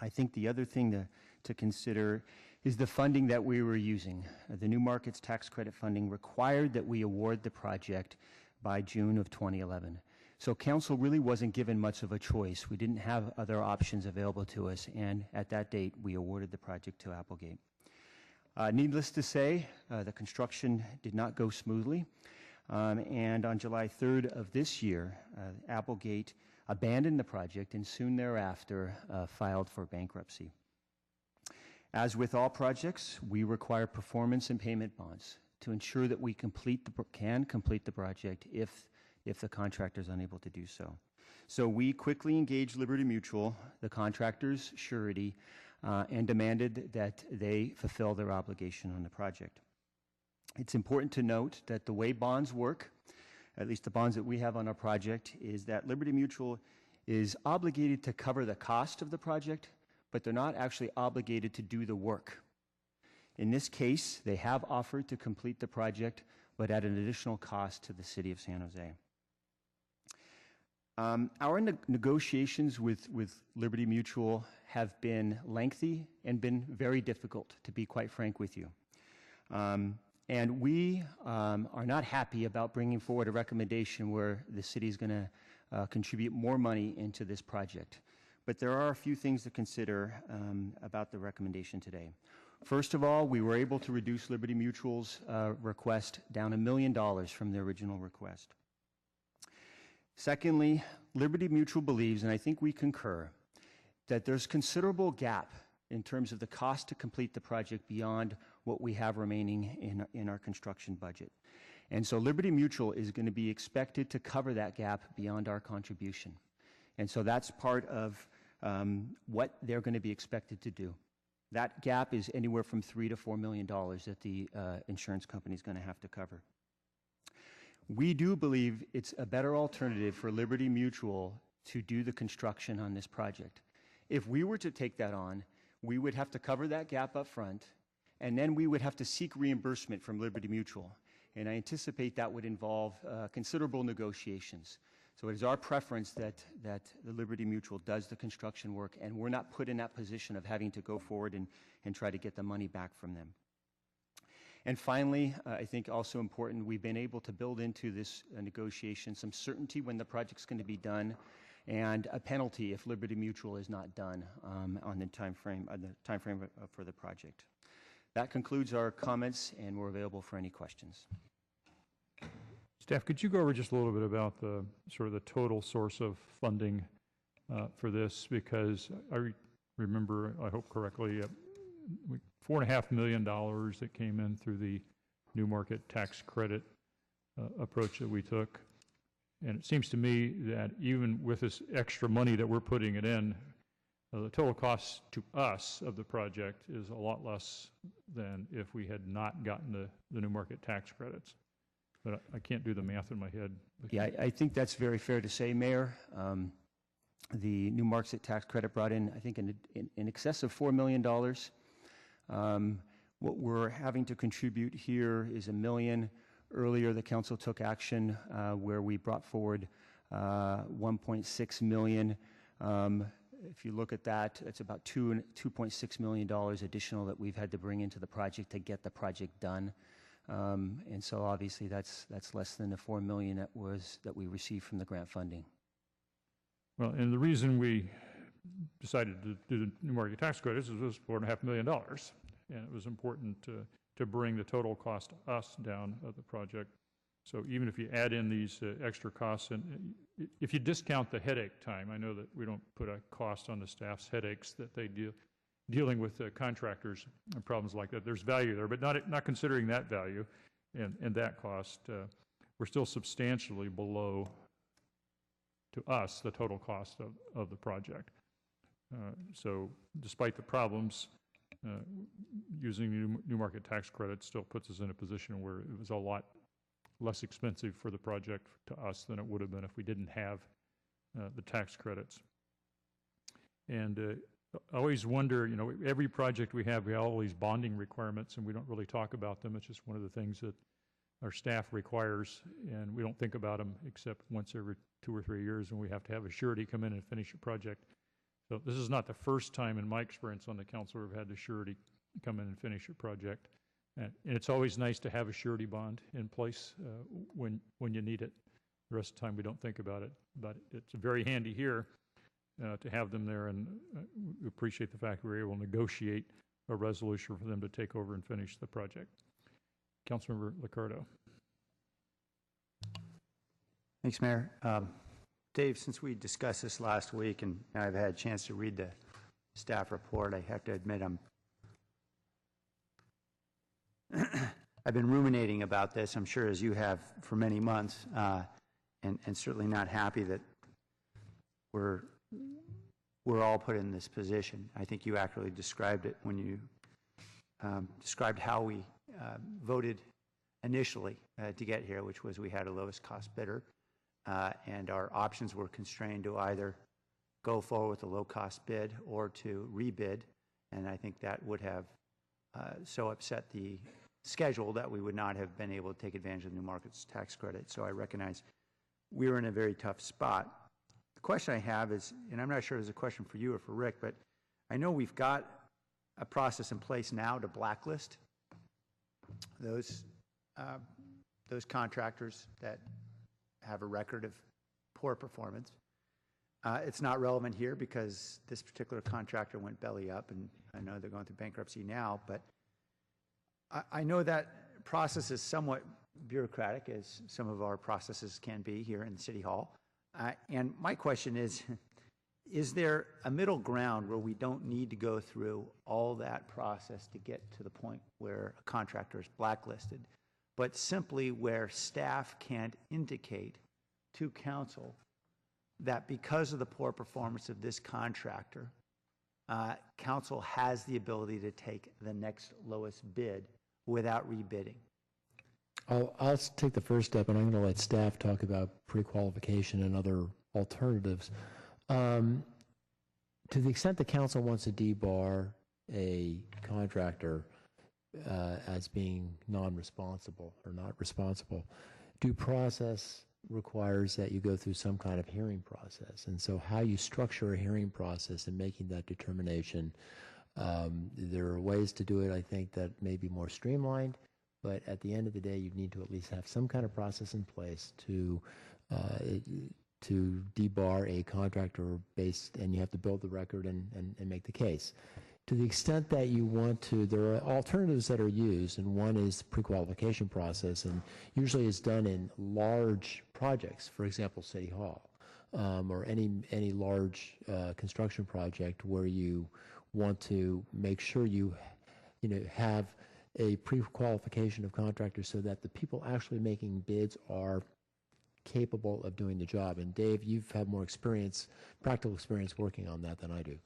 I think the other thing to consider is the funding that we were using. The New Markets Tax Credit funding required that we award the project by June of 2011. So council really wasn't given much of a choice. We didn't have other options available to us, and at that date, we awarded the project to Applegate. Needless to say, the construction did not go smoothly, and on July 3rd of this year, Applegate abandoned the project and soon thereafter filed for bankruptcy. As with all projects, we require performance and payment bonds to ensure that we can complete the project if the contractor is unable to do so. So we quickly engaged Liberty Mutual, the contractor's surety, and demanded that they fulfill their obligation on the project. It's important to note that the way bonds work, at least the bonds that we have on our project, is that Liberty Mutual is obligated to cover the cost of the project, but they're not actually obligated to do the work. In this case, they have offered to complete the project, but at an additional cost to the city of San Jose. Our negotiations with Liberty Mutual have been lengthy and been very difficult, to be quite frank with you. And we are not happy about bringing forward a recommendation where the city is going to contribute more money into this project. But there are a few things to consider about the recommendation today. First of all, we were able to reduce Liberty Mutual's request down $1 million from the original request. Secondly, Liberty Mutual believes, and I think we concur, that there's considerable gap in terms of the cost to complete the project beyond what we have remaining in our construction budget. And so Liberty Mutual is going to be expected to cover that gap beyond our contribution. And so that's part of what they're going to be expected to do. That gap is anywhere from $3 to $4 million that the insurance company is going to have to cover. We do believe it's a better alternative for Liberty Mutual to do the construction on this project. If we were to take that on, we would have to cover that gap up front, and then we would have to seek reimbursement from Liberty Mutual. And I anticipate that would involve considerable negotiations. So it is our preference that the Liberty Mutual does the construction work, and we're not put in that position of having to go forward and try to get the money back from them. And finally, I think also important, we've been able to build into this negotiation some certainty when the project's going to be done, and a penalty if Liberty Mutual is not done on the time frame for the project. That concludes our comments, and we're available for any questions. Staff, could you go over just a little bit about the sort of the total source of funding for this? Because I remember, I hope correctly, $4.5 million that came in through the New Market Tax Credit approach that we took. And it seems to me that even with this extra money that we're putting it in, the total cost to us of the project is a lot less than if we had not gotten the New Market Tax Credits. But I can't do the math in my head. Yeah, I think that's very fair to say, Mayor. The New Market Tax Credit brought in, I think, in excess of $4 million. What we're having to contribute here is $1 million. Earlier, the council took action where we brought forward $1.6 million. If you look at that, it's about $2.6 million additional that we've had to bring into the project to get the project done. And so obviously that's less than the $4 million that we received from the grant funding. Well, and the reason we decided to do the New Market Tax Credits is it was $4.5 million, and it was important to bring the total cost to us down of the project. So even if you add in these extra costs, and if you discount the headache time, I know that we don't put a cost on the staff's headaches that they dealing with contractors and problems like that. There's value there, but not considering that value and that cost, we're still substantially below, to us, the total cost of the project. So despite the problems, using new market tax credits still puts us in a position where it was a lot less expensive for the project to us than it would have been if we didn't have the tax credits. And I always wonder, you know, every project we have all these bonding requirements, and we don't really talk about them. It's just one of the things that our staff requires, and we don't think about them except once every 2 or 3 years when we have to have a surety come in and finish a project. So this is not the first time in my experience on the council we've had the surety come in and finish a project. And it's always nice to have a surety bond in place when you need it. The rest of the time we don't think about it, but it's very handy here to have them there, and we appreciate the fact we were able to negotiate a resolution for them to take over and finish the project. Councilmember Liccardo. Thanks, Mayor. Dave, since we discussed this last week and I've had a chance to read the staff report, I have to admit I've been ruminating about this, I'm sure as you have for many months, and certainly not happy that we're all put in this position. I think you accurately described it when you described how we voted initially to get here, which was we had a lowest cost bidder, and our options were constrained to either go forward with a low cost bid or to rebid, and I think that would have so upset the schedule that we would not have been able to take advantage of the new markets tax credit. So I recognize we were in a very tough spot. The question I have is, and I'm not sure it's a question for you or for Rick, but I know we've got a process in place now to blacklist those contractors that have a record of poor performance. It's not relevant here because this particular contractor went belly up, and I know they're going through bankruptcy now, but I know that process is somewhat bureaucratic, as some of our processes can be here in City Hall. And my question is there a middle ground where we don't need to go through all that process to get to the point where a contractor is blacklisted, but simply where staff can't indicate to council that because of the poor performance of this contractor, council has the ability to take the next lowest bid without rebidding? I'll take the first step, and I'm going to let staff talk about pre-qualification and other alternatives. To the extent the council wants to debar a contractor as being non-responsible or not responsible, due process requires that you go through some kind of hearing process. And so how you structure a hearing process and making that determination, there are ways to do it, I think, that may be more streamlined. But at the end of the day, you need to at least have some kind of process in place to debar a contractor based, and you have to build the record and make the case. To the extent that you want to, there are alternatives that are used, and one is the pre-qualification process, and usually it's done in large projects, for example, City Hall, or any large construction project where you want to make sure you have a pre-qualification of contractors so that the people actually making bids are capable of doing the job. And Dave, you've had more experience, practical experience working on that than I do.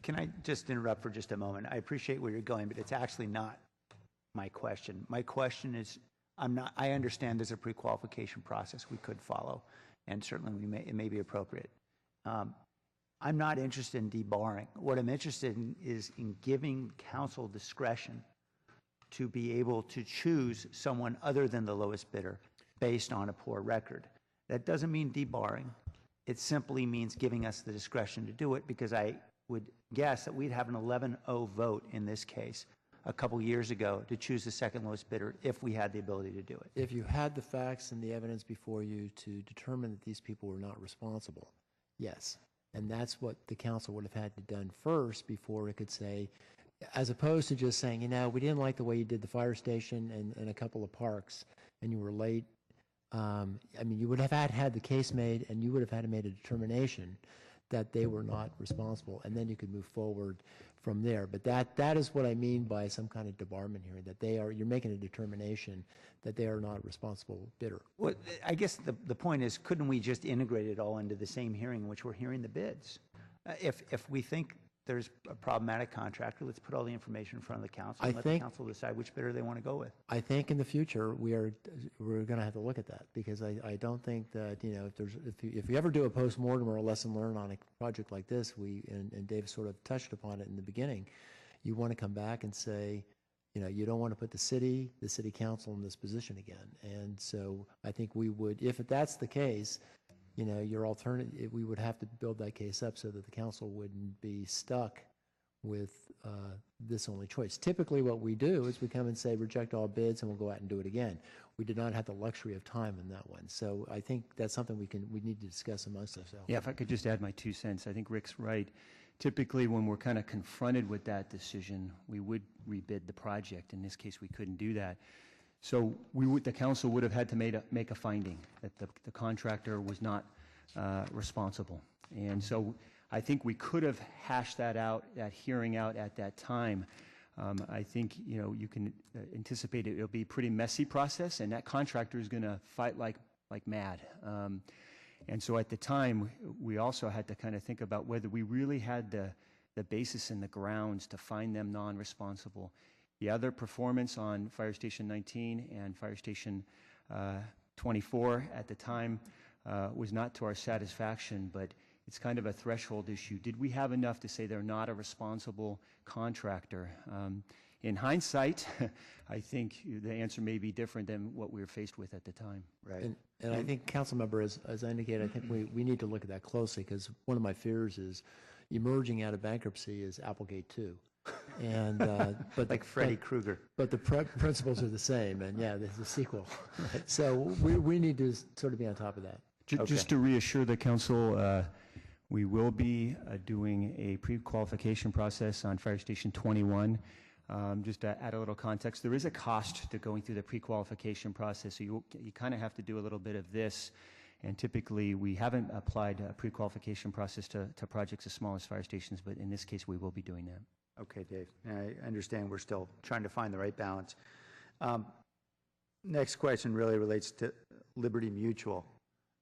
Can I just interrupt for just a moment? I appreciate where you're going, but it's actually not my question. My question is, I understand there's a pre-qualification process we could follow, and certainly it may be appropriate. I'm not interested in debarring. What I'm interested in is in giving council discretion to be able to choose someone other than the lowest bidder based on a poor record. That doesn't mean debarring. It simply means giving us the discretion to do it, because I would guess that we'd have an 11-0 vote in this case a couple years ago to choose the second lowest bidder if we had the ability to do it. If you had the facts and the evidence before you to determine that these people were not responsible, yes. And that's what the council would have had to done first before it could say, as opposed to just saying, we didn't like the way you did the fire station and a couple of parks, and you were late. You would have had the case made, and you would have had to make a determination that they were not responsible, and then you could move forward from there. But that is what I mean by some kind of debarment hearing, that you're making a determination that they are not a responsible bidder. Well, I guess the point is, couldn't we just integrate it all into the same hearing in which we're hearing the bids? If we think there's a problematic contractor. Let's put all the information in front of the council and let the council decide which bidder they want to go with. I think in the future we're going to have to look at that, because I don't think that, you know, if you ever do a postmortem or a lesson learned on a project like this, and Dave sort of touched upon it in the beginning, you want to come back and say, you know, you don't want to put the city council in this position again. And so I think we would, if that's the case, you know, your alternative, we would have to build that case up so that the council wouldn't be stuck with this only choice. Typically what we do is we come and say reject all bids and we'll go out and do it again. We did not have the luxury of time in that one. So I think that's something we need to discuss amongst ourselves. Yeah, if I could just add my 2 cents. I think Rick's right. Typically when we're kind of confronted with that decision, we would rebid the project. In this case, we couldn't do that. So the council would have had to make a finding that the contractor was not responsible. And so I think we could have hashed that out, that hearing out at that time. I think, you know, you can anticipate it'll be a pretty messy process, and that contractor is going to fight like mad. And so at the time, we also had to kind of think about whether we really had the basis and the grounds to find them non-responsible. The other performance on Fire Station 19 and Fire Station 24 at the time was not to our satisfaction, but it's kind of a threshold issue. Did we have enough to say they're not a responsible contractor? In hindsight, I think the answer may be different than what we were faced with at the time. Right. And I think, council member, as I indicated, I think we need to look at that closely, because one of my fears is emerging out of bankruptcy is Applegate 2. And but like Freddy Krueger. But the principles are the same, and yeah, there's a sequel. So we need to sort of be on top of that. Just to reassure the council, we will be doing a pre-qualification process on Fire Station 21. Just to add a little context, there is a cost to going through the pre-qualification process, so you kind of have to do a little bit of this. And typically, we haven't applied a pre-qualification process to projects as small as fire stations, but in this case, we will be doing that. Okay, Dave. I understand we're still trying to find the right balance. Next question really relates to Liberty Mutual.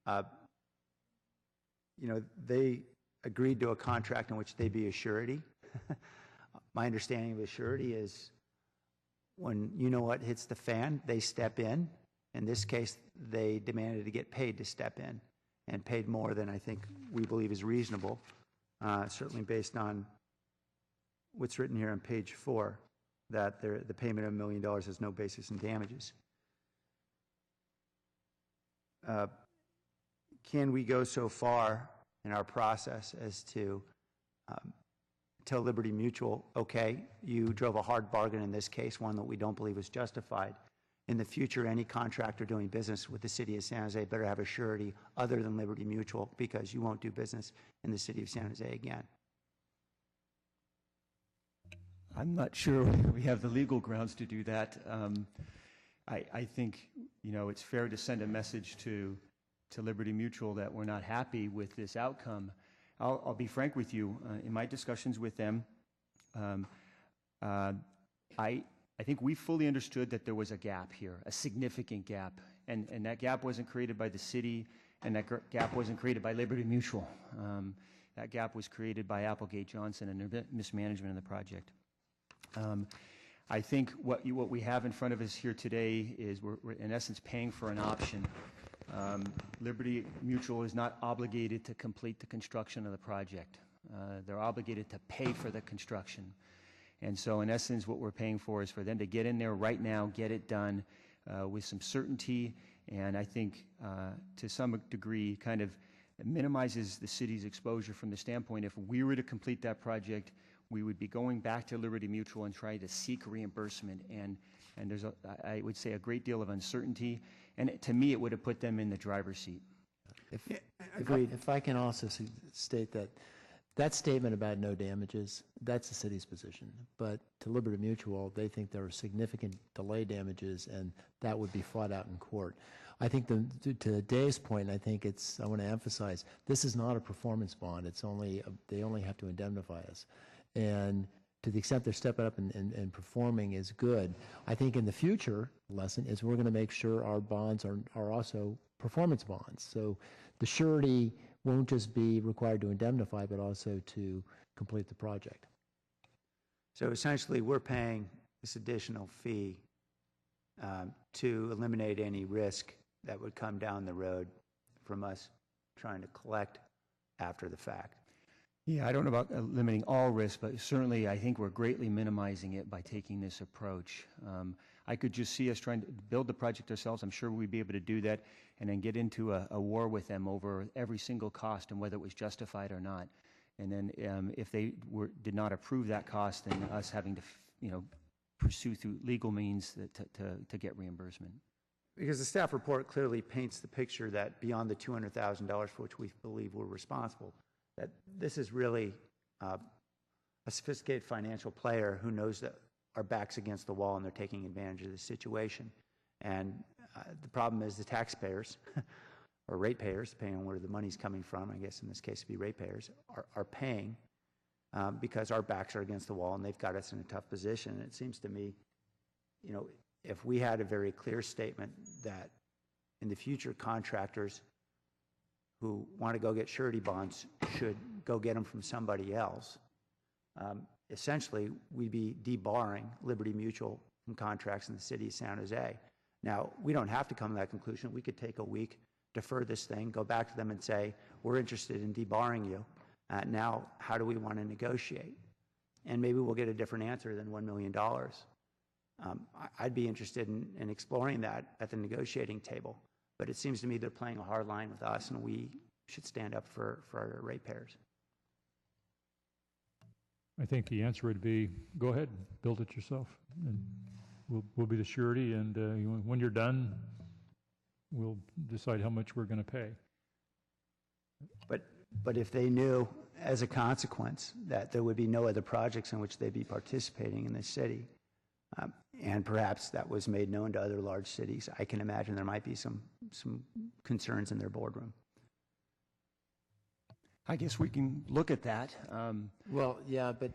You know, they agreed to a contract in which they be a surety. My understanding of a surety is when you know what hits the fan, they step in. In this case, they demanded to get paid to step in, and paid more than I think we believe is reasonable, certainly based on what's written here on page 4, that the payment of $1 million has no basis in damages. Can we go so far in our process as to tell Liberty Mutual, okay, you drove a hard bargain in this case, one that we don't believe was justified. In the future, any contractor doing business with the city of San Jose better have a surety other than Liberty Mutual, because you won't do business in the city of San Jose again. I'm not sure we have the legal grounds to do that. I think, you know, it's fair to send a message to Liberty Mutual that we're not happy with this outcome. I'll be frank with you. In my discussions with them, I think we fully understood that there was a gap here, a significant gap, and that gap wasn't created by the city, and that gap wasn't created by Liberty Mutual. That gap was created by Applegate Johnson and their mismanagement of the project. I think what we have in front of us here today is we're in essence paying for an option. Liberty Mutual is not obligated to complete the construction of the project. They're obligated to pay for the construction. And so in essence, what we're paying for is for them to get in there right now, get it done with some certainty, and I think to some degree kind of minimizes the city's exposure from the standpoint if we were to complete that project, we would be going back to Liberty Mutual and trying to seek reimbursement, and there's, I would say, a great deal of uncertainty, and to me, it would have put them in the driver's seat. If I can also state that statement about no damages, that's the city's position. But to Liberty Mutual, they think there are significant delay damages, and that would be fought out in court. I think to Dave's point, I think I want to emphasize, this is not a performance bond. It's only, they only have to indemnify us. And to the extent they're stepping up and performing is good. I think in the future, lesson is we're going to make sure our bonds are also performance bonds. So the surety won't just be required to indemnify, but also to complete the project. So essentially, we're paying this additional fee to eliminate any risk that would come down the road from us trying to collect after the fact. Yeah, I don't know about eliminating all risk, but certainly I think we're greatly minimizing it by taking this approach. I could just see us trying to build the project ourselves. I'm sure we'd be able to do that and then get into a war with them over every single cost and whether it was justified or not. And then if they did not approve that cost, then us having to, pursue through legal means to get reimbursement. Because the staff report clearly paints the picture that beyond the $200,000 for which we believe we're responsible, that this is really a sophisticated financial player who knows that our back's against the wall and they're taking advantage of the situation. And the problem is the taxpayers, or ratepayers, depending on where the money's coming from, I guess in this case it'd be ratepayers, are paying because our backs are against the wall and they've got us in a tough position. And it seems to me, if we had a very clear statement that in the future contractors who want to go get surety bonds should go get them from somebody else, essentially we'd be debarring Liberty Mutual from contracts in the city of San Jose. Now, we don't have to come to that conclusion. We could take a week, defer this thing, go back to them and say, we're interested in debarring you. Now, how do we want to negotiate? And maybe we'll get a different answer than $1 million. I'd be interested in exploring that at the negotiating table. But it seems to me they're playing a hard line with us, and we should stand up for our ratepayers. I think the answer would be, go ahead, build it yourself, and we'll be the surety, and when you're done, we'll decide how much we're going to pay. But if they knew, as a consequence, that there would be no other projects in which they'd be participating in this city, and perhaps that was made known to other large cities, I can imagine there might be some concerns in their boardroom. I guess we can look at that. Well, yeah, but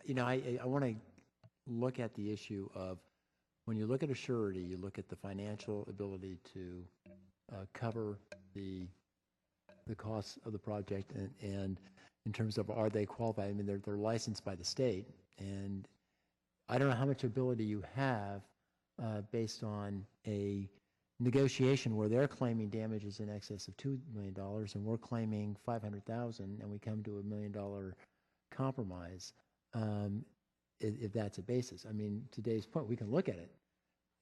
I want to look at the issue of when you look at a surety, you look at the financial ability to cover the costs of the project, and in terms of are they qualified. I mean, they're licensed by the state, and I don't know how much ability you have based on a negotiation where they're claiming damages in excess of $2 million and we're claiming $500,000, and we come to $1 million compromise, if that's a basis. I mean, to Dave's point, we can look at it.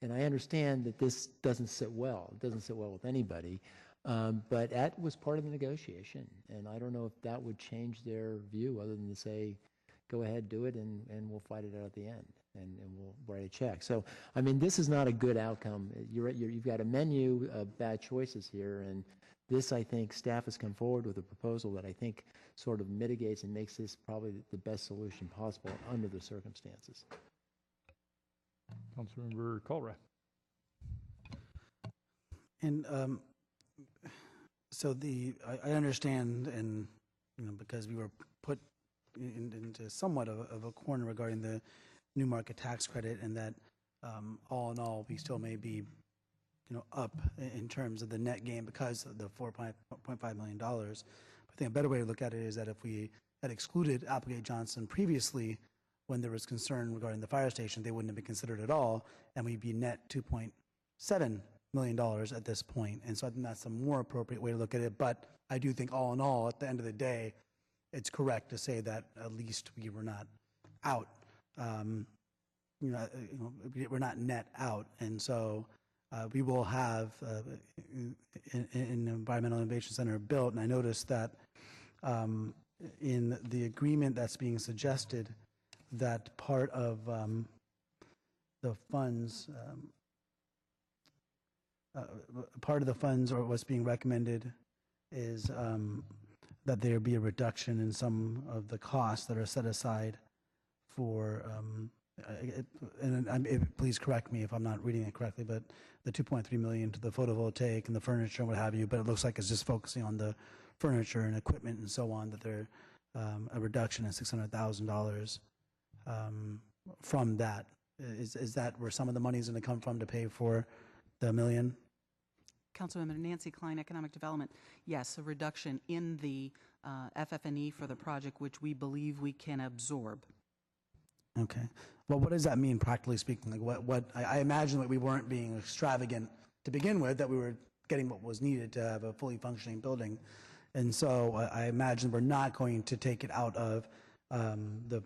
And I understand that this doesn't sit well. It doesn't sit well with anybody. But that was part of the negotiation. And I don't know if that would change their view other than to say, go ahead, do it, and we'll fight it out at the end, and we'll write a check. So, I mean, this is not a good outcome. You've got a menu of bad choices here, and this, I think, staff has come forward with a proposal that I think sort of mitigates and makes this probably the best solution possible under the circumstances. Councilmember KALRA. And so I understand, and because we were put into somewhat of a corner regarding the new market tax credit, and that all in all we still may be up in terms of the net gain because of the $4.5 million. But I think a better way to look at it is that if we had excluded Applegate Johnson previously, when there was concern regarding the fire station, they wouldn't have been considered at all, and we'd be net $2.7 million at this point. And so I think that's a more appropriate way to look at it. But I do think all in all, at the end of the day, it's correct to say that at least we were not out. We're not net out, and so we will have an environmental innovation center built. And I noticed that in the agreement that's being suggested, that part of the funds, or what's being recommended, is that there be a reduction in some of the costs that are set aside for, please correct me if I'm not reading it correctly, but the $2.3 million to the photovoltaic and the furniture and what have you, but it looks like it's just focusing on the furniture and equipment and so on, that there a reduction in $600,000 from that. Is that where some of the money is going to come from to pay for the $1 million? Councilwoman Nancy Klein, Economic Development. Yes, a reduction in the FF&E for the project, which we believe we can absorb. Okay. Well, what does that mean, practically speaking? Like, I imagine that we weren't being extravagant to begin with, that we were getting what was needed to have a fully functioning building. And so I imagine we're not going to take it out of the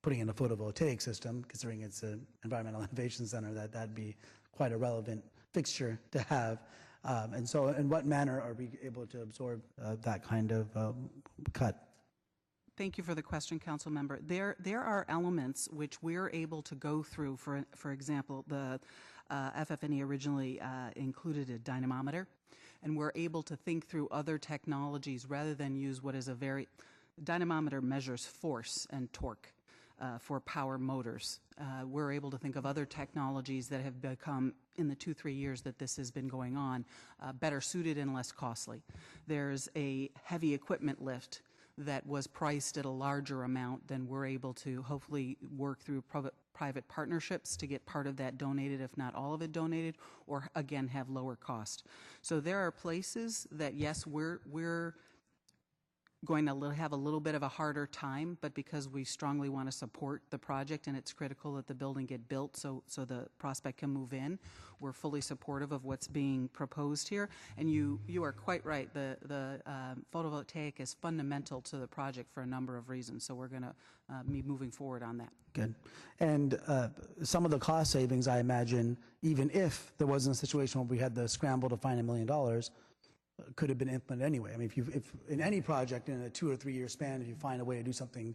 putting in a photovoltaic system, considering it's an environmental innovation center, that'd be quite a relevant fixture to have. And so in what manner are we able to absorb that kind of cut? Thank you for the question, Council Member. There are elements which we're able to go through. For example, the FF&E originally included a dynamometer, and we're able to think through other technologies rather than use what is a very... Dynamometer measures force and torque for power motors. We're able to think of other technologies that have become, in the 2-3 years that this has been going on, better suited and less costly. There's a heavy equipment lift that was priced at a larger amount than we're able to hopefully work through private partnerships to get part of that donated, if not all of it donated, or again have lower cost. So there are places that, yes, we're going to have a little bit of a harder time, but because we strongly want to support the project and it's critical that the building get built so the prospect can move in, we're fully supportive of what's being proposed here. And you are quite right, the photovoltaic is fundamental to the project for a number of reasons, so we're going to be moving forward on that. Good. And some of the cost savings, I imagine, even if there wasn't a situation where we had the scramble to find $1 million, could have been implemented anyway. I mean, if in any project in a 2 or 3 year span, if you find a way to do something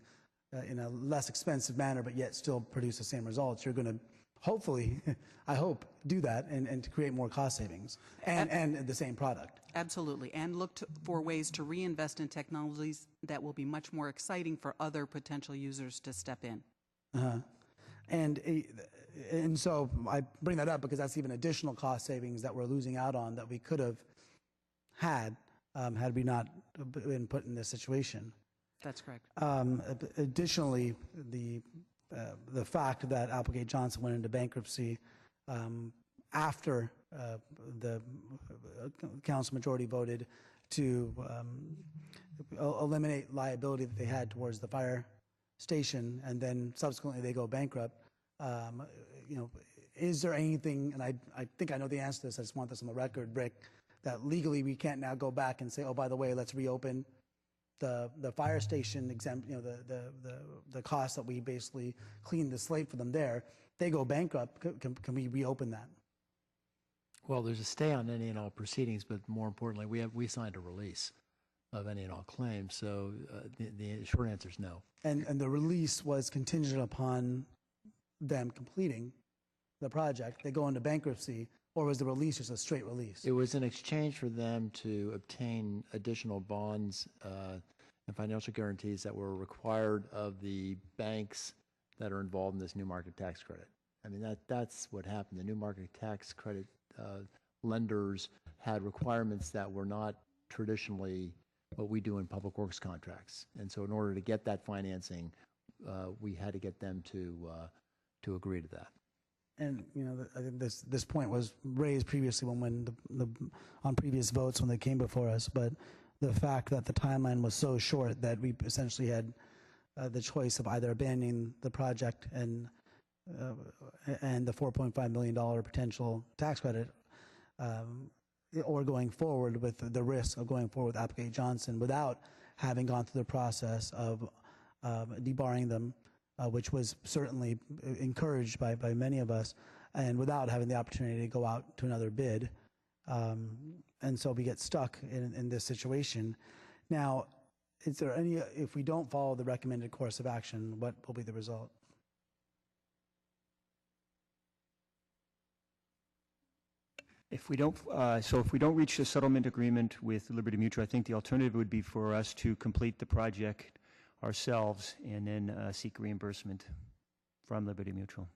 in a less expensive manner, but yet still produce the same results, you're going to hopefully, I hope, do that and to create more cost savings and the same product. Absolutely, and look for ways to reinvest in technologies that will be much more exciting for other potential users to step in. And so I bring that up because that's even additional cost savings that we're losing out on that we could have had we not been put in this situation. That's correct. Additionally, the fact that Applegate Johnson went into bankruptcy after the council majority voted to eliminate liability that they had towards the fire station, and then subsequently they go bankrupt. Is there anything, and I think I know the answer to this, I just want this on the record, Rick, that legally we can't now go back and say, oh, by the way, let's reopen the fire station exempt, the cost that we basically cleaned the slate for them there. They go bankrupt, can we reopen that? Well, there's a stay on any and all proceedings, but more importantly, we signed a release of any and all claims, so the short answer is no. And the release was contingent upon them completing the project. They go into bankruptcy, or was the release just a straight release? It was in exchange for them to obtain additional bonds and financial guarantees that were required of the banks that are involved in this new market tax credit. I mean, that's what happened. The new market tax credit lenders had requirements that were not traditionally what we do in public works contracts. And so in order to get that financing, we had to get them to agree to that. And I think this point was raised previously when on previous votes when they came before us. But the fact that the timeline was so short that we essentially had the choice of either abandoning the project and the $4.5 million potential tax credit, or going forward with the risk of going forward with Applegate Johnson without having gone through the process of debarring them. Which was certainly encouraged by many of us, and without having the opportunity to go out to another bid. And so we get stuck in this situation. Now, is there if we don't follow the recommended course of action, what will be the result? If we don't reach a settlement agreement with Liberty Mutual, I think the alternative would be for us to complete the project ourselves and then seek reimbursement from Liberty Mutual.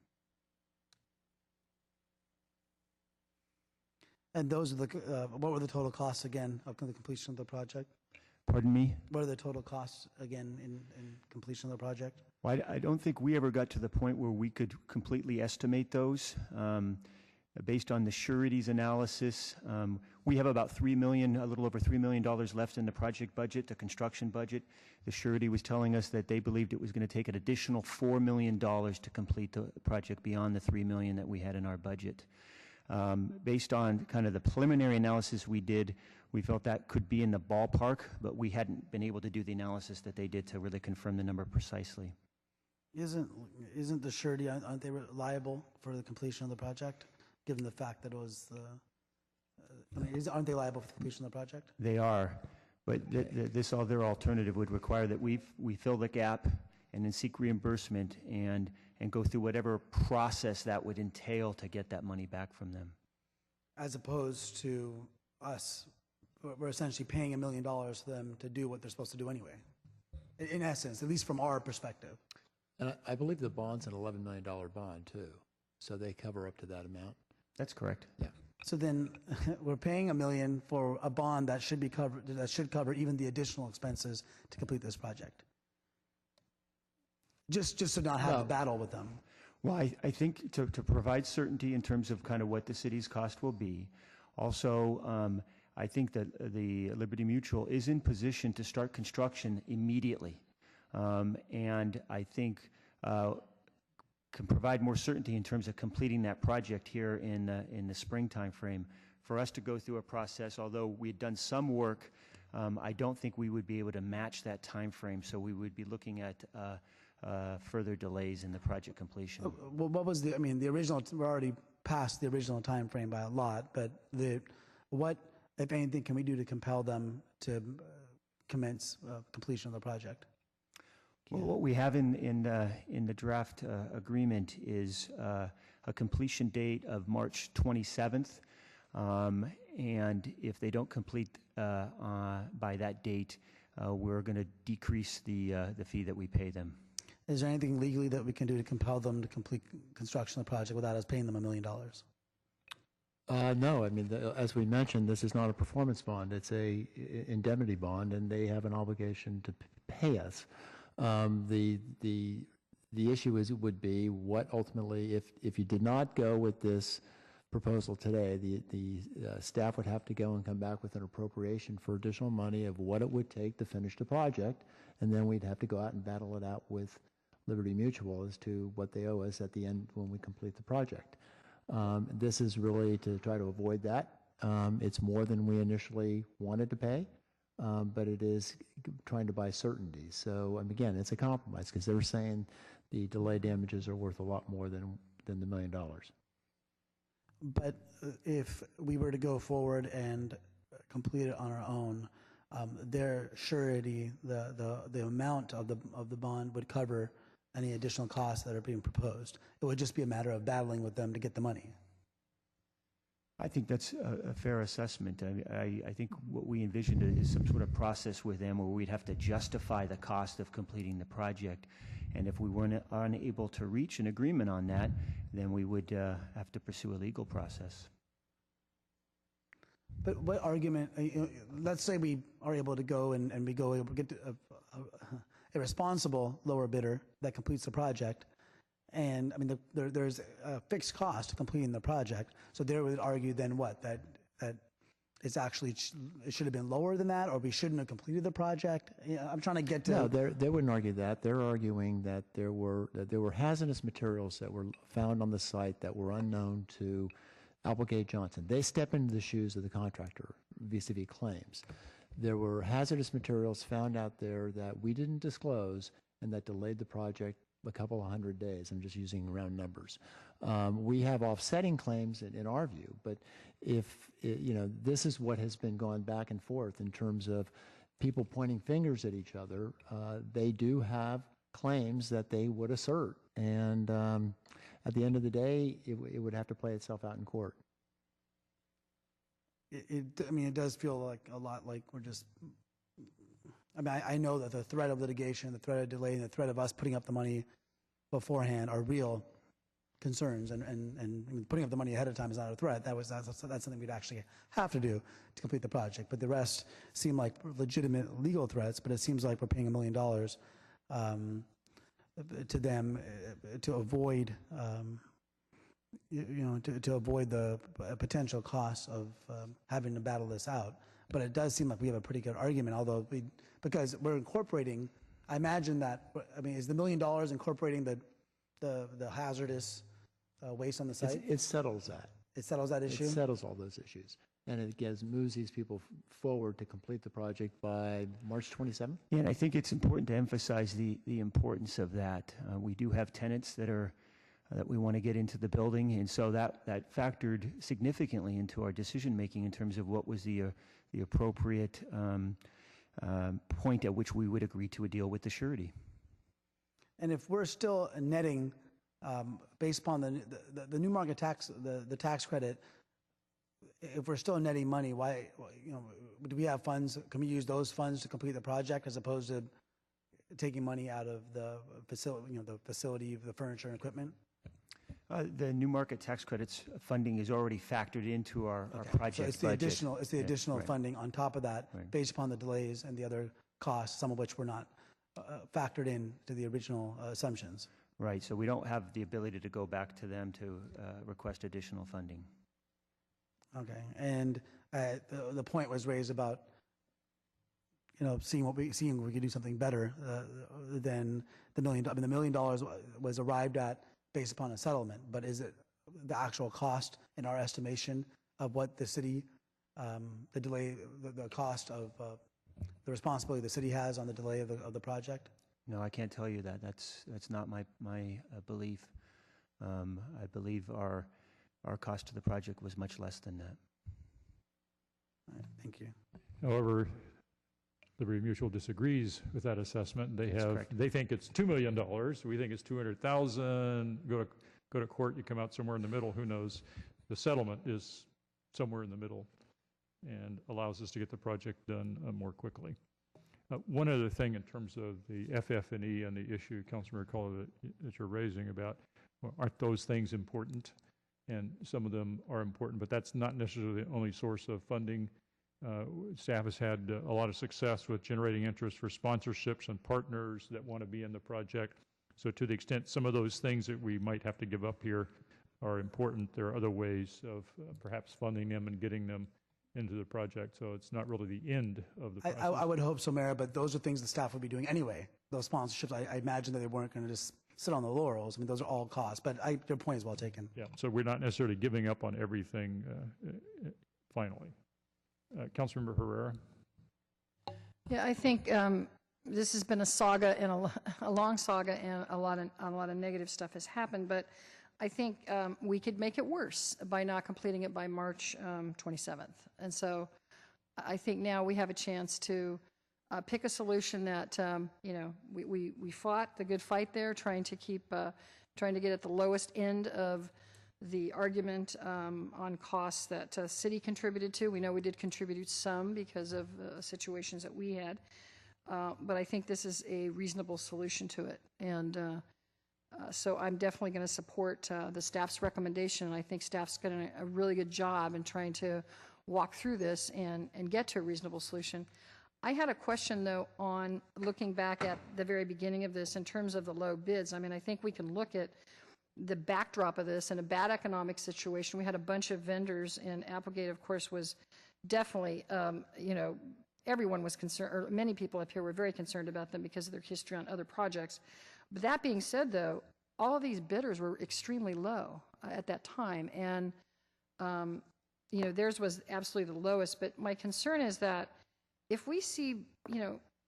And those are what were the total costs again of the completion of the project? Pardon me? What are the total costs again in completion of the project? Well, I don't think we ever got to the point where we could completely estimate those. Based on the sureties analysis, we have about $3 million, a little over $3 million left in the project budget, the construction budget. The surety was telling us that they believed it was going to take an additional $4 million to complete the project beyond the $3 million that we had in our budget. Based on kind of the preliminary analysis we did, we felt that could be in the ballpark, but we hadn't been able to do the analysis that they did to really confirm the number precisely. Isn't the surety, aren't they liable for the completion of the project, given the fact that it was the, aren't they liable for the completion of the project? They are, but this other alternative would require that we fill the gap and then seek reimbursement and go through whatever process that would entail to get that money back from them. As opposed to us, we're essentially paying $1 million for them to do what they're supposed to do anyway. In essence, at least from our perspective. And I believe the bond's an $11 million bond too, so they cover up to that amount. That's correct. Yeah. So then we're paying $1 million for a bond that should be covered, that should cover even the additional expenses to complete this project. Just to not have a battle with them. Well, I think to provide certainty in terms of kind of what the city's cost will be. Also, I think that the Liberty Mutual is in position to start construction immediately. And I think can provide more certainty in terms of completing that project here in the spring time frame. For us to go through a process, although we had done some work, I don't think we would be able to match that time frame, so we would be looking at further delays in the project completion. Well, what was the, I mean, the original, we're already past the original time frame by a lot, but what, if anything, can we do to compel them to commence completion of the project? Well, what we have in the draft agreement is a completion date of March 27th, and if they don't complete by that date, we're going to decrease the fee that we pay them. Is there anything legally that we can do to compel them to complete construction of the project without us paying them $1 million? No, I mean, as we mentioned, this is not a performance bond. It's a indemnity bond, and they have an obligation to pay us. The issue would be what ultimately, if you did not go with this proposal today, the staff would have to go and come back with an appropriation for additional money of what it would take to finish the project, and then we'd have to go out and battle it out with Liberty Mutual as to what they owe us at the end when we complete the project. This is really to try to avoid that. It's more than we initially wanted to pay. But it is trying to buy certainty. So, again, it's a compromise because they're saying the delay damages are worth a lot more than the $1 million. But if we were to go forward and complete it on our own, their surety, the amount of the bond would cover any additional costs that are being proposed. It would just be a matter of battling with them to get the money. I think that's a fair assessment. I think what we envisioned is some sort of process with them where we'd have to justify the cost of completing the project. And if we weren't unable to reach an agreement on that, then we would have to pursue a legal process. But what argument, let's say we are able to go and we go able to get a responsible lower bidder that completes the project. And I mean, there's a fixed cost to completing the project. So they would argue then what, that it's actually, it should have been lower than that, or we shouldn't have completed the project? I'm trying to get to. No, they wouldn't argue that. They're arguing that there were hazardous materials that were found on the site that were unknown to Applegate Johnson. They step into the shoes of the contractor vis-a-vis claims. There were hazardous materials found out there that we didn't disclose and that delayed the project a couple of 100 days. I'm just using round numbers. We have offsetting claims in our view, but if this is what has been going back and forth in terms of people pointing fingers at each other. They do have claims that they would assert, and at the end of the day, it would have to play itself out in court. I mean, it does feel like a lot like we're just. I mean, I know that the threat of litigation, the threat of delay, and the threat of us putting up the money beforehand are real concerns, and putting up the money ahead of time is not a threat. That's something we'd actually have to do to complete the project. But the rest seem like legitimate legal threats. But it seems like we're paying $1 million to them to avoid to avoid the potential costs of having to battle this out. But it does seem like we have a pretty good argument, although because we're incorporating, I imagine that, I mean, is the $1 million incorporating the hazardous waste on the site? It settles that. It settles that issue? It settles all those issues. And it moves these people forward to complete the project by March 27th? Yeah, and I think it's important to emphasize the importance of that. We do have tenants that we want to get into the building, and so that factored significantly into our decision-making in terms of what was the appropriate point at which we would agree to a deal with the surety. And if we're still netting, based upon the new market tax, the tax credit, if we're still netting money, why, do we have funds? Can we use those funds to complete the project as opposed to taking money out of the facility, the furniture and equipment? The new market tax credits funding is already factored into our project So it's the budget. additional Right. funding on top of that, Right. based upon the delays and the other costs, some of which were not factored in to the original assumptions. Right, so we don't have the ability to go back to them to request additional funding. Okay, and the point was raised about, seeing if we could do something better than the $1 million. I mean, the $1 million was arrived at based upon a settlement, but is it the actual cost in our estimation of what the city, the delay, the cost of the responsibility the city has on the delay of the project? No, I can't tell you that. That's not my belief. I believe our cost to the project was much less than that. All right, thank you. However, Liberty Mutual disagrees with that assessment. They think it's $2 million. We think it's $200,000. Go to court, you come out somewhere in the middle. Who knows? The settlement is somewhere in the middle and allows us to get the project done more quickly. One other thing in terms of the FF&E and the issue, Councilmember Culler, that you're raising about, well, aren't those things important? And some of them are important, but that's not necessarily the only source of funding. Staff has had a lot of success with generating interest for sponsorships and partners that want to be in the project. So to the extent some of those things that we might have to give up here are important, there are other ways of perhaps funding them and getting them into the project. So it's not really the end of the process. I would hope so, Mayor, but those are things the staff would be doing anyway. Those sponsorships, I imagine that they weren't going to just sit on the laurels. I mean, those are all costs, but your point is well taken. Yeah, so we're not necessarily giving up on everything finally. Councilmember Herrera. Yeah, I think this has been a saga and a long saga, and a lot of negative stuff has happened. But I think we could make it worse by not completing it by March 27th. And so I think now we have a chance to pick a solution that we fought the good fight there, trying to get at the lowest end of the argument on costs that city contributed to. We know we did contribute some because of situations that we had, but I think this is a reasonable solution to it. And so I'm definitely going to support the staff's recommendation. I think staff's done a really good job in trying to walk through this and get to a reasonable solution. I had a question, though, on looking back at the very beginning of this in terms of the low bids. I mean, I think we can look at the backdrop of this in a bad economic situation. We had a bunch of vendors, and Applegate, of course, was definitely, everyone was concerned, or many people up here were very concerned about them because of their history on other projects. But that being said, though, all of these bidders were extremely low at that time, and theirs was absolutely the lowest. But my concern is that if we see,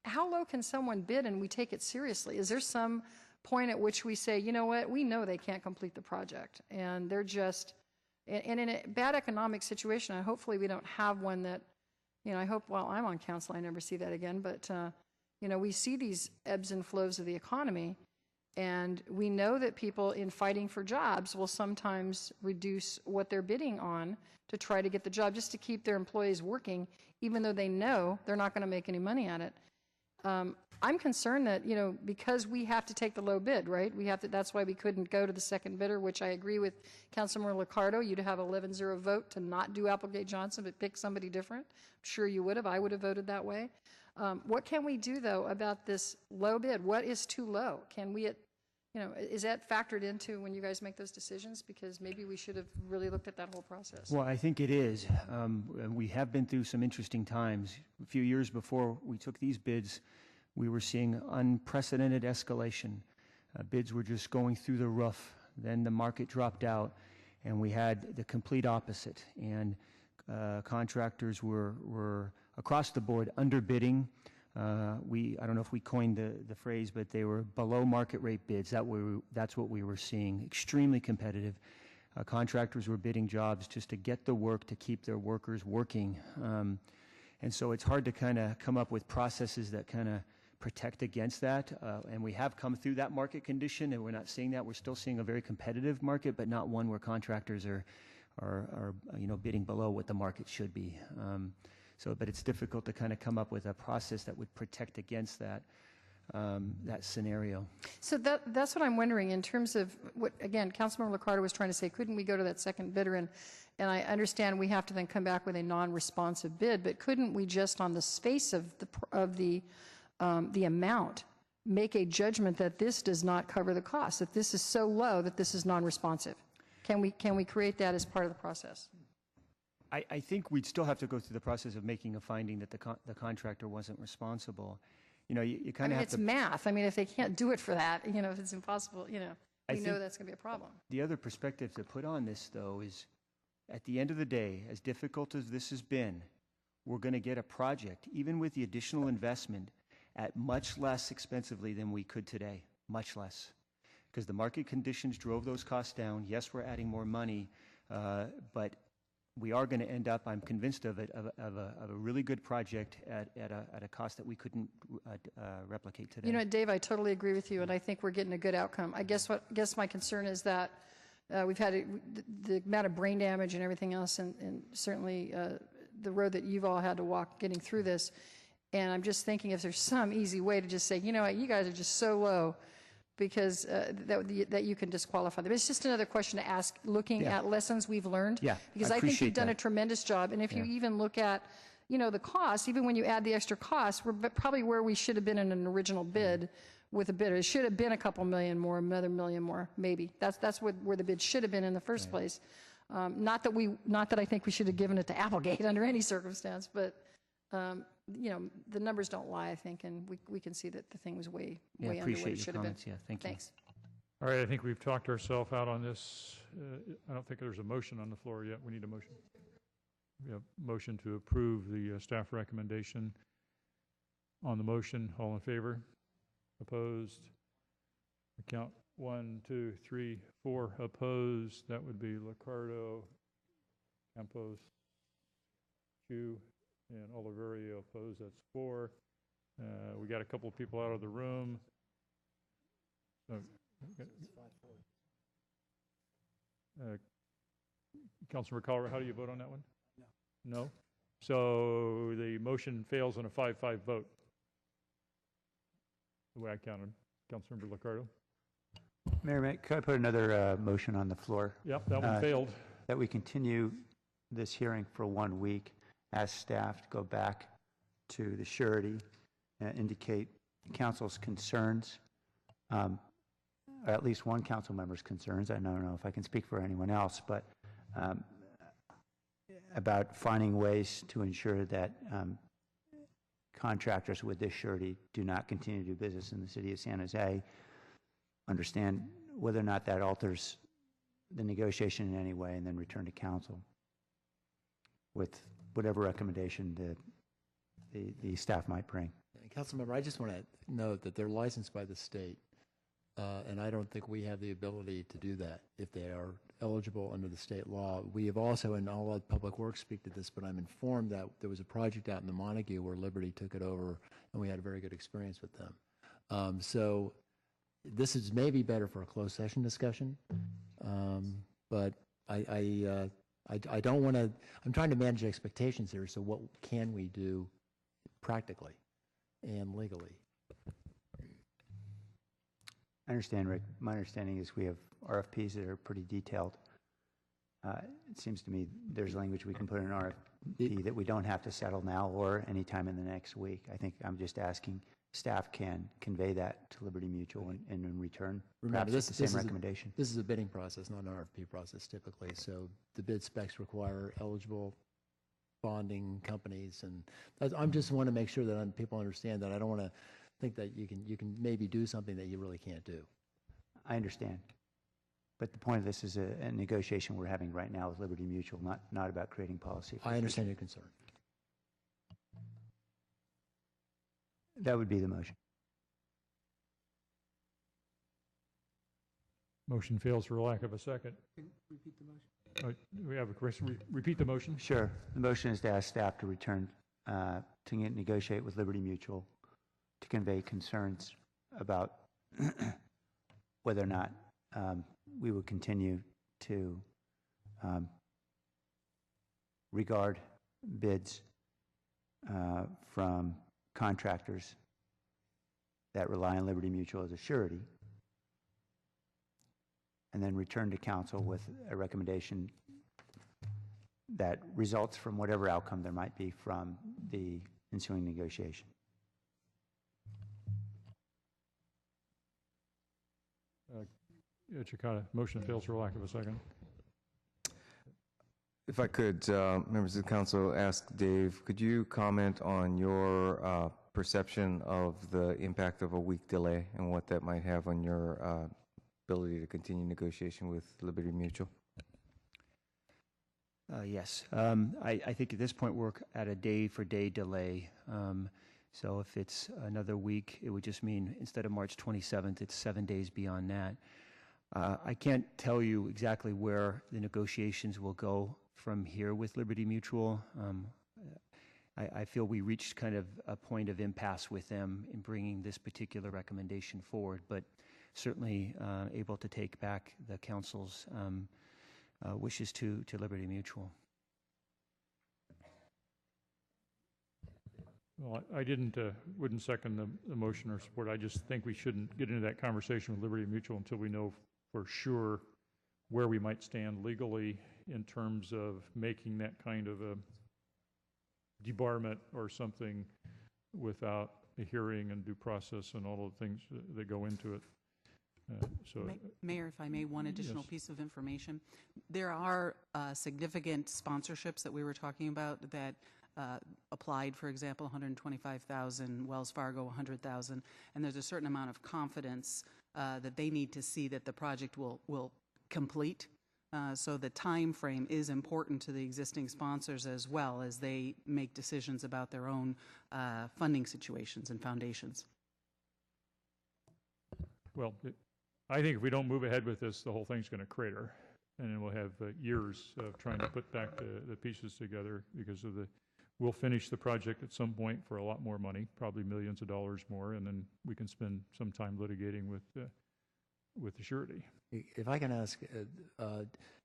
how low can someone bid and we take it seriously? Is there some point at which we say, you know what, we know they can't complete the project, and they're just, and in a bad economic situation, hopefully we don't have one that, I hope while I'm on council I never see that again, but, we see these ebbs and flows of the economy, and we know that people in fighting for jobs will sometimes reduce what they're bidding on to try to get the job, just to keep their employees working, even though they know they're not going to make any money at it. I'm concerned that, because we have to take the low bid, right? That's why we couldn't go to the second bidder, which I agree with Councilmember Liccardo. You'd have 11-0 vote to not do Applegate Johnson, but pick somebody different. I'm sure you would have. I would have voted that way. What can we do, though, about this low bid? What is too low? Can we, is that factored into when you guys make those decisions? Because maybe we should have really looked at that whole process. Well, I think it is. We have been through some interesting times. A few years before we took these bids, we were seeing unprecedented escalation. Bids were just going through the roof. Then the market dropped out, and we had the complete opposite. And contractors were across the board underbidding. I don't know if we coined the phrase, but they were below market rate bids. That's what we were seeing. Extremely competitive. Contractors were bidding jobs just to get the work, to keep their workers working. And so it's hard to kind of come up with processes that kind of protect against that. And we have come through that market condition, and we're not seeing that. We're still seeing a very competitive market, but not one where contractors are bidding below what the market should be. But it's difficult to kind of come up with a process that would protect against that scenario. So that's what I'm wondering in terms of what, again, Councilmember LICCARDO was trying to say, couldn't we go to that second bidder? And I understand we have to then come back with a non-responsive bid, but couldn't we just on the space of the amount make a judgment that this does not cover the cost, that this is so low that this is non-responsive? Can we create that as part of the process? I think we'd still have to go through the process of making a finding that the contractor wasn't responsible. You kind of have it's to... math. I mean, if they can't do it for that, if it's impossible, we know that's going to be a problem. The other perspective to put on this, though, is at the end of the day, as difficult as this has been, we're going to get a project, even with the additional investment, at much less expensively than we could today, much less. Because the market conditions drove those costs down. Yes, we're adding more money, but we are going to end up, I'm convinced of it, of a really good project at a cost that we couldn't replicate today. You know what, Dave, I totally agree with you, and I think we're getting a good outcome. I guess my concern is that we've had the amount of brain damage and everything else, and certainly the road that you've all had to walk getting through this. And I'm just thinking if there's some easy way to just say, you know what, you guys are just so low, because that you can disqualify them. It's just another question to ask, looking at lessons we've learned. Yeah, because I think you've done a tremendous job. And if you even look at, the cost, even when you add the extra costs, we're probably where we should have been in an original bid with a bidder. It should have been a couple million more, another million more, maybe. That's where the bid should have been in the first place. Not that I think we should have given it to Applegate under any circumstance, but the numbers don't lie, I think, and we can see that the thing was way under what it should have been. Yeah, thank you. Thanks. All right, I think we've talked ourselves out on this. I don't think there's a motion on the floor yet. We need a motion. We have a motion to approve the staff recommendation. On the motion, all in favor? Opposed? I count 1, 2, 3, 4 opposed. That would be LICCARDO, CAMPOS, Chu, and Oliverio opposed. That's 4. We got a couple of people out of the room. So, Councilmember KALRA, how do you vote on that one? No. No? So the motion fails on a 5-5 vote. The way I counted. Councilmember LICCARDO? Mayor, could I put another motion on the floor? Yep, that one failed. That we continue this hearing for 1 week, ask staff to go back to the surety, indicate council's concerns, or at least one council member's concerns. I don't know if I can speak for anyone else, but about finding ways to ensure that contractors with this surety do not continue to do business in the city of San Jose. Understand whether or not that alters the negotiation in any way, and then return to council with whatever recommendation the staff might bring. Councilmember, I just want to note that they're licensed by the state, and I don't think we have the ability to do that if they are eligible under the state law. We have also, and I'll let Public Works speak to this, but I'm informed that there was a project out in the Montague where Liberty took it over, and we had a very good experience with them. So this is maybe better for a closed session discussion, but I don't want to, I'm trying to manage expectations here, so what can we do practically and legally? I understand, Rick. My understanding is we have RFPs that are pretty detailed. It seems to me there's language we can put in an RFP that we don't have to settle now or anytime in the next week. I think I'm just asking staff can convey that to Liberty Mutual and in return, Remember, perhaps it's the same recommendation. This is a bidding process, not an RFP process typically. So the bid specs require eligible bonding companies, and I'm just want to make sure that people understand that. I don't want to think that you can maybe do something that you really can't do. I understand. But the point of this is a negotiation we're having right now with Liberty Mutual, not about creating policy. I understand your concern. That would be the motion. Motion fails for lack of a second. Repeat the motion. We have a question. Repeat the motion. Sure. The motion is to ask staff to return to negotiate with Liberty Mutual to convey concerns about whether or not we would continue to regard bids from contractors that rely on Liberty Mutual as a surety, and then return to council with a recommendation that results from whatever outcome there might be from the ensuing negotiation. Chicada, motion fails for lack of a second. If I could, members of the council, ask Dave, could you comment on your perception of the impact of a week delay and what that might have on your ability to continue negotiation with Liberty Mutual? Yes. I think at this point we're at a day-for-day delay. So if it's another week, it would just mean instead of March 27th, it's 7 days beyond that. I can't tell you exactly where the negotiations will go from here with Liberty Mutual. I feel we reached kind of a point of impasse with them in bringing this particular recommendation forward, but certainly able to take back the council's wishes to Liberty Mutual. Well, I wouldn't second the motion or support. I just think we shouldn't get into that conversation with Liberty Mutual until we know for sure where we might stand legally in terms of making that kind of a debarment or something without a hearing and due process and all of the things that go into it. Mayor, if I may, one additional piece of information. There are significant sponsorships that we were talking about that applied, for example, $125,000, Wells Fargo $100,000, and there's a certain amount of confidence that they need to see that the project will complete. So the time frame is important to the existing sponsors as well as they make decisions about their own funding situations and foundations. Well, I think if we don't move ahead with this, the whole thing's going to crater, and then we'll have years of trying to put back the pieces together because of we'll finish the project at some point for a lot more money, probably millions of dollars more, and then we can spend some time litigating with the surety. If I can ask,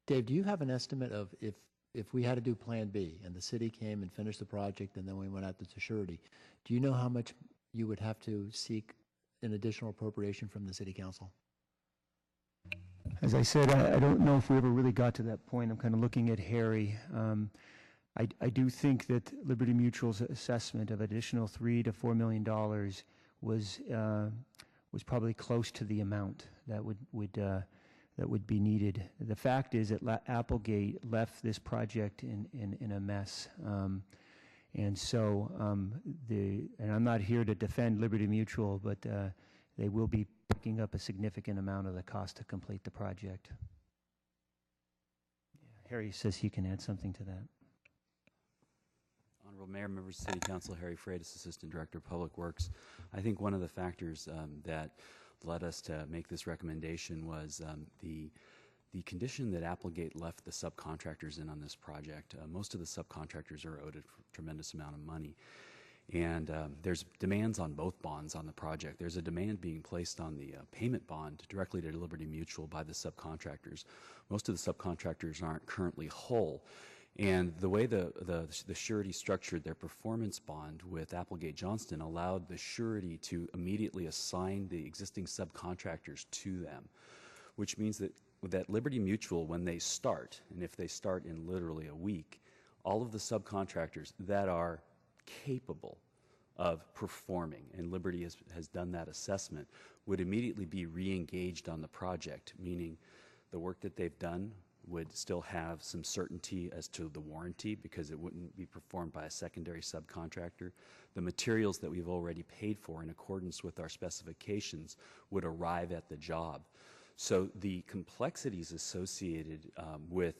Dave, do you have an estimate of if we had to do Plan B and the city came and finished the project and then we went out to surety, do you know how much you would have to seek an additional appropriation from the city council? As I said, I don't know if we ever really got to that point. I'm kind of looking at Harry. I do think that Liberty Mutual's assessment of additional $3 to $4 million was probably close to the amount that would be needed. The fact is that Applegate left this project in a mess, and so and I'm not here to defend Liberty Mutual, but they will be picking up a significant amount of the cost to complete the project. Harry says he can add something to that. Honorable Mayor, members of City Council, Harry Freitas, Assistant Director of Public Works. I think one of the factors that led us to make this recommendation was the condition that Applegate left the subcontractors in on this project. Most of the subcontractors are owed a tremendous amount of money. And there's demands on both bonds on the project. There's a demand being placed on the payment bond directly to Liberty Mutual by the subcontractors. Most of the subcontractors aren't currently whole. And the way the surety structured their performance bond with Applegate Johnston allowed the surety to immediately assign the existing subcontractors to them, which means that Liberty Mutual, when they start, and if they start in literally a week, all of the subcontractors that are capable of performing, and Liberty has done that assessment, would immediately be re-engaged on the project, meaning the work that they've done would still have some certainty as to the warranty because it wouldn't be performed by a secondary subcontractor. The materials that we've already paid for in accordance with our specifications would arrive at the job. So the complexities associated with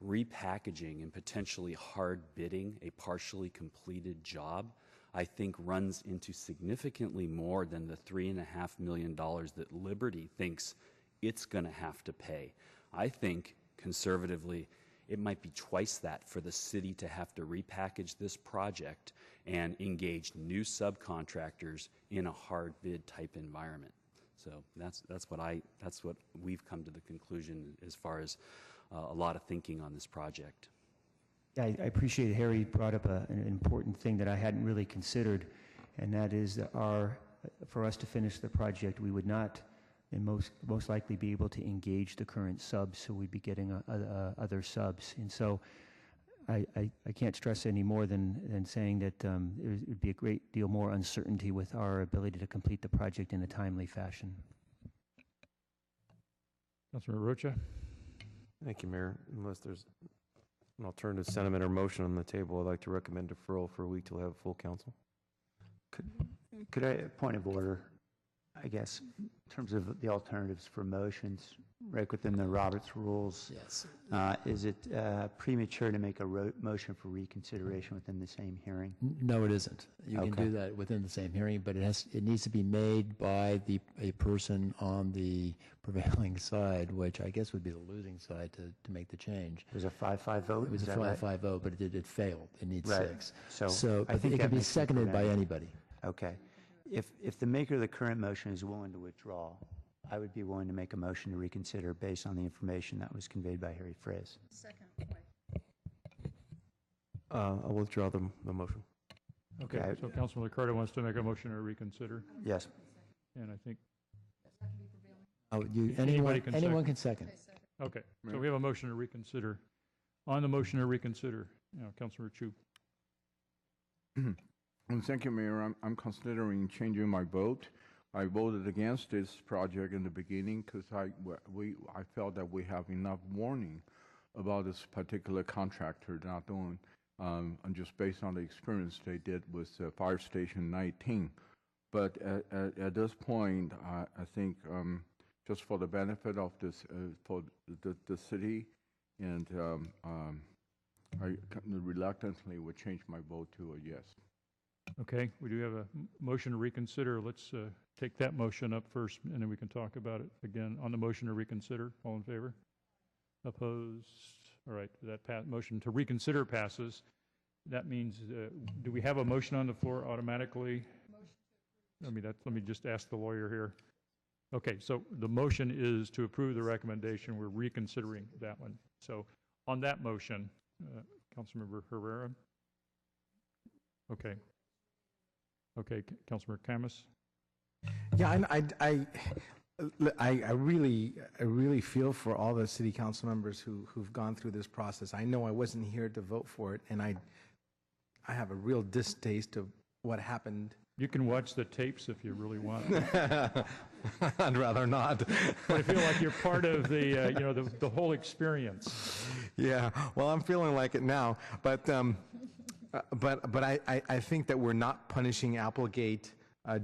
repackaging and potentially hard bidding a partially completed job, I think runs into significantly more than the $3.5 million that Liberty thinks it's going to have to pay. I think, conservatively, it might be twice that for the city to have to repackage this project and engage new subcontractors in a hard bid type environment. So that's what we've come to the conclusion as far as a lot of thinking on this project. I appreciate Harry brought up an important thing that I hadn't really considered, and that is that for us to finish the project, we would not, and most likely, be able to engage the current subs, so we'd be getting other subs. And so I can't stress any more than saying that there would be a great deal more uncertainty with our ability to complete the project in a timely fashion. Councilor Rocha. Thank you, Mayor. Unless there's an alternative sentiment or motion on the table, I'd like to recommend deferral for a week till we have a full council. Could I, point of order, I guess, in terms of the alternatives for motions, right within the Roberts rules? Yes. Is it premature to make a motion for reconsideration within the same hearing? No, it isn't. You can do that within the same hearing, but it needs to be made by a person on the prevailing side, which I guess would be the losing side to make the change. It was a 5-5 vote? It was a 5-5 vote, but it failed. It needs 6. So I think it can be seconded by anybody. Okay. If the maker of the current motion is willing to withdraw, I would be willing to make a motion to reconsider based on the information that was conveyed by Harry Fraze. Second. I'll withdraw the motion. Okay, so Councilman LICCARDO wants to make a motion to reconsider. Yes. And I think anyone can second. Okay, so we have a motion to reconsider. On the motion to reconsider, Councilor Chu. Thank you, Mayor. I'm considering changing my vote. I voted against this project in the beginning because I felt that we have enough warning about this particular contractor not doing, and just based on the experience they did with Fire Station 19. But at this point, I think just for the benefit of this, for the city, and I reluctantly would change my vote to a yes. Okay, we do have a motion to reconsider. Let's take that motion up first, and then we can talk about it again. On the motion to reconsider, all in favor? Opposed? All right, that motion to reconsider passes. That means, do we have a motion on the floor automatically? Let me just ask the lawyer here. Okay, so the motion is to approve the recommendation. We're reconsidering that one. So on that motion, Councilmember Herrera. Okay. Okay, Councilmember CAMPOS. Yeah, I really feel for all the city council members who've gone through this process. I know I wasn't here to vote for it, and I have a real distaste of what happened. You can watch the tapes if you really want. I'd rather not. But I feel like you're part of the the whole experience. Yeah, well, I'm feeling like it now, but I think that we're not punishing Applegate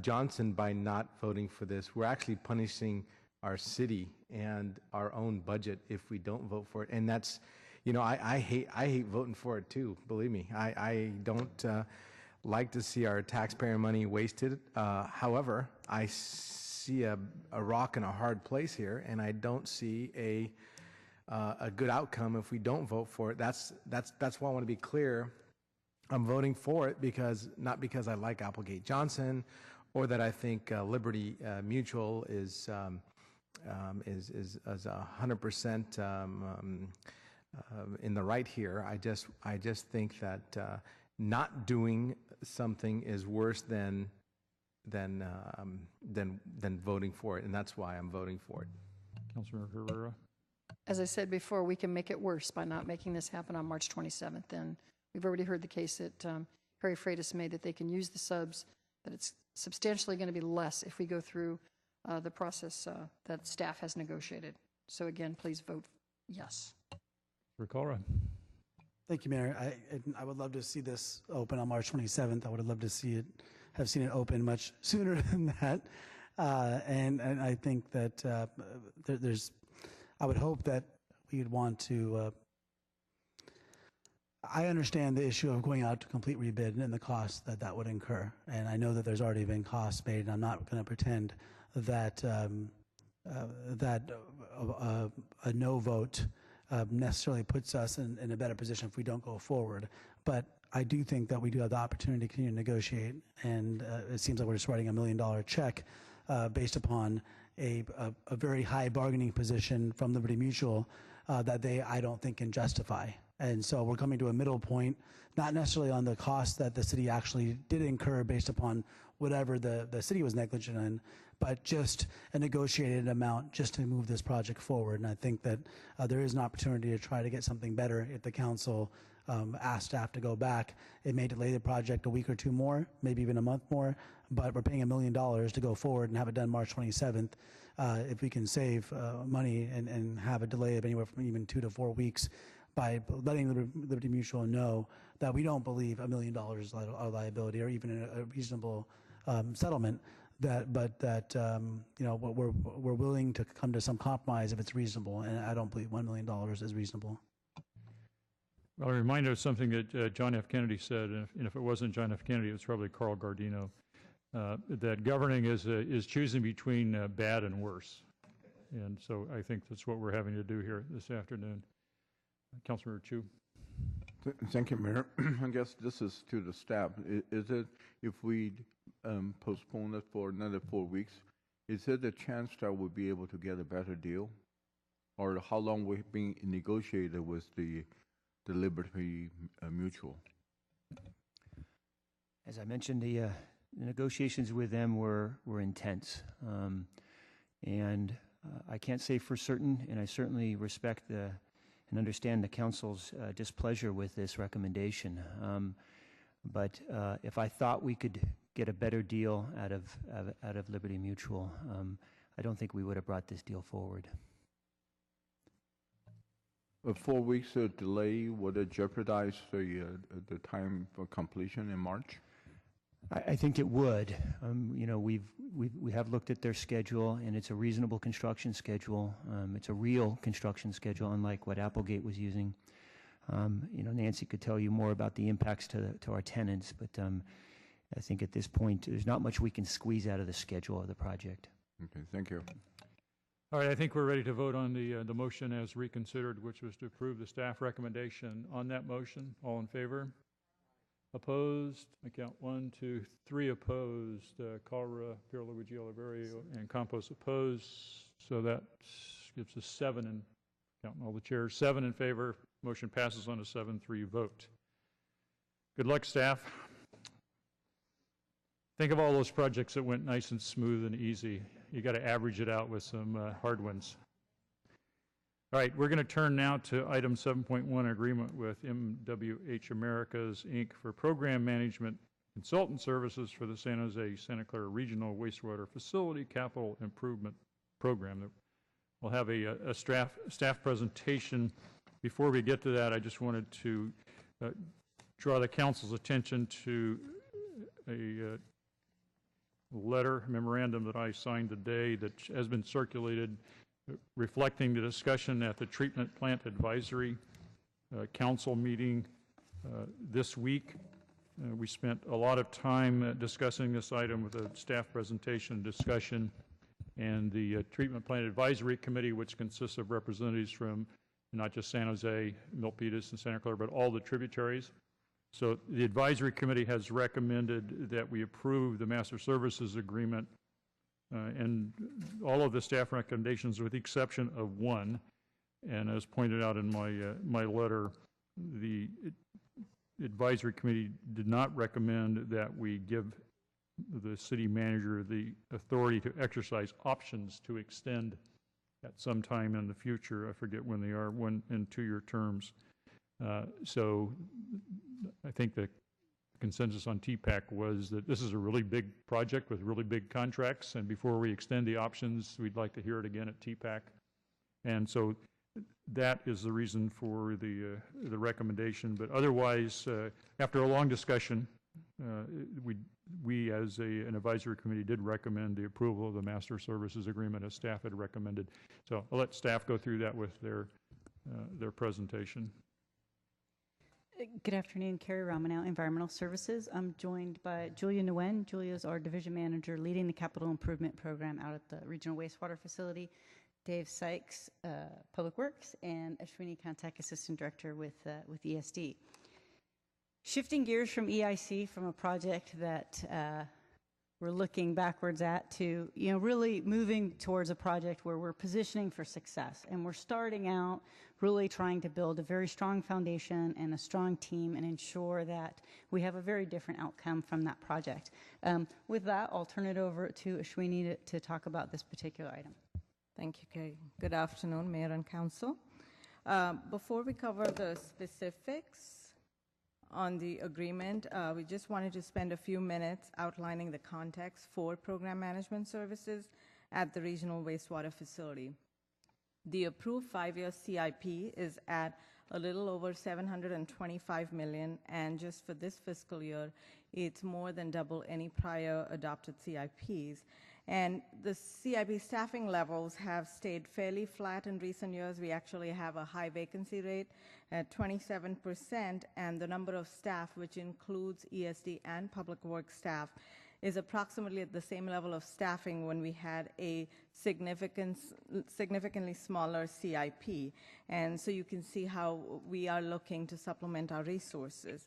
Johnson by not voting for this. We're actually punishing our city and our own budget if we don't vote for it. And that's, I hate voting for it too. Believe me, I don't like to see our taxpayer money wasted. However, I see a rock in a hard place here, and I don't see a good outcome if we don't vote for it. That's why I want to be clear. I'm voting for it not because I like Applegate Johnson, or that I think Liberty Mutual is 100% in the right here. I just think that not doing something is worse than voting for it, and that's why I'm voting for it. Councilor Herrera. As I said before, we can make it worse by not making this happen on March 27th. And we've already heard the case that Harry Freitas made, that they can use the subs, that it's substantially going to be less if we go through the process that staff has negotiated. So again, please vote yes. KALRA. Thank you, Mayor. I would love to see this open on March 27th. I would have loved to have seen it open much sooner than that. And I think that I would hope that we would want to, I understand the issue of going out to complete rebid and the cost that would incur. And I know that there's already been costs made, and I'm not going to pretend that a no vote necessarily puts us in a better position if we don't go forward. But I do think that we do have the opportunity to continue to negotiate, and it seems like we're just writing $1 million check based upon a very high bargaining position from Liberty Mutual that I don't think can justify. And so we're coming to a middle point, not necessarily on the cost that the city actually did incur based upon whatever the city was negligent in, but just a negotiated amount just to move this project forward. And I think that there is an opportunity to try to get something better if the council asked staff to go back. It may delay the project a week or two more, maybe even a month more, but we're paying $1 million to go forward and have it done March 27th. If we can save money and have a delay of anywhere from even 2 to 4 weeks by letting Liberty Mutual know that we don't believe $1 million is our liability or even a reasonable settlement, but that you know, we're willing to come to some compromise if it's reasonable, and I don't believe $1 million is reasonable. Well, a reminder of something that John F. Kennedy said, and if it wasn't John F. Kennedy, it was probably Carl Gardino, that governing is choosing between bad and worse. And so I think that's what we're having to do here this afternoon. Councilmember Chu. Thank you, Mayor. I guess this is to the staff. Is it, if we postpone it for another 4 weeks, is there a chance that we'll be able to get a better deal? Or how long we've been negotiated with the Liberty Mutual? As I mentioned, the negotiations with them were intense. And I can't say for certain, and I certainly respect and understand the council's displeasure with this recommendation. But if I thought we could get a better deal out of Liberty Mutual, I don't think we would have brought this deal forward. A 4 weeks of delay, would it jeopardize the time for completion in March? I think it would. You know, we have looked at their schedule, and it's a reasonable construction schedule. It's a real construction schedule, unlike what Applegate was using. You know, Nancy could tell you more about the impacts to our tenants, but I think at this point there's not much we can squeeze out of the schedule of the project. Okay, thank you. All right, I think we're ready to vote on the motion as reconsidered, which was to approve the staff recommendation. On that motion, all in favor? Opposed? I count 1, 2, 3 opposed. KALRA, PIERLUIGI, OLIVERIO, and CAMPOS opposed. So that gives us 7, and counting all the chairs, 7 in favor. Motion passes on a 7-3 vote. Good luck, staff. Think of all those projects that went nice and smooth and easy. You got to average it out with some hard ones. All right, we're going to turn now to item 7.1, agreement with MWH Americas, Inc. for program management consultant services for the San Jose Santa Clara Regional Wastewater Facility Capital Improvement Program. We'll have a staff presentation. Before we get to that, I just wanted to draw the council's attention to a memorandum that I signed today that has been circulated, reflecting the discussion at the Treatment Plant Advisory Council meeting this week. We spent a lot of time discussing this item with a staff presentation discussion, and the Treatment Plant Advisory Committee, which consists of representatives from not just San Jose, Milpitas, and Santa Clara, but all the tributaries. So the advisory committee has recommended that we approve the master services agreement, and all of the staff recommendations with the exception of one. And as pointed out in my letter, the advisory committee did not recommend that we give the city manager the authority to exercise options to extend at some time in the future. I forget when they are, 1 and 2 year terms. So I think the consensus on TPAC was that this is a really big project with really big contracts, and before we extend the options, we'd like to hear it again at TPAC. And so that is the reason for the recommendation. But otherwise, after a long discussion, we as an advisory committee did recommend the approval of the master services agreement as staff had recommended. So I'll let staff go through that with their presentation. Good afternoon, Carrie Romanow, Environmental Services. I'm joined by Julia Nguyen. Julia is our division manager leading the capital improvement program out at the regional wastewater facility. Dave Sykes, Public Works, and Ashwini Kantak, Assistant Director with ESD. Shifting gears from EIC, from a project that we're looking backwards at, to really moving towards a project where we're positioning for success, and we're starting out really trying to build a very strong foundation and a strong team and ensure that we have a very different outcome from that project. With that, I'll turn it over to Ashwini to talk about this particular item. Thank you, Kay. Good afternoon, Mayor and Council. Before we cover the specifics on the agreement, we just wanted to spend a few minutes outlining the context for program management services at the regional wastewater facility. The approved 5-year CIP is at a little over $725 million, and just for this fiscal year, it's more than double any prior adopted CIPs. And the CIP staffing levels have stayed fairly flat in recent years. We actually have a high vacancy rate at 27%, and the number of staff, which includes ESD and public works staff, is approximately at the same level of staffing when we had a significantly smaller CIP. And so you can see how we are looking to supplement our resources.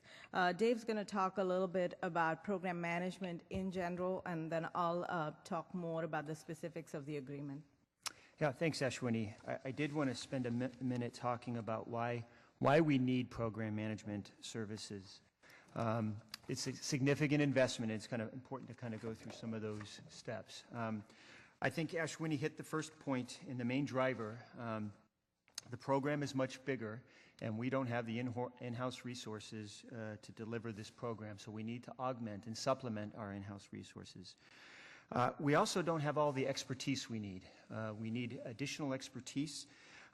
Dave's going to talk a little bit about program management in general, and then I'll talk more about the specifics of the agreement. Yeah, thanks, Ashwini. I did want to spend a minute talking about why we need program management services. It's a significant investment. It's kind of important to kind of go through some of those steps. I think Ashwini hit the first point in the main driver. The program is much bigger, and we don't have the in-house resources to deliver this program, so we need to augment and supplement our in-house resources. We also don't have all the expertise we need. We need additional expertise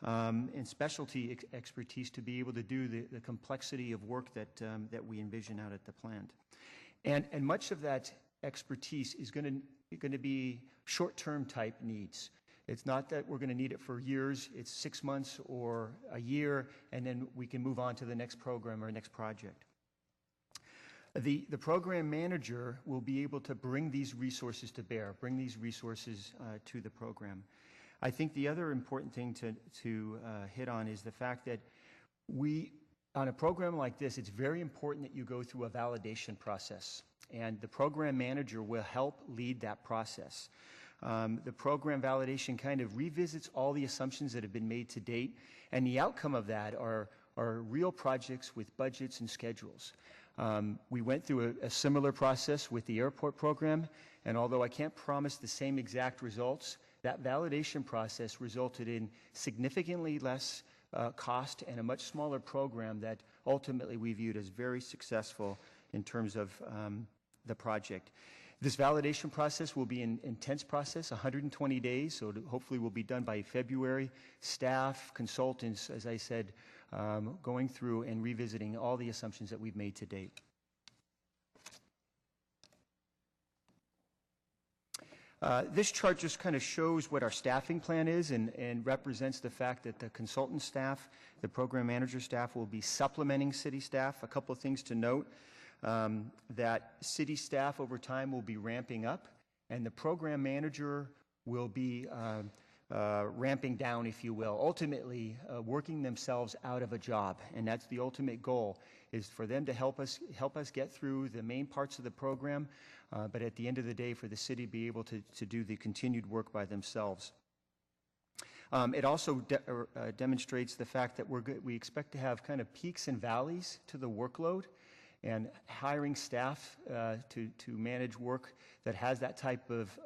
and specialty expertise to be able to do the complexity of work that we envision out at the plant. And much of that expertise is going to be short-term type needs. It's not that we're going to need it for years. It's 6 months or a year, and then we can move on to the next program or next project. The program manager will be able to bring these resources to bear, bring these resources to the program. I think the other important thing to hit on is the fact that on a program like this, it's very important that you go through a validation process, and the program manager will help lead that process. The program validation kind of revisits all the assumptions that have been made to date, and the outcome of that are real projects with budgets and schedules. We went through a similar process with the airport program, and although I can't promise the same exact results, that validation process resulted in significantly less cost and a much smaller program that ultimately we viewed as very successful in terms of the project. This validation process will be an intense process, 120 days, so hopefully will be done by February. Staff, consultants, as I said, going through and revisiting all the assumptions that we've made to date. This chart just kind of shows what our staffing plan is and represents the fact that the consultant staff, the program manager staff will be supplementing city staff. A couple of things to note, that city staff over time will be ramping up, and the program manager will be ramping down, if you will, ultimately working themselves out of a job. And that's the ultimate goal, is for them to help us get through the main parts of the program, but at the end of the day for the city to be able to do the continued work by themselves. It also demonstrates the fact that we expect to have kind of peaks and valleys to the workload, and hiring staff to manage work that has that type of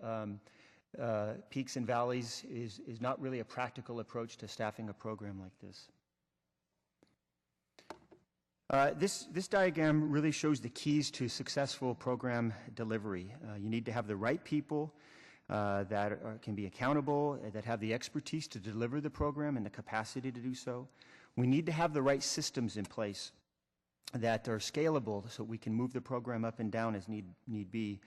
peaks and valleys is not really a practical approach to staffing a program like this. This diagram really shows the keys to successful program delivery. You need to have the right people that can be accountable, that have the expertise to deliver the program and the capacity to do so. We need to have the right systems in place that are scalable so we can move the program up and down as need be,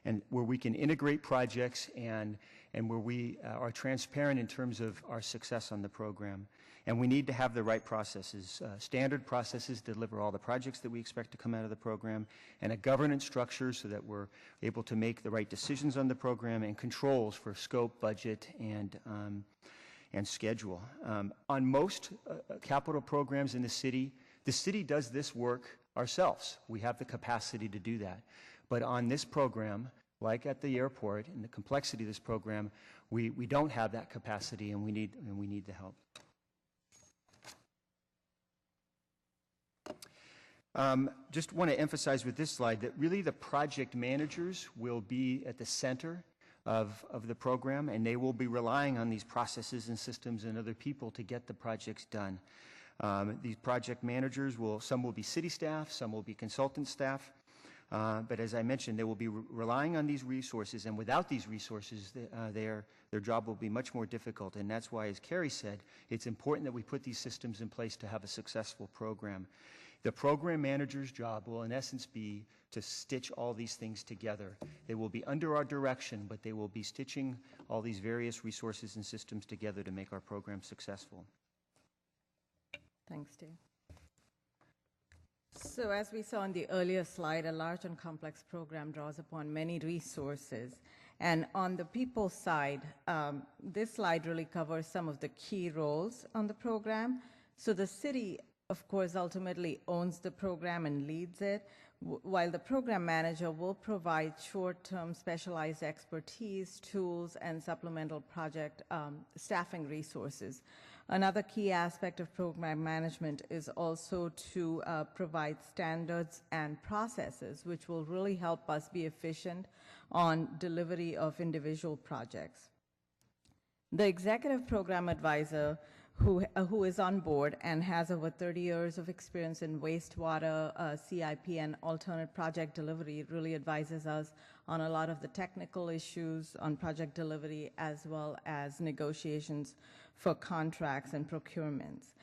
and where we can integrate projects and where we are transparent in terms of our success on the program. And we need to have the right processes, standard processes to deliver all the projects that we expect to come out of the program, and a governance structure so that we're able to make the right decisions on the program, and controls for scope, budget, and schedule. On most capital programs in the city does this work ourselves. We have the capacity to do that. But on this program, like at the airport, and the complexity of this program, we don't have that capacity, and we need the help. Just want to emphasize with this slide that really the project managers will be at the center of the program, and they will be relying on these processes and systems and other people to get the projects done. These project managers some will be city staff, some will be consultant staff, but as I mentioned, they will be relying on these resources, and without these resources, their job will be much more difficult. And that's why, as Carrie said, it's important that we put these systems in place to have a successful program. The program manager's job will, in essence, be to stitch all these things together. They will be under our direction, but they will be stitching all these various resources and systems together to make our program successful. Thanks, Dave. So as we saw on the earlier slide, a large and complex program draws upon many resources. And on the people side, this slide really covers some of the key roles on the program. So the city, of course, ultimately owns the program and leads it, while the program manager will provide short-term specialized expertise, tools, and supplemental project staffing resources. Another key aspect of program management is also to provide standards and processes, which will really help us be efficient on delivery of individual projects. The executive program advisor who is on board and has over 30 years of experience in wastewater, CIP, and alternate project delivery really advises us on a lot of the technical issues on project delivery, as well as negotiations for contracts and procurements.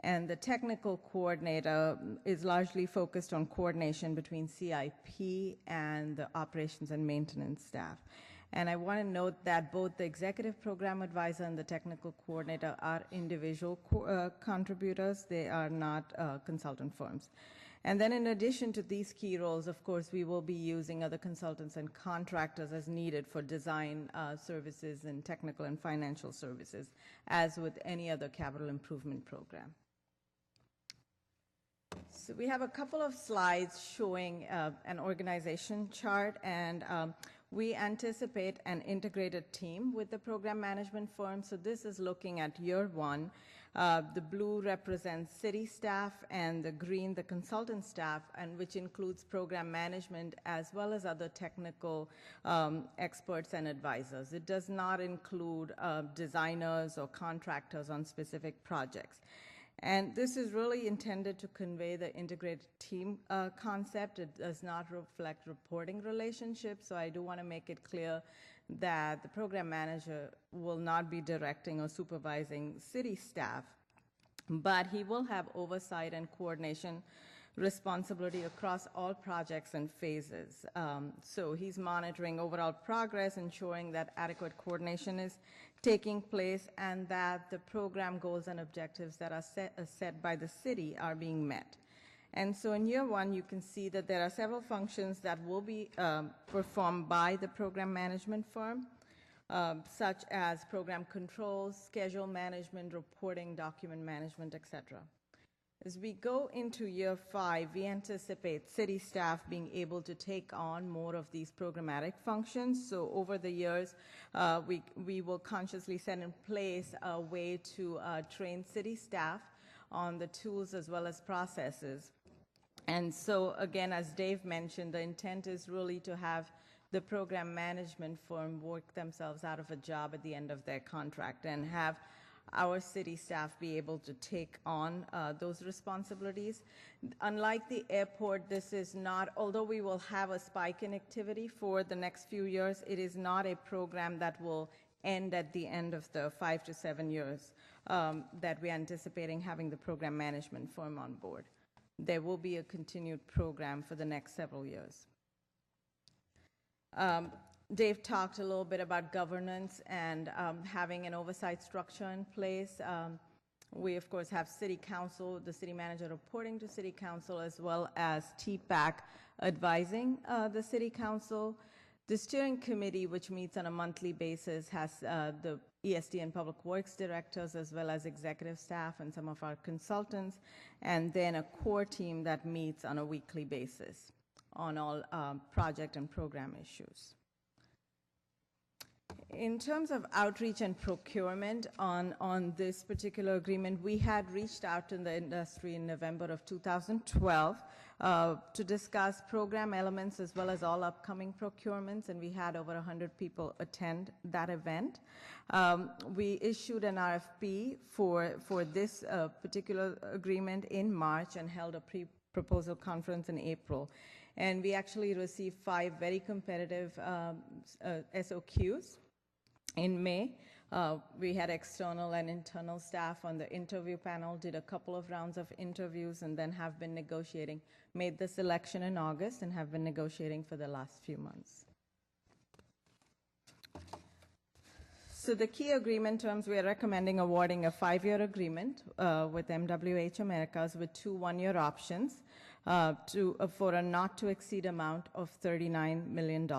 And the technical coordinator is largely focused on coordination between CIP and the operations and maintenance staff. And I want to note that both the executive program advisor and the technical coordinator are individual contributors. They are not consultant firms. And then in addition to these key roles, of course, we will be using other consultants and contractors as needed for design services and technical and financial services, as with any other capital improvement program. So we have a couple of slides showing an organization chart, and we anticipate an integrated team with the program management firm. So this is looking at year one. The blue represents city staff, and the green the consultant staff, and which includes program management as well as other technical experts and advisors. It does not include designers or contractors on specific projects. And this is really intended to convey the integrated team concept. It does not reflect reporting relationships, so I do want to make it clear that the program manager will not be directing or supervising city staff, but he will have oversight and coordination responsibility across all projects and phases. So he's monitoring overall progress, ensuring that adequate coordination is taking place, and that the program goals and objectives that are set by the city are being met. And so in year one, you can see that there are several functions that will be performed by the program management firm, such as program controls, schedule management, reporting, document management, etc. As we go into year 5, we anticipate city staff being able to take on more of these programmatic functions. So over the years, we will consciously set in place a way to train city staff on the tools as well as processes. And so again, as Dave mentioned, the intent is really to have the program management firm work themselves out of a job at the end of their contract and have our city staff be able to take on those responsibilities. Unlike the airport, this is not, although we will have a spike in activity for the next few years, it is not a program that will end at the end of the 5 to 7 years that we're anticipating having the program management firm on board. There will be a continued program for the next several years. Dave talked a little bit about governance and having an oversight structure in place. We, of course, have City Council, the City Manager reporting to City Council, as well as TPAC advising the City Council. The steering committee, which meets on a monthly basis, has the ESD and Public Works directors, as well as executive staff and some of our consultants, and then a core team that meets on a weekly basis on all project and program issues. In terms of outreach and procurement on this particular agreement, we had reached out to the industry in November of 2012 to discuss program elements as well as all upcoming procurements, and we had over 100 people attend that event. We issued an RFP for this particular agreement in March and held a pre-proposal conference in April. And we actually received 5 very competitive SOQs. In May, we had external and internal staff on the interview panel, did a couple of rounds of interviews, and then have been negotiating, made the selection in August, and have been negotiating for the last few months. So the key agreement terms, we are recommending awarding a 5-year agreement with MWH Americas with 2 one-year options for a not-to-exceed amount of $39 million.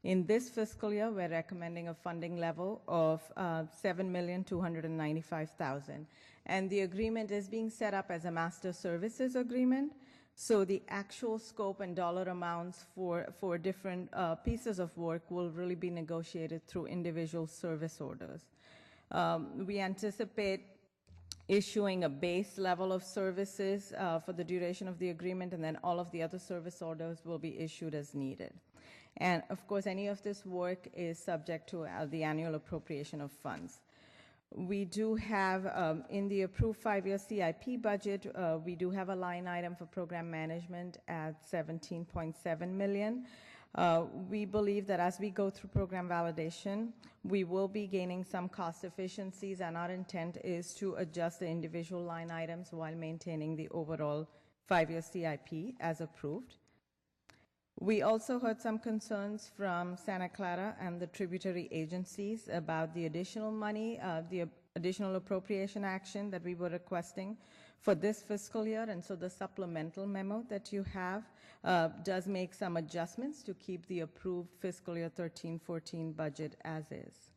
In this fiscal year, we're recommending a funding level of $7,295,000. And the agreement is being set up as a master services agreement. So the actual scope and dollar amounts for different pieces of work will really be negotiated through individual service orders. We anticipate issuing a base level of services for the duration of the agreement, and then all of the other service orders will be issued as needed. And of course, any of this work is subject to the annual appropriation of funds. We do have, in the approved 5-year CIP budget, we do have a line item for program management at $17.7 million. We believe that as we go through program validation, we will be gaining some cost efficiencies, and our intent is to adjust the individual line items while maintaining the overall 5-year CIP as approved. We also heard some concerns from Santa Clara and the tributary agencies about the additional money, the additional appropriation action that we were requesting for this fiscal year, and so the supplemental memo that you have does make some adjustments to keep the approved fiscal year 13-14 budget as is.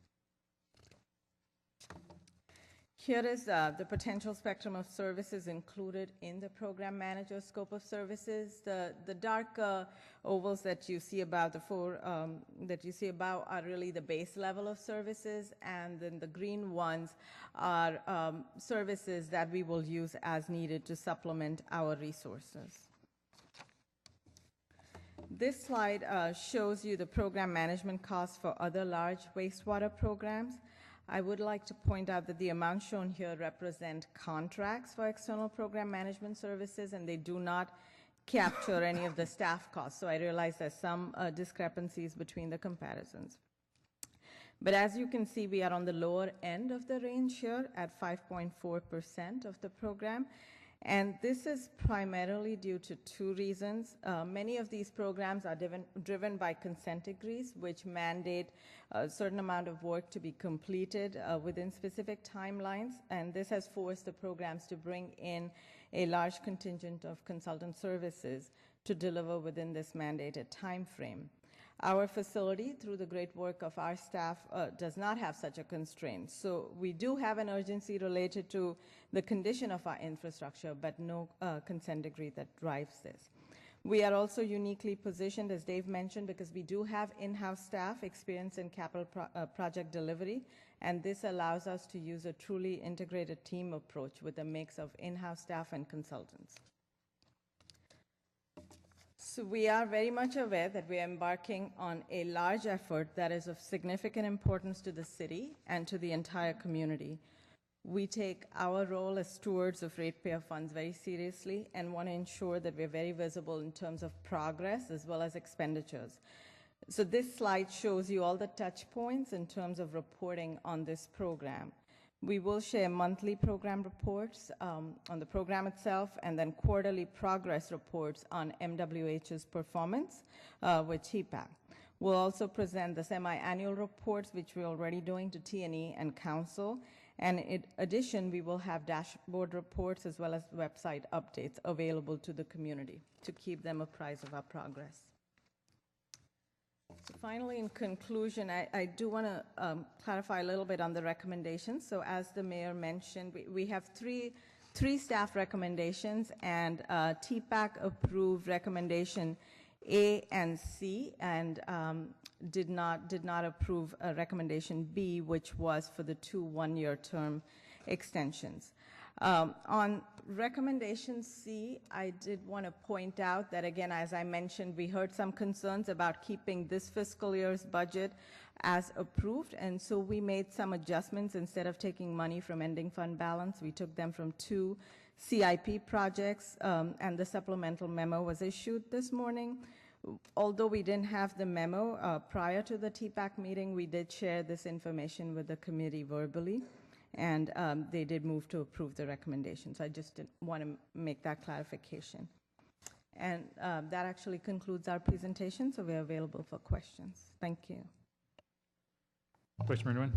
Here is the potential spectrum of services included in the program manager's scope of services. The dark ovals that you see about the 4 that you see about are really the base level of services, and then the green ones are services that we will use as needed to supplement our resources. This slide shows you the program management costs for other large wastewater programs. I would like to point out that the amounts shown here represent contracts for external program management services, and they do not capture any of the staff costs. So I realize there's some discrepancies between the comparisons. But as you can see, we are on the lower end of the range here at 5.4% of the program. And this is primarily due to 2 reasons. Many of these programs are driven by consent decrees, which mandate a certain amount of work to be completed within specific timelines. And this has forced the programs to bring in a large contingent of consultant services to deliver within this mandated time frame. Our facility, through the great work of our staff, does not have such a constraint. So we do have an urgency related to the condition of our infrastructure, but no consent decree that drives this. We are also uniquely positioned, as Dave mentioned, because we do have in-house staff experience in capital project delivery, and this allows us to use a truly integrated team approach with a mix of in-house staff and consultants. So we are very much aware that we are embarking on a large effort that is of significant importance to the city and to the entire community. We take our role as stewards of ratepayer funds very seriously and want to ensure that we're very visible in terms of progress as well as expenditures. So this slide shows you all the touch points in terms of reporting on this program. We will share monthly program reports on the program itself, and then quarterly progress reports on MWH's performance with TPAC. We'll also present the semi-annual reports, which we're already doing to T&E and Council. And in addition, we will have dashboard reports as well as website updates available to the community to keep them apprised of our progress. So finally, in conclusion, I do want to clarify a little bit on the recommendations. So as the mayor mentioned, we have three staff recommendations, and TPAC approved recommendation A and C, and did not approve recommendation B, which was for the 2 one-year term extensions. On recommendation C, I did want to point out that, again, as I mentioned, we heard some concerns about keeping this fiscal year's budget as approved, and so we made some adjustments. Instead of taking money from ending fund balance, we took them from 2 CIP projects, and the supplemental memo was issued this morning. Although we didn't have the memo prior to the TPAC meeting, we did share this information with the committee verbally, and they did move to approve the recommendations. I just did want to make that clarification. And that actually concludes our presentation, so we're available for questions. Thank you. Vice Mayor Nguyen.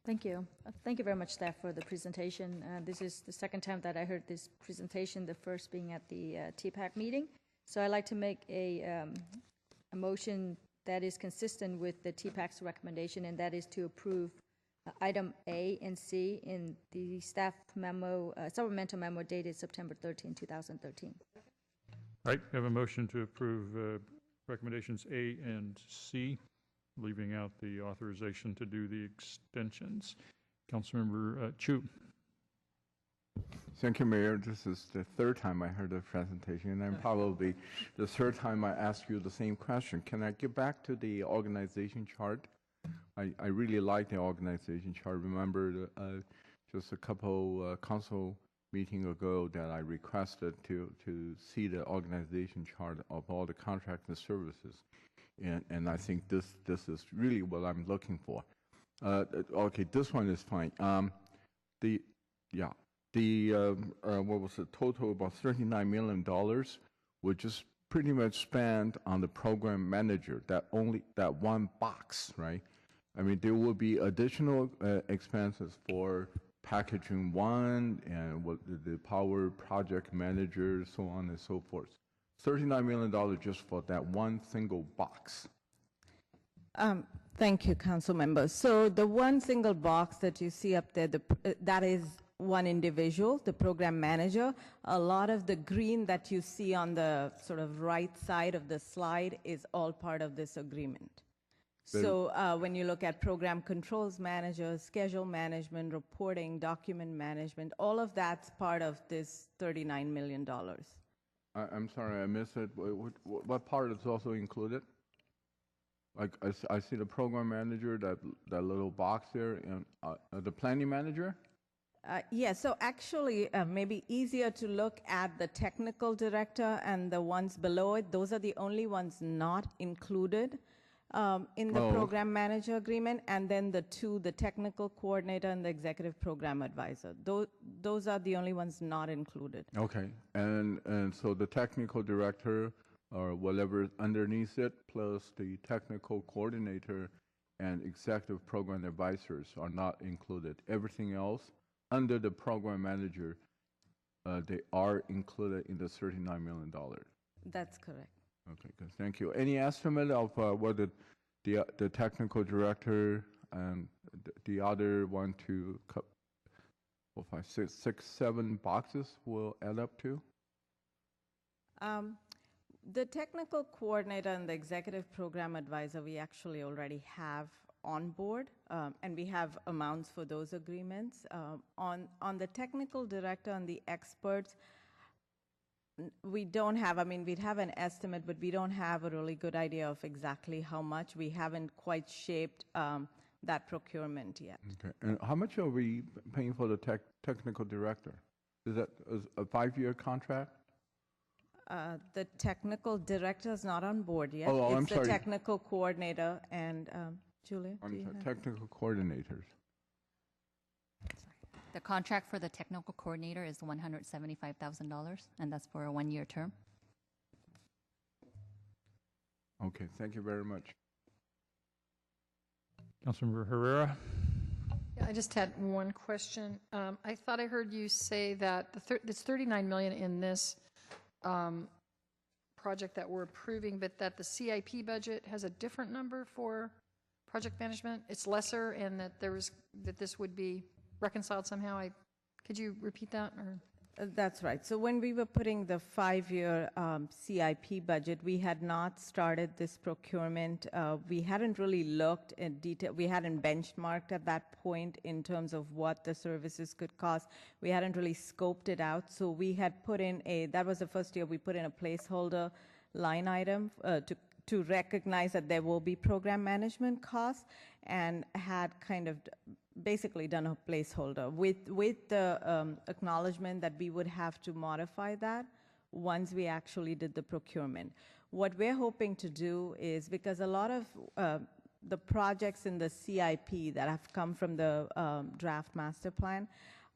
Thank you. Thank you very much, staff, for the presentation. This is the second time that I heard this presentation, the first being at the TPAC meeting. So I'd like to make a motion that is consistent with the TPAC's recommendation, and that is to approve item A and C in the staff memo, supplemental memo dated September 13, 2013. All right, we have a motion to approve recommendations A and C, leaving out the authorization to do the extensions. Councilmember Chu. Thank you, Mayor. This is the third time I heard the presentation, and probably the third time I ask you the same question. Can I get back to the organization chart? I really like the organization chart. Remember, just a couple council meeting ago that I requested to see the organization chart of all the contracts and services, and I think this is really what I'm looking for. Okay, this one is fine. What was the total? About $39 million, was just pretty much spent on the program manager. That one box, right? I mean, there will be additional expenses for packaging one and what the power project manager, so on and so forth. $39 million just for that one single box. Thank you, council members. So the one single box that you see up there, that is one individual, the program manager. A lot of the green that you see on the sort of right side of the slide is all part of this agreement. So when you look at program controls manager, schedule management, reporting, document management, all of that's part of this $39 million. I'm sorry, I missed it. What part is also included? Like I see the program manager, that little box there, and the planning manager? Yeah, so actually, maybe easier to look at the technical director and the ones below it. Those are the only ones not included in the program manager agreement, and then the technical coordinator and the executive program advisor. Those are the only ones not included. Okay, and so the technical director or whatever underneath it, plus the technical coordinator and executive program advisors are not included. Everything else under the program manager, they are included in the $39 million. That's correct. Okay, good. Thank you. Any estimate of what the technical director and the other 1, 2, 4, 5, 6, 7 boxes will add up to? The technical coordinator and the executive program advisor we actually already have on board, and we have amounts for those agreements. On the technical director and the experts, we don't have, I mean, we'd have an estimate, but we don't have a really good idea of exactly how much. We haven't quite shaped that procurement yet. Okay. And how much are we paying for the technical director? Is that a 5-year contract? The technical director is not on board yet. Oh, I'm it's the sorry. technical coordinator and Julia. I'm do you sorry, have- technical coordinators. The contract for the technical coordinator is $175,000, and that's for a 1-year term. Okay, thank you very much. Councilmember Herrera? Yeah, I just had one question. I thought I heard you say that it's $39 million in this project that we're approving, but that the CIP budget has a different number for project management. It's lesser, and that this would be reconciled somehow. Could you repeat that? Or? That's right. So when we were putting the 5-year CIP budget, we had not started this procurement. We hadn't really looked in detail. We hadn't benchmarked at that point in terms of what the services could cost. We hadn't really scoped it out. So we had put in that was the first year we put in a placeholder line item to recognize that there will be program management costs, and had kind of basically done a placeholder with the acknowledgement that we would have to modify that once we actually did the procurement. What we're hoping to do is, because a lot of the projects in the CIP that have come from the draft master plan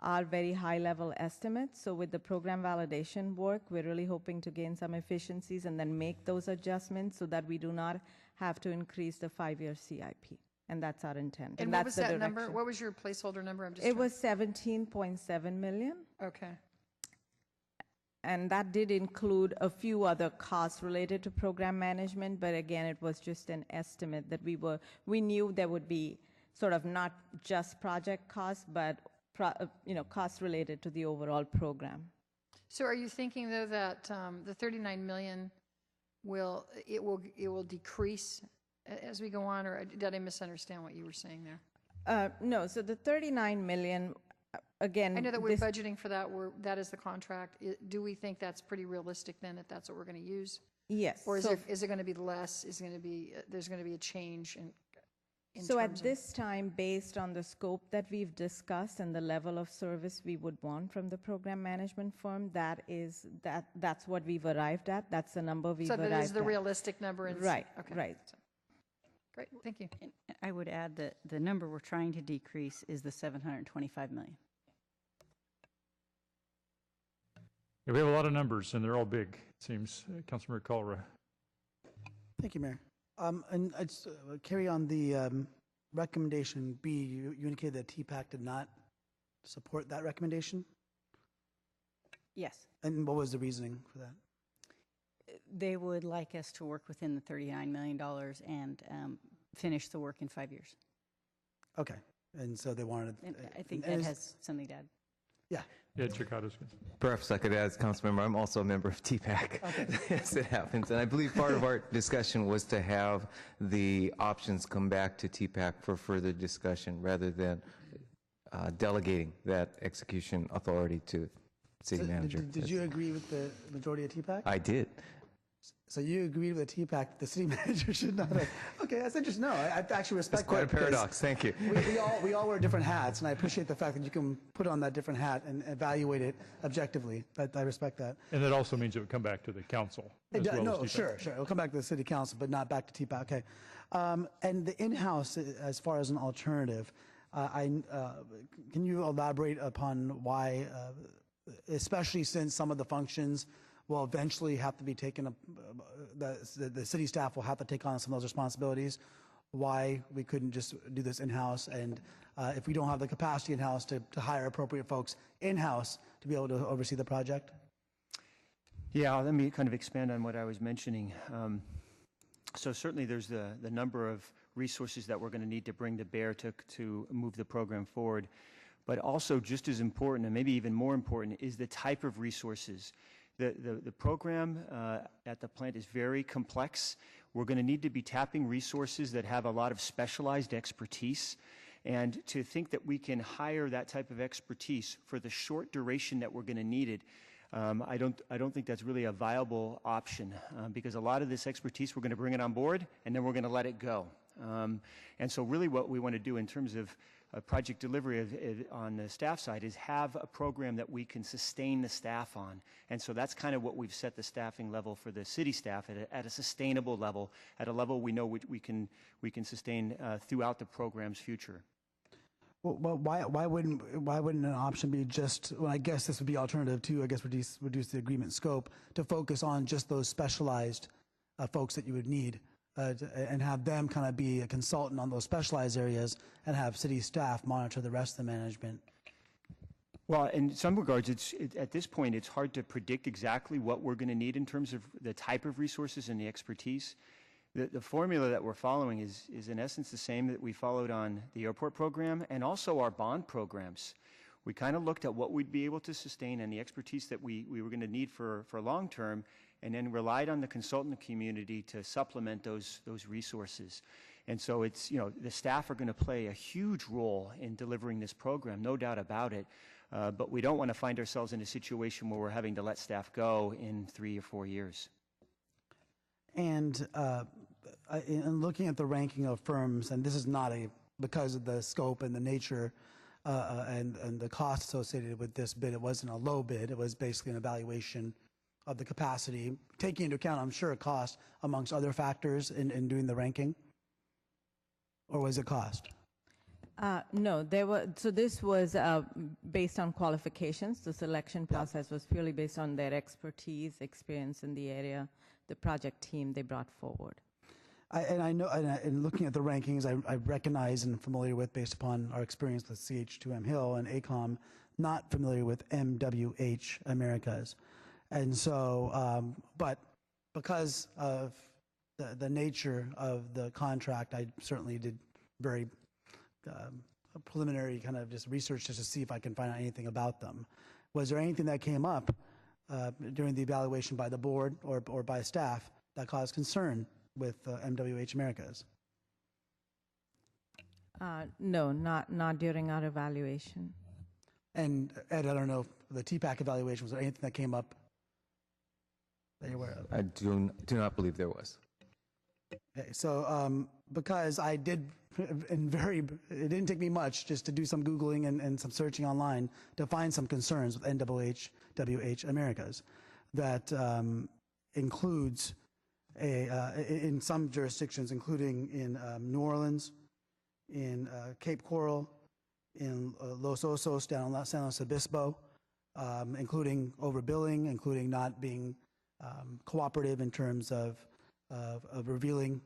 are very high-level estimates. So with the program validation work, we're really hoping to gain some efficiencies and then make those adjustments so that we do not have to increase the 5-year CIP. And that's our intent. And what was that number? What was your placeholder number? I'm just It was 17.7 million. Okay. And that did include a few other costs related to program management, but again, it was just an estimate that we knew there would be sort of not just project costs, but costs related to the overall program. So are you thinking, though, that the $39 million will decrease as we go on, or did I misunderstand what you were saying there? No, so the $39 million, again... I know that we're budgeting for that. That is the contract. Do we think that's pretty realistic then, that that's what we're going to use? Yes. Or is it going to be less? There's going to be a change in so at this time, based on the scope that we've discussed and the level of service we would want from the program management firm, that's what we've arrived at. That's the number we've arrived at. So that is the realistic number? Right, okay. Right. Great, thank you. And I would add that the number we're trying to decrease is the $725 million. Yeah, we have a lot of numbers, and they're all big, it seems. Councilmember KALRA. Thank you, Mayor. And I'd carry on the recommendation B. You indicated that TPAC did not support that recommendation? Yes. And what was the reasoning for that? They would like us to work within the $39 million and finish the work in 5 years. Okay. And so they wanted... I think Ed has something to add. Yeah. Ed Chicado's good. Perhaps I could add, as council member, I'm also a member of TPAC, as it happens. And I believe part of our discussion was to have the options come back to TPAC for further discussion rather than delegating that execution authority to city manager. Did you agree with the majority of TPAC? I did. So you agreed with the TPAC that the city manager should not have... Okay, that's interesting. No, I actually respect that. That's quite a paradox. Thank you. We all wear different hats, and I appreciate the fact that you can put on that different hat and evaluate it objectively. I respect that. And that also means it would come back to the council as well No, as sure. It'll come back to the city council, but not back to TPAC. Okay. And the in-house, as far as an alternative, can you elaborate upon why, especially since some of the functions will eventually have to be taken up, the city staff will have to take on some of those responsibilities, why we couldn't just do this in-house, and if we don't have the capacity in-house to hire appropriate folks in-house to be able to oversee the project? Yeah, let me kind of expand on what I was mentioning. So certainly there's the number of resources that we're going to need to bring to bear to move the program forward. But also just as important, and maybe even more important, is the type of resources. The program at the plant is very complex. We're going to need to be tapping resources that have a lot of specialized expertise. And to think that we can hire that type of expertise for the short duration that we're going to need it, I don't think that's really a viable option because a lot of this expertise, we're going to bring it on board and then we're going to let it go. And so really what we want to do in terms of project delivery on the staff side is have a program that we can sustain the staff on. And so that's kind of what we've set the staffing level for the city staff at a sustainable level, at a level we know we can sustain throughout the program's future. Well, why wouldn't an option be just? Well, I guess this would be alternative to, I guess, reduce the agreement scope to focus on just those specialized folks that you would need, and have them kind of be a consultant on those specialized areas, and have city staff monitor the rest of the management. Well, in some regards, at this point, it's hard to predict exactly what we're going to need in terms of the type of resources and the expertise. The formula that we're following is in essence the same that we followed on the airport program and also our bond programs. We kind of looked at what we'd be able to sustain and the expertise that we were going to need for long term, and then relied on the consultant community to supplement those resources. And so it's, the staff are going to play a huge role in delivering this program, no doubt about it. But we don't want to find ourselves in a situation where we're having to let staff go in 3 or 4 years. And in looking at the ranking of firms, and this is not because of the scope and the nature and the cost associated with this bid, it wasn't a low bid. It was basically an evaluation of the capacity, taking into account, I'm sure, cost amongst other factors in doing the ranking. Or was it cost? No, so this was based on qualifications. The selection process was purely based on their expertise, experience in the area, the project team they brought forward. I know, and looking at the rankings, I recognize and familiar with, based upon our experience with CH2M Hill and ACOM, not familiar with MWH Americas. And so, but because of the nature of the contract, I certainly did very preliminary kind of just research just to see if I can find out anything about them. Was there anything that came up during the evaluation by the board or by staff that caused concern with MWH Americas? No, not during our evaluation. And Ed, I don't know, the TPAC evaluation, was there anything that came up that you're aware of? I do not believe there was. Okay, so because I did, it didn't take me much just to do some Googling and some searching online to find some concerns with NWH Americas that includes in some jurisdictions, including in New Orleans, in Cape Coral, in Los Osos, down in San Luis Obispo, including overbilling, including not being cooperative in terms of revealing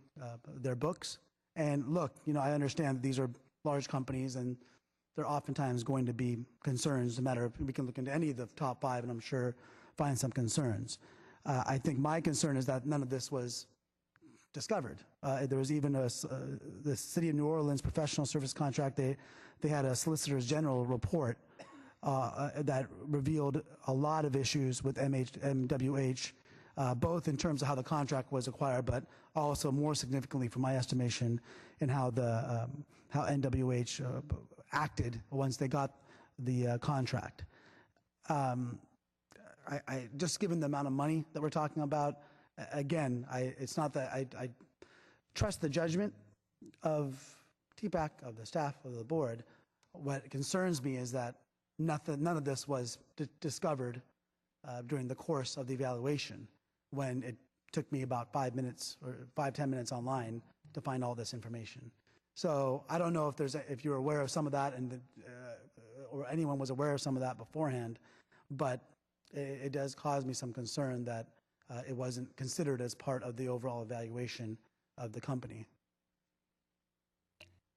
their books. And look, I understand that these are large companies and there are oftentimes going to be concerns, no matter if we can look into any of the top 5 and I'm sure find some concerns. I think my concern is that none of this was discovered. There was even the City of New Orleans professional service contract. They had a Solicitor General report that revealed a lot of issues with MWH, both in terms of how the contract was acquired, but also more significantly, from my estimation, in how NWH acted once they got the contract. I just given the amount of money that we're talking about, again, it's not that I trust the judgment of TPAC, of the staff, of the board. What concerns me is that none of this was discovered during the course of the evaluation, when it took me about 5 minutes or 5-10 minutes online to find all this information. So I don't know if you're aware of some of that, and or anyone was aware of some of that beforehand, but it does cause me some concern that it wasn't considered as part of the overall evaluation of the company.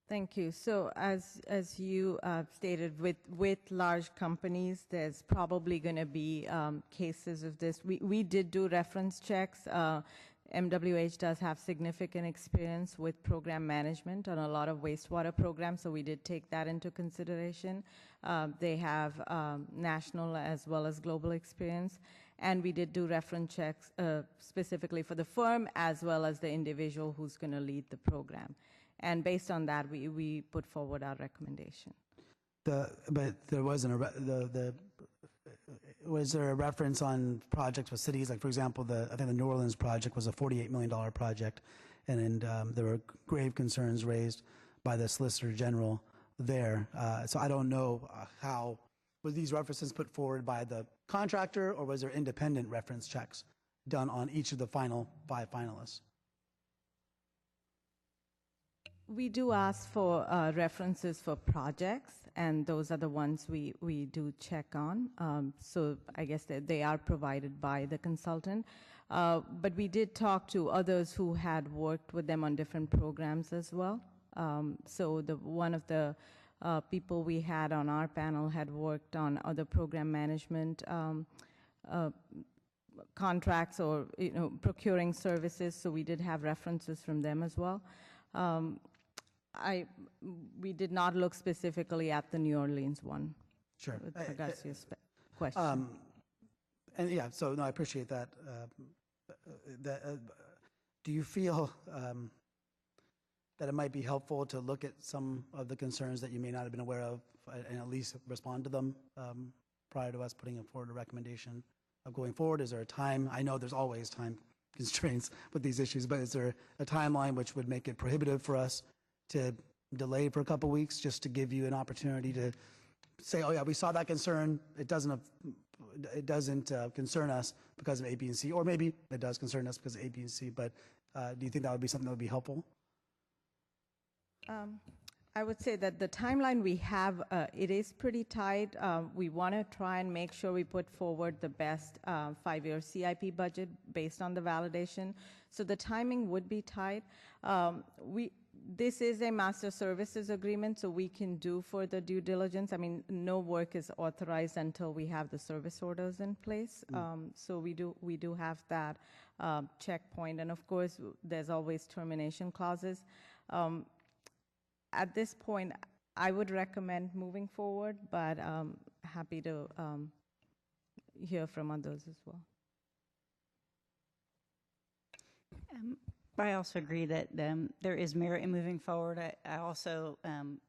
Thank you. So as you stated, with large companies, there's probably going to be cases of this. We did do reference checks. MWH does have significant experience with program management on a lot of wastewater programs, so we did take that into consideration. They have national as well as global experience, and we did do reference checks specifically for the firm as well as the individual who's going to lead the program. And based on that, we put forward our recommendation. But there wasn't was there a reference on projects with cities? Like, for example, I think the New Orleans project was a $48 million project, and there were grave concerns raised by the Solicitor General there. So I don't know how, were these references put forward by the contractor, or was there independent reference checks done on each of the final 5 finalists? We do ask for references for projects, and those are the ones we do check on. So I guess they are provided by the consultant. But we did talk to others who had worked with them on different programs as well. So one of the people we had on our panel had worked on other program management contracts, or procuring services. So we did have references from them as well. We did not look specifically at the New Orleans one. Sure. With regards to your question. And yeah, so no, I appreciate that. Do you feel that it might be helpful to look at some of the concerns that you may not have been aware of and at least respond to them prior to us putting forward a recommendation of going forward? Is there a time? I know there's always time constraints with these issues, but is there a timeline which would make it prohibitive for us to delay for a couple weeks, just to give you an opportunity to say, oh yeah, we saw that concern, it doesn't concern us because of A, B, and C, or maybe it does concern us because of A, B, and C, but do you think that would be something that would be helpful? I would say that the timeline we have, it is pretty tight. We want to try and make sure we put forward the best 5-year CIP budget based on the validation. So the timing would be tight. This is a master services agreement, so we can do further due diligence. I mean, no work is authorized until we have the service orders in place. So we do have that checkpoint, and of course, there's always termination clauses. At this point, I would recommend moving forward, but happy to hear from others as well. I also agree that there is merit in moving forward. I also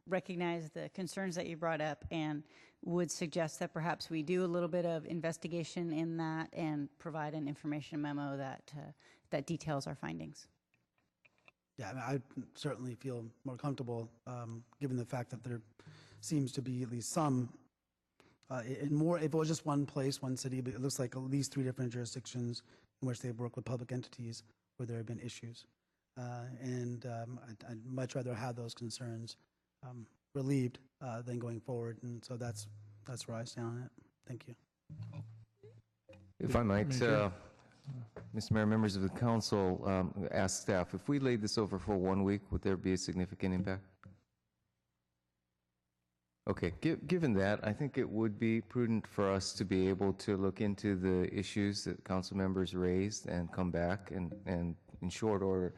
recognize the concerns that you brought up and would suggest that perhaps we do a little bit of investigation in that and provide an information memo that details our findings. Yeah, I certainly feel more comfortable given the fact that there seems to be at least some, if it was just one place, one city, but it looks like at least 3 different jurisdictions in which they've worked with public entities where there have been issues. I'd much rather have those concerns relieved than going forward, and so that's where I stand on it. Thank you. If I might, Mr. Mayor, members of the council, ask staff, if we laid this over for 1 week, would there be a significant impact? Okay, given that, I think it would be prudent for us to be able to look into the issues that council members raised and come back and in short order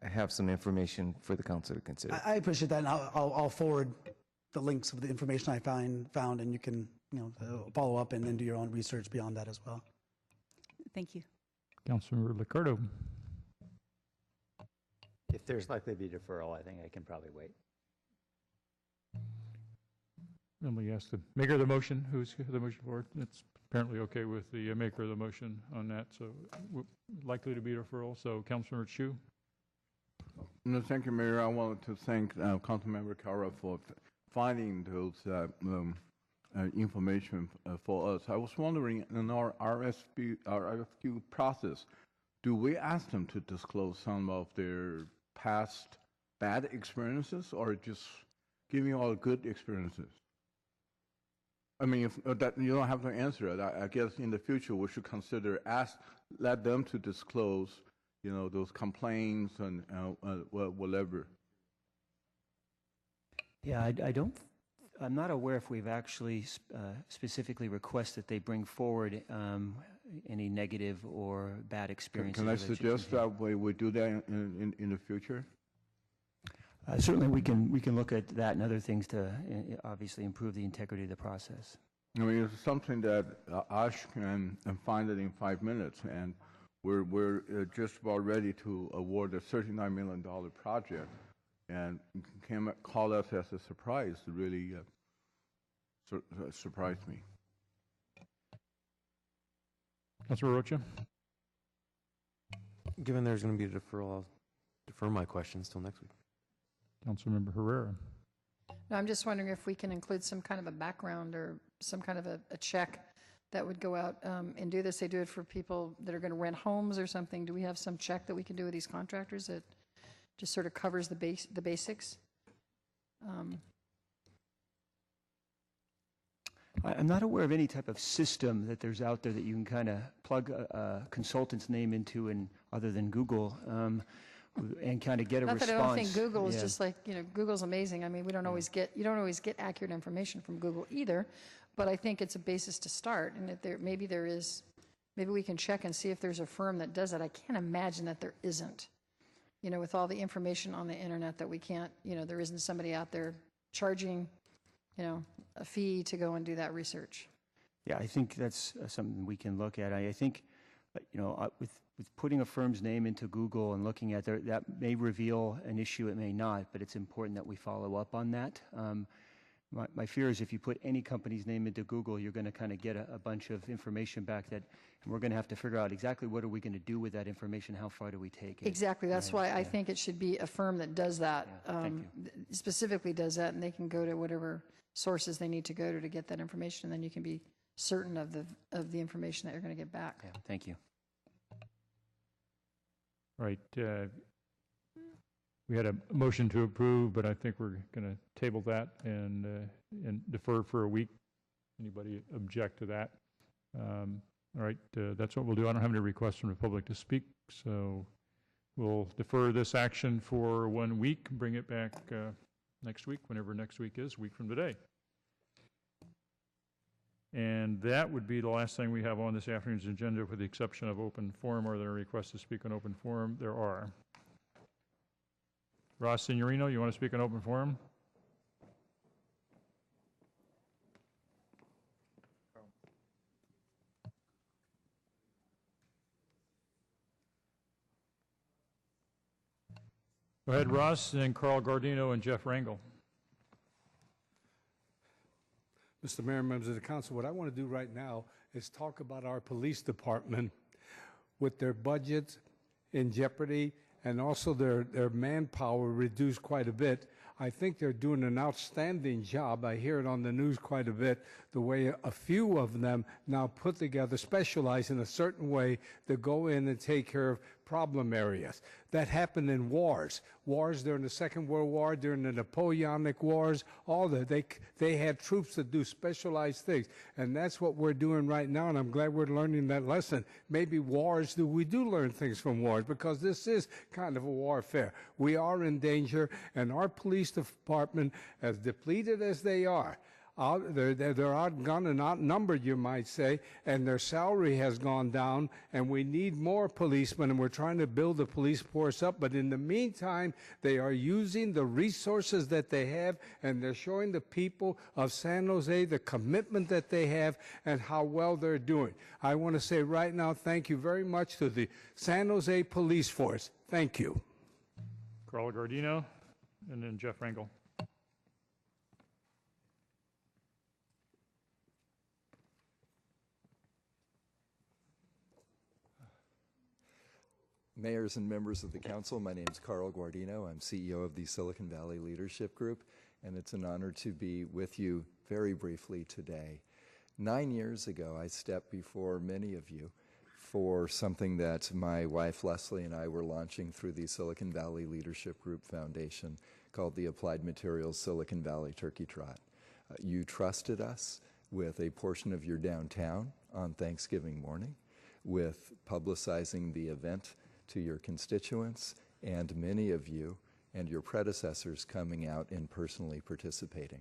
have some information for the council to consider. I appreciate that, and I'll forward the links of the information I found, and you can follow up and then do your own research beyond that as well. Thank you. Councilmember Liccardo. If there's likely to be deferral, I think I can probably wait. Let me ask the maker of the motion, who's the motion for it? It's apparently okay with the maker of the motion on that, so likely to be deferral. So Councilmember Chu. No, thank you, Mayor. I wanted to thank Councilmember KALRA for finding those information for us. I was wondering, in our RFQ process, do we ask them to disclose some of their past bad experiences, or just giving all good experiences? I mean, if that you don't have to answer it. I guess in the future we should consider let them to disclose, those complaints and whatever. Yeah, I'm not aware if we've actually specifically requested that they bring forward any negative or bad experiences. Can I suggest that we do that in the future? Certainly, we can look at that and other things to obviously improve the integrity of the process. I mean, it's something that Ash can find it in 5 minutes, and we're just about ready to award a $39 million project, and came call us as a surprise. Really surprised me. Councilor Rocha. Given there's going to be a deferral, I'll defer my questions till next week. Councilmember Herrera. No, I'm just wondering if we can include some kind of a background or some kind of a check that would go out and do this. They do it for people that are going to rent homes or something. Do we have some check that we can do with these contractors that just sort of covers the basics? I'm not aware of any type of system that there's out there that you can kind of plug a consultant's name into, and other than Google, and kind of get a Not response. that I don't think Google is Yeah. just like, Google's amazing. I mean, you don't always get accurate information from Google either, but I think it's a basis to start. And if maybe we can check and see if there's a firm that does that. I can't imagine that there isn't. With all the information on the internet that we can't, there isn't somebody out there charging, a fee to go and do that research. Yeah, I think that's something we can look at. I think, with putting a firm's name into Google and looking at that may reveal an issue, it may not, but it's important that we follow up on that. My fear is if you put any company's name into Google, you're going to kind of get a bunch of information back and we're going to have to figure out exactly what are we going to do with that information, how far do we take it. Exactly. That's why I think it should be a firm that does that, specifically does that, and they can go to whatever sources they need to go to get that information, and then you can be certain of the information that you're going to get back. Yeah, thank you. Right. We had a motion to approve, but I think we're going to table that and defer for a week. Anybody object to that? All right, that's what we'll do. I don't have any requests from the public to speak, so we'll defer this action for 1 week, bring it back next week, whenever next week is, a week from today. And that would be the last thing we have on this afternoon's agenda, with the exception of open forum. Are there requests to speak on open forum? There are. Ross Signorino, you want to speak on open forum? Go ahead, Ross, and then Carl Gardino and Jeff Rangel. Mr. Mayor, members of the council, what I want to do right now is talk about our police department with their budgets in jeopardy and also their manpower reduced quite a bit. I think they're doing an outstanding job. I hear it on the news quite a bit, the way a few of them now put together, specialize in a certain way to go in and take care of problem areas. That happened in wars during the Second World War, during the Napoleonic Wars, all that. They had troops that do specialized things. And that's what we're doing right now, and I'm glad we're learning that lesson. Maybe we do learn things from wars, because this is kind of a warfare. We are in danger, and our police department, as depleted as they are, they're outgunned and outnumbered, you might say, and their salary has gone down, and we need more policemen, and we're trying to build the police force up. But in the meantime, they are using the resources that they have, and they're showing the people of San Jose the commitment that they have and how well they're doing. I want to say right now, thank you very much to the San Jose Police Force. Thank you. Carl Gardino, and then Jeff Rangel. Mayors and members of the council, my name is Carl Guardino. I'm CEO of the Silicon Valley Leadership Group, and it's an honor to be with you very briefly today. 9 years ago, I stepped before many of you for something that my wife Leslie and I were launching through the Silicon Valley Leadership Group Foundation, called the Applied Materials Silicon Valley Turkey Trot. You trusted us with a portion of your downtown on Thanksgiving morning, with publicizing the event to your constituents, and many of you and your predecessors coming out and personally participating.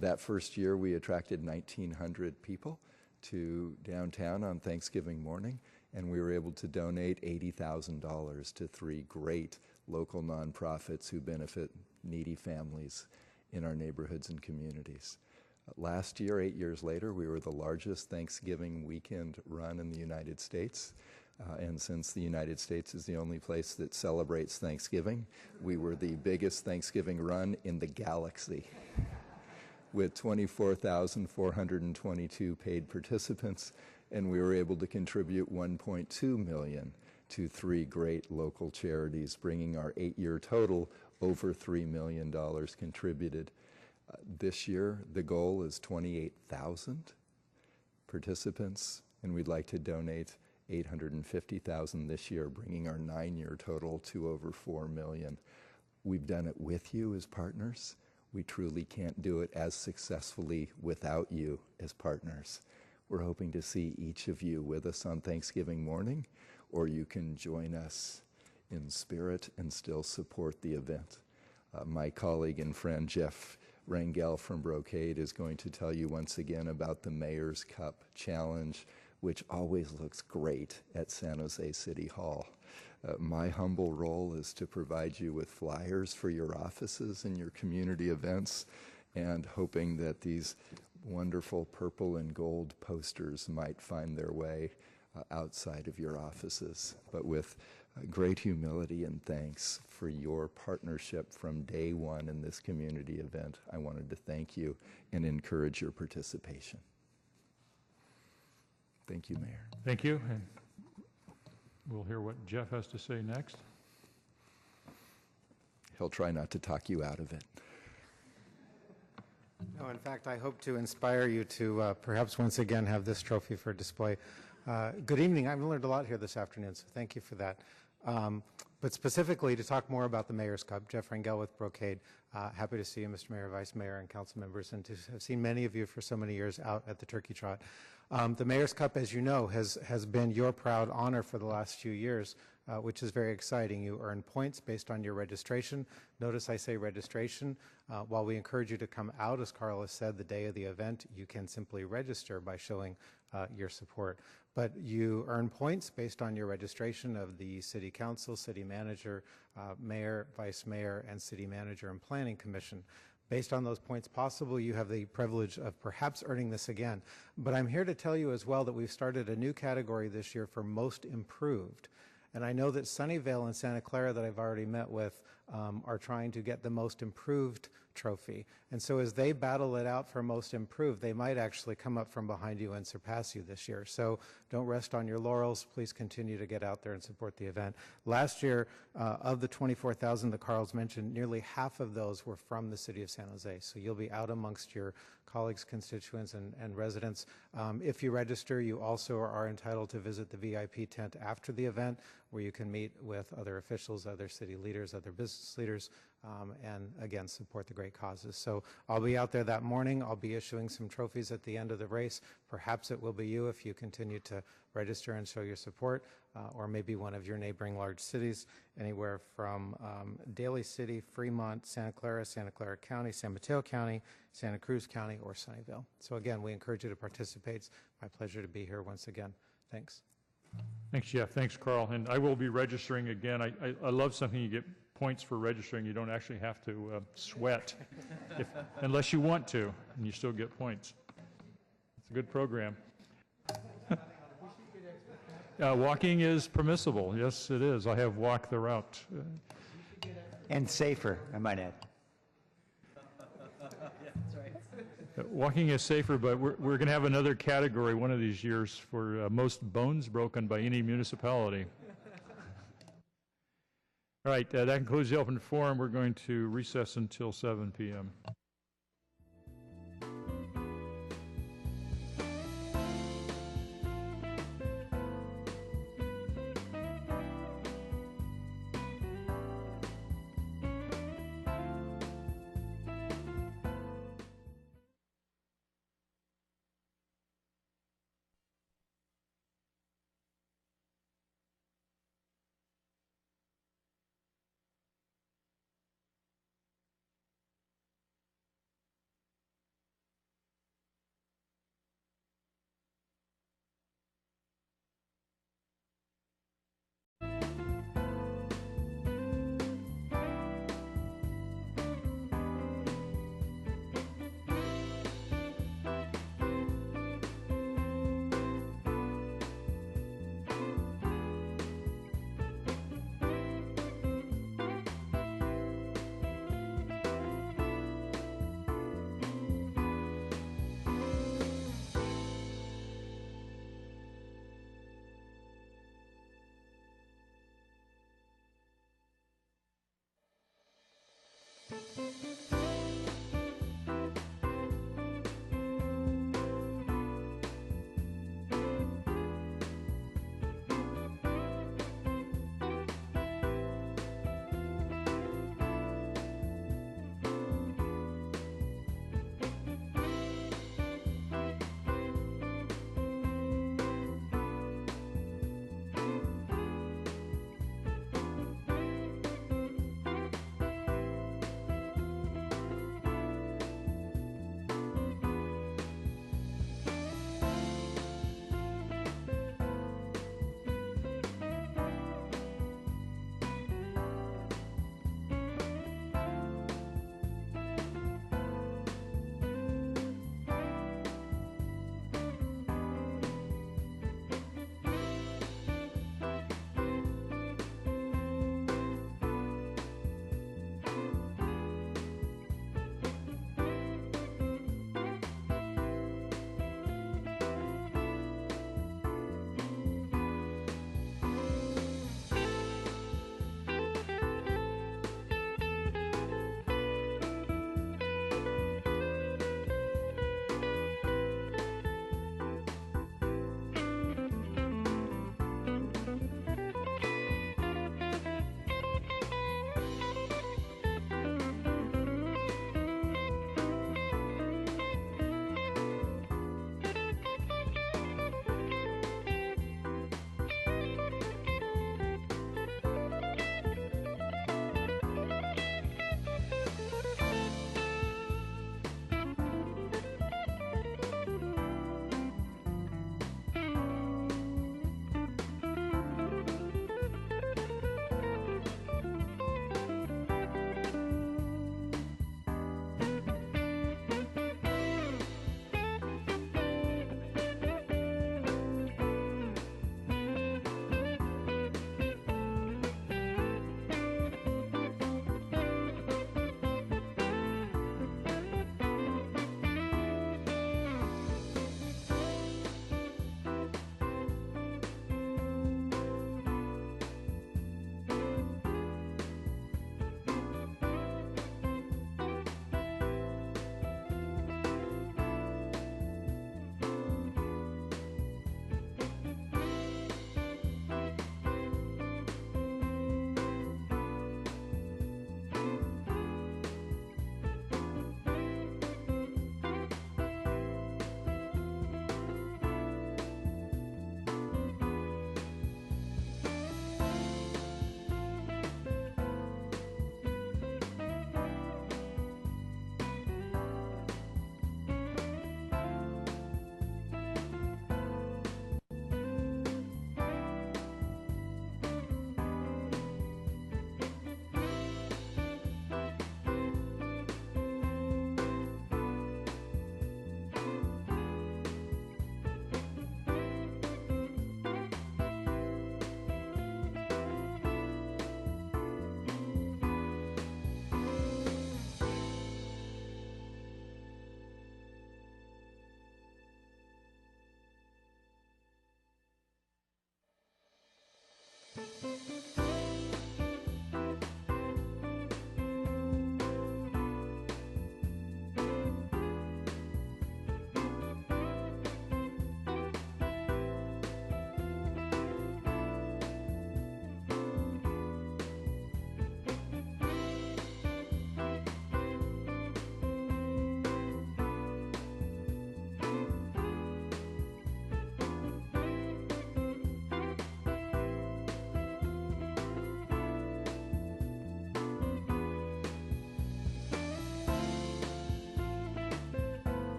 That first year, we attracted 1,900 people to downtown on Thanksgiving morning, and we were able to donate $80,000 to 3 great local nonprofits who benefit needy families in our neighborhoods and communities. Last year, 8 years later, we were the largest Thanksgiving weekend run in the United States. And since the United States is the only place that celebrates Thanksgiving, we were the biggest Thanksgiving run in the galaxy, with 24,422 paid participants, and we were able to contribute $1.2 million to 3 great local charities, bringing our 8-year total over $3 million contributed. This year, the goal is 28,000 participants, and we'd like to donate 850,000 this year, bringing our 9-year total to over 4 million. We've done it with you as partners. We truly can't do it as successfully without you as partners. We're hoping to see each of you with us on Thanksgiving morning, or you can join us in spirit and still support the event. My colleague and friend Jeff Rangel from Brocade is going to tell you once again about the Mayor's Cup Challenge, which always looks great at San Jose City Hall. My humble role is to provide you with flyers for your offices and your community events, and hoping that these wonderful purple and gold posters might find their way outside of your offices. But with great humility and thanks for your partnership from day one in this community event, I wanted to thank you and encourage your participation. Thank you, Mayor. Thank you. And we'll hear what Jeff has to say next. He'll try not to talk you out of it. No, in fact, I hope to inspire you to perhaps once again have this trophy for display. Good evening. I've learned a lot here this afternoon, so thank you for that. But specifically, to talk more about the Mayor's Cup, Jeff Rangel with Brocade. Happy to see you, Mr. Mayor, Vice Mayor, and council members, and to have seen many of you for so many years out at the Turkey Trot. The Mayor's Cup, as you know, has been your proud honor for the last few years, which is very exciting. You earn points based on your registration. Notice I say registration. While we encourage you to come out, as Carl has said, the day of the event, you can simply register by showing your support. But you earn points based on your registration of the City Council, City Manager, Mayor, Vice Mayor, and City Manager and Planning Commission. Based on those points possible, you have the privilege of perhaps earning this again. But I'm here to tell you as well that we've started a new category this year for Most Improved. And I know that Sunnyvale and Santa Clara, that I've already met with, are trying to get the Most Improved trophy. And so as they battle it out for Most Improved, they might actually come up from behind you and surpass you this year. So don't rest on your laurels. Please continue to get out there and support the event. Last year, of the 24,000 that Carl's mentioned, nearly half of those were from the city of San Jose. So you'll be out amongst your colleagues, constituents, and residents. If you register, you also are entitled to visit the VIP tent after the event, where you can meet with other officials, other city leaders, other business leaders, and again, support the great causes. So I'll be out there that morning. I'll be issuing some trophies at the end of the race. Perhaps it will be you if you continue to register and show your support, or maybe one of your neighboring large cities, anywhere from Daly City, Fremont, Santa Clara County, San Mateo County, Santa Cruz County, or Sunnyvale. So again, we encourage you to participate. It's my pleasure to be here once again. Thanks. Thanks, Jeff. Thanks, Carl. And I will be registering again. I love something you get points for registering. You don't actually have to sweat unless you want to, and you still get points. It's a good program. Walking is permissible. Yes, it is. I have walked the route. And safer, I might add. Walking is safer, but we're going to have another category one of these years for most bones broken by any municipality. All right, that concludes the open forum. We're going to recess until 7 p.m.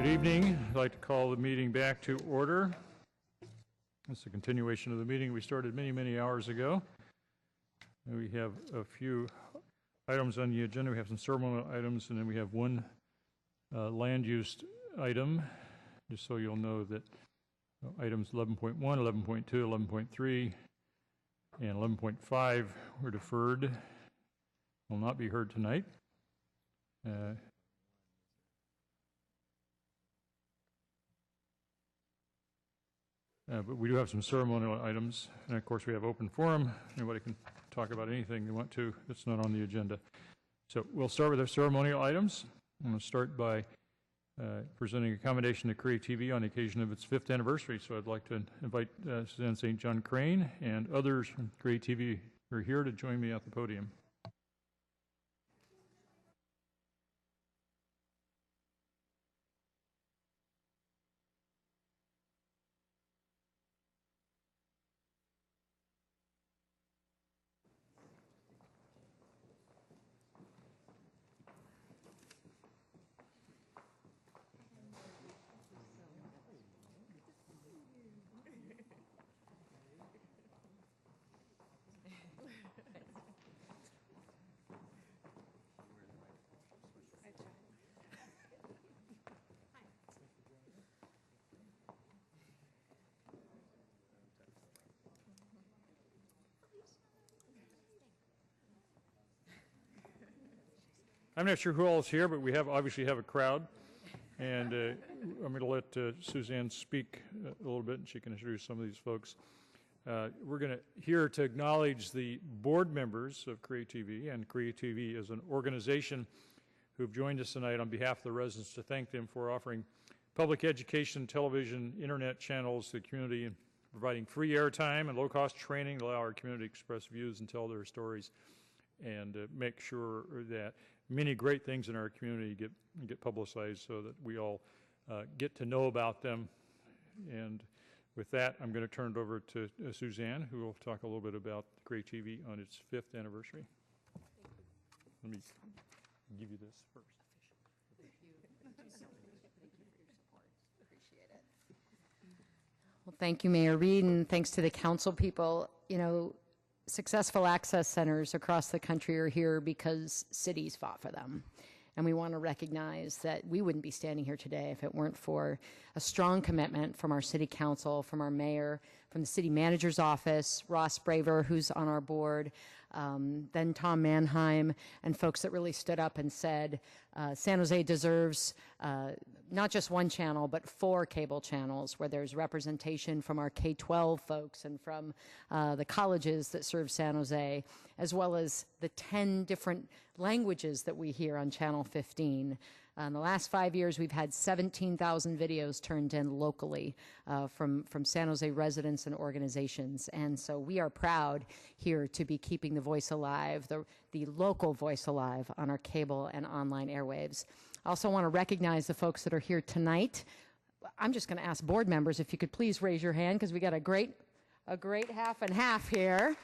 evening. I'd like to call the meeting back to order. It's a continuation of the meeting we started many, many hours ago. And we have a few items on the agenda. We have some ceremonial items, and then we have one land use item, just so you'll know that items 11.1, 11.2, 11.3, and 11.5 were deferred, will not be heard tonight. But we do have some ceremonial items, and of course we have open forum. Anybody can talk about anything they want to that's not on the agenda. So we'll start with our ceremonial items. I'm going to start by presenting a commendation to Korea TV on the occasion of its 5th anniversary. So I'd like to invite Suzanne St. John Crane and others from Korea TV who are here to join me at the podium. I'm not sure who all is here, but we obviously have a crowd. And I'm going to let Suzanne speak a little bit, and she can introduce some of these folks. We're going to here to acknowledge the board members of Korea TV and Korea TV as an organization who've joined us tonight on behalf of the residents, to thank them for offering public education, television, internet channels to the community, and providing free airtime and low-cost training to allow our community to express views and tell their stories, and make sure that many great things in our community get publicized so that we all get to know about them. And with that, I'm going to turn it over to Suzanne, who will talk a little bit about Korea TV on its 5th anniversary. Let me give you this first. Well, thank you, Mayor Reed, and thanks to the council people. You know, successful access centers across the country are here because cities fought for them. And we want to recognize that we wouldn't be standing here today if it weren't for a strong commitment from our city council, from our mayor, from the city manager's office, Ross Braver, who's on our board, then Tom Mannheim, and folks that really stood up and said, San Jose deserves not just one channel, but 4 cable channels where there's representation from our K-12 folks and from the colleges that serve San Jose, as well as the 10 different languages that we hear on Channel 15. In the last 5 years, we've had 17,000 videos turned in locally from San Jose residents and organizations. And so we are proud here to be keeping the voice alive, the local voice alive on our cable and online airwaves. I also want to recognize the folks that are here tonight. I'm just going to ask board members if you could please raise your hand, because we got a great half and half here.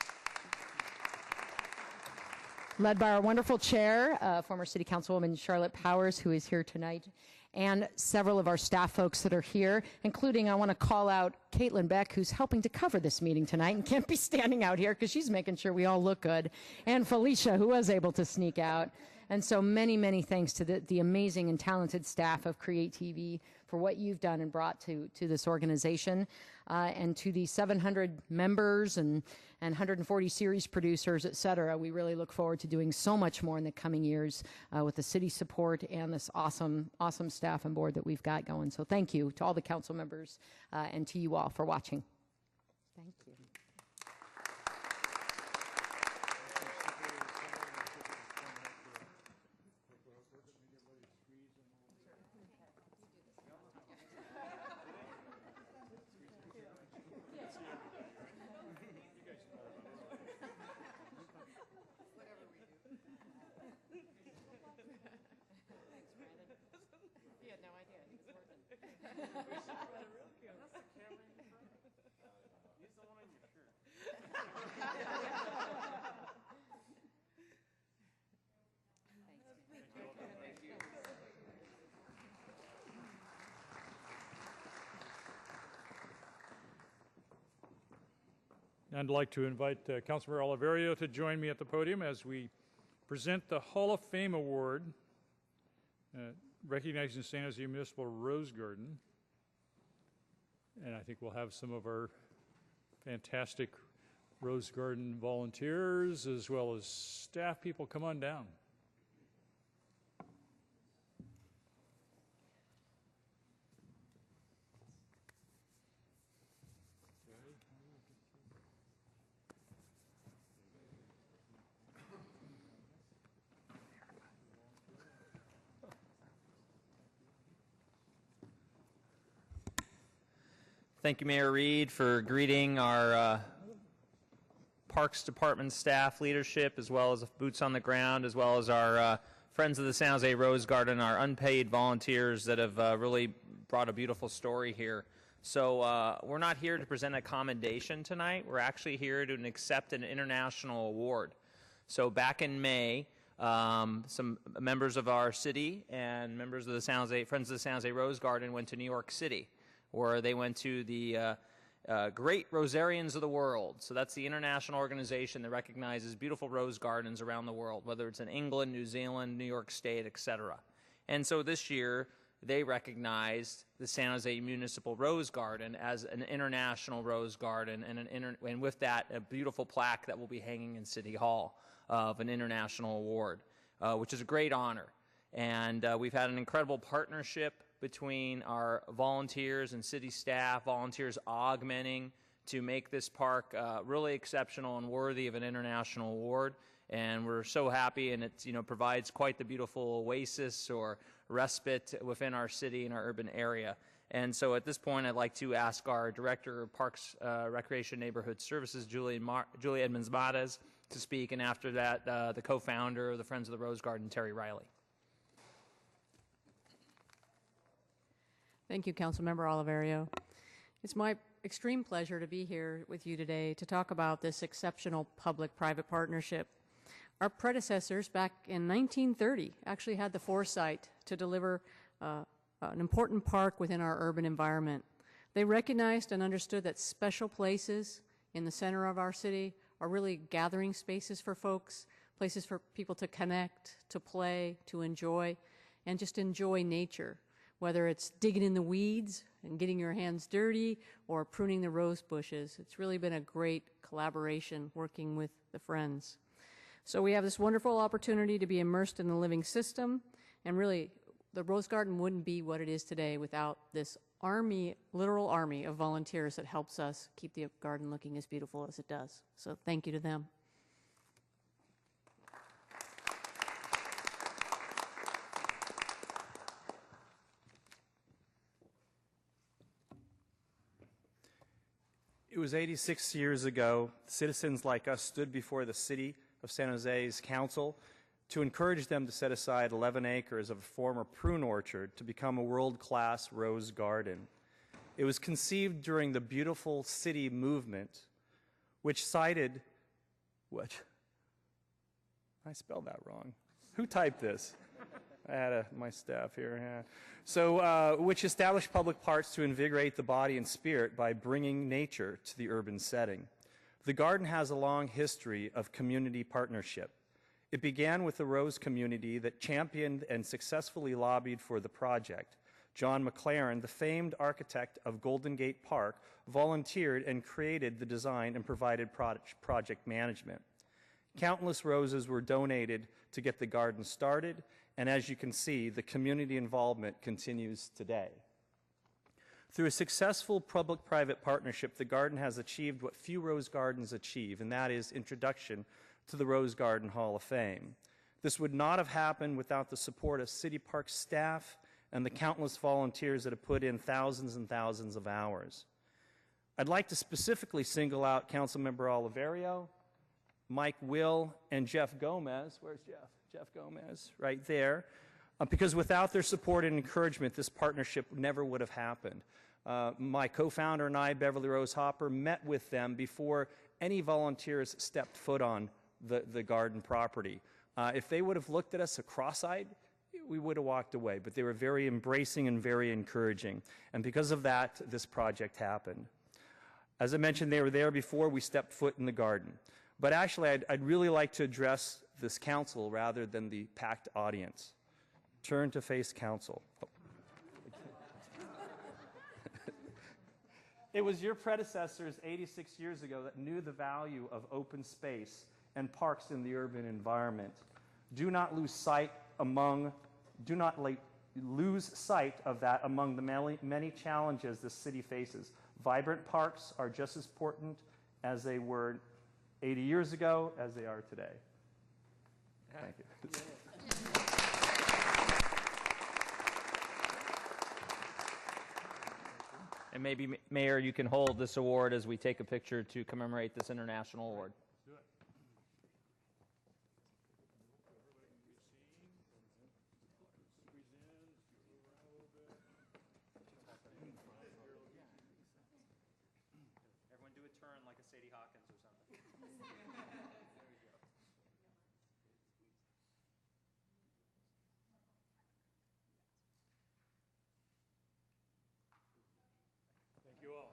Led by our wonderful chair, former City Councilwoman Charlotte Powers, who is here tonight, and several of our staff folks that are here, including, I want to call out Caitlin Beck, who's helping to cover this meeting tonight and can't be standing out here because she's making sure we all look good, and Felicia, who was able to sneak out. And so many, many thanks to the amazing and talented staff of Create TV for what you've done and brought to this organization, and to the 700 members and 140 series producers, et cetera. We really look forward to doing so much more in the coming years with the city support and this awesome staff and board that we've got going. So thank you to all the council members and to you all for watching. Thank you. He's the one on your I'd like to invite Councilmember Oliverio to join me at the podium as we present the Hall of Fame Award recognizing San Jose Municipal Rose Garden. And I think we'll have some of our fantastic Rose Garden volunteers as well as staff people come on down. Thank you, Mayor Reed, for greeting our Parks Department staff leadership, as well as boots on the ground, as well as our Friends of the San Jose Rose Garden, our unpaid volunteers that have really brought a beautiful story here. So we're not here to present a commendation tonight. We're actually here to accept an international award. So back in May, some members of our city and members of the Friends of the San Jose Rose Garden went to New York City, where they went to the Great Rosarians of the World. So that's the international organization that recognizes beautiful rose gardens around the world, whether it's in England, New Zealand, New York State, etc. And so this year, they recognized the San Jose Municipal Rose Garden as an international rose garden, and with that, a beautiful plaque that will be hanging in City Hall of an international award, which is a great honor. And we've had an incredible partnership between our volunteers and city staff, volunteers augmenting to make this park really exceptional and worthy of an international award. And we're so happy, and it provides quite the beautiful oasis or respite within our city and our urban area. And so at this point, I'd like to ask our Director of Parks, Recreation, Neighborhood Services, Julie Edmonds-Matas, to speak, and after that, the co-founder of the Friends of the Rose Garden, Terry Riley. Thank you, Councilmember Oliverio. It's my extreme pleasure to be here with you today to talk about this exceptional public-private partnership. Our predecessors back in 1930 actually had the foresight to deliver an important park within our urban environment. They recognized and understood that special places in the center of our city are really gathering spaces for folks, places for people to connect, to play, to enjoy, and just enjoy nature. Whether it's digging in the weeds and getting your hands dirty or pruning the rose bushes. It's really been a great collaboration working with the Friends. So we have this wonderful opportunity to be immersed in the living system, and really the Rose Garden wouldn't be what it is today without this army, literal army of volunteers that helps us keep the garden looking as beautiful as it does. So thank you to them. It was 86 years ago, citizens like us stood before the City of San Jose's council to encourage them to set aside 11 acres of a former prune orchard to become a world-class rose garden. It was conceived during the Beautiful City movement, which cited, what? I spelled that wrong. Who typed this? I had my staff here. Yeah. So, which established public parks to invigorate the body and spirit by bringing nature to the urban setting. The garden has a long history of community partnership. It began with the Rose community that championed and successfully lobbied for the project. John McLaren, the famed architect of Golden Gate Park, volunteered and created the design and provided project management. Countless roses were donated to get the garden started, and as you can see, the community involvement continues today. Through a successful public-private partnership, the garden has achieved what few rose gardens achieve, and that is introduction to the Rose Garden Hall of Fame. This would not have happened without the support of City Park staff and the countless volunteers that have put in thousands and thousands of hours. I'd like to specifically single out Councilmember Oliverio, Mike Will, and Jeff Gomez. Where's Jeff? Jeff Gomez, right there. Because without their support and encouragement, this partnership never would have happened. My co-founder and I, Beverly Rose Hopper, met with them before any volunteers stepped foot on the garden property. If they would have looked at us cross-eyed, we would have walked away, but they were very embracing and very encouraging. And because of that, this project happened. As I mentioned, they were there before we stepped foot in the garden. But actually, I'd really like to address this council rather than the packed audience. Turn to face council. It was your predecessors 86 years ago that knew the value of open space and parks in the urban environment. Do not lose sight of that among the many challenges the city faces. Vibrant parks are just as important as they were 80 years ago as they are today. Thank you. And maybe, Mayor, you can hold this award as we take a picture to commemorate this international award. Everyone do a turn like a Sadie Hawkins or something. Thank you all.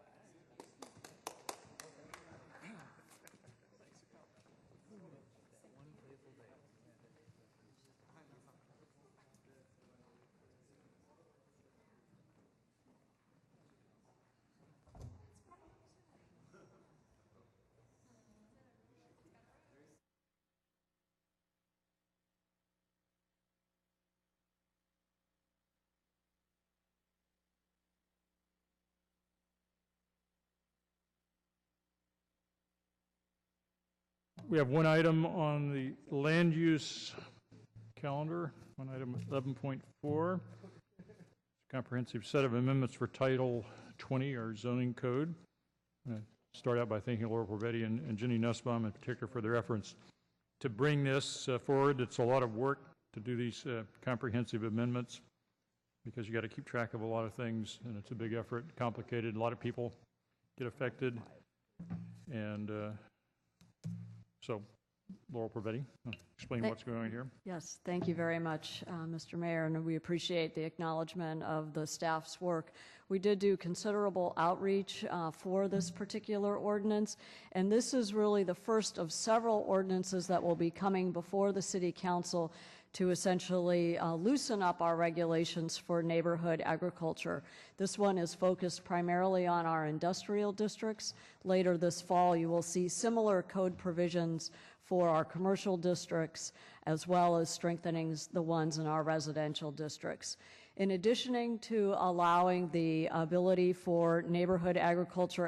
We have one item on the land use calendar, one item 11.4. Comprehensive set of amendments for Title 20, our zoning code. I'm going to start out by thanking Laura Porvetti and Jenny Nussbaum in particular for their efforts to bring this forward. It's a lot of work to do these comprehensive amendments because you got to keep track of a lot of things, and it's a big effort, complicated. A lot of people get affected, and so, Laurel Porvetti, explain what's going on here. Yes, thank you very much, Mr. Mayor, and we appreciate the acknowledgement of the staff's work. We did do considerable outreach for this particular ordinance, and this is really the first of several ordinances that will be coming before the City Council to essentially loosen up our regulations for neighborhood agriculture. This one is focused primarily on our industrial districts. Later this fall, you will see similar code provisions for our commercial districts, as well as strengthening the ones in our residential districts. In addition to allowing the ability for neighborhood agriculture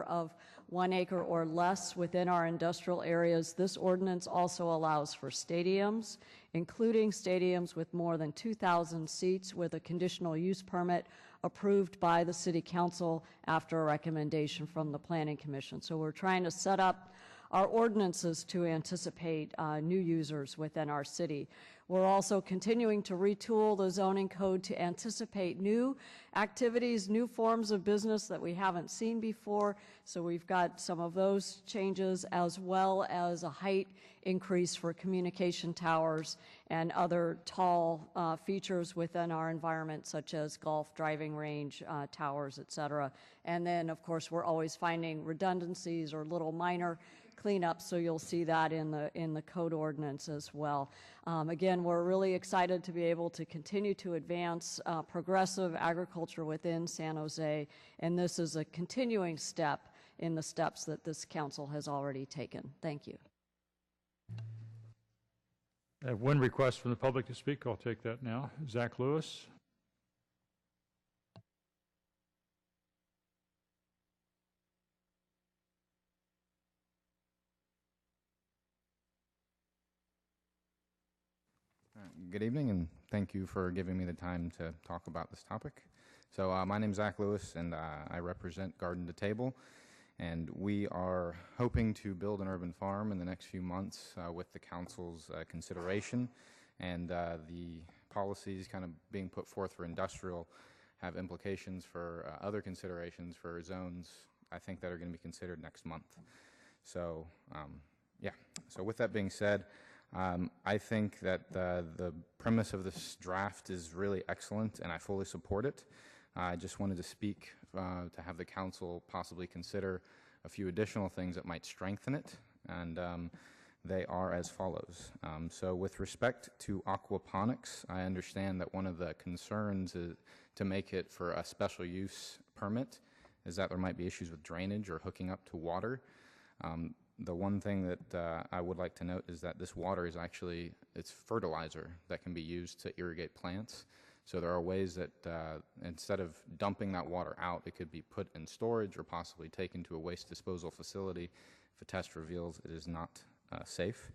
of 1 acre or less within our industrial areas, this ordinance also allows for stadiums, including stadiums with more than 2,000 seats with a conditional use permit approved by the City Council after a recommendation from the Planning Commission. So we're trying to set up our ordinances to anticipate new users within our city. We're also continuing to retool the zoning code to anticipate new activities, new forms of business that we haven't seen before. So we've got some of those changes, as well as a height increase for communication towers and other tall features within our environment, such as golf driving range towers, et cetera. And then, of course, we're always finding redundancies or little minor cleanup, so you'll see that in the code ordinance as well. Again, we're really excited to be able to continue to advance progressive agriculture within San Jose, and this is a continuing step in the steps that this council has already taken. Thank you. I have one request from the public to speak. I'll take that now. Zach Lewis. Good evening, and thank you for giving me the time to talk about this topic. So my name is Zach Lewis, and I represent Garden to Table, and we are hoping to build an urban farm in the next few months with the council's consideration, and the policies kind of being put forth for industrial have implications for other considerations for zones, I think, that are going to be considered next month. So yeah, so with that being said, I think that the premise of this draft is really excellent, and I fully support it. I just wanted to speak to have the council possibly consider a few additional things that might strengthen it, and they are as follows. So with respect to aquaponics, I understand that one of the concerns is to make it for a special use permit is that there might be issues with drainage or hooking up to water. The one thing that I would like to note is that this water is actually, it's fertilizer that can be used to irrigate plants. So there are ways that instead of dumping that water out, it could be put in storage or possibly taken to a waste disposal facility if a test reveals it is not safe,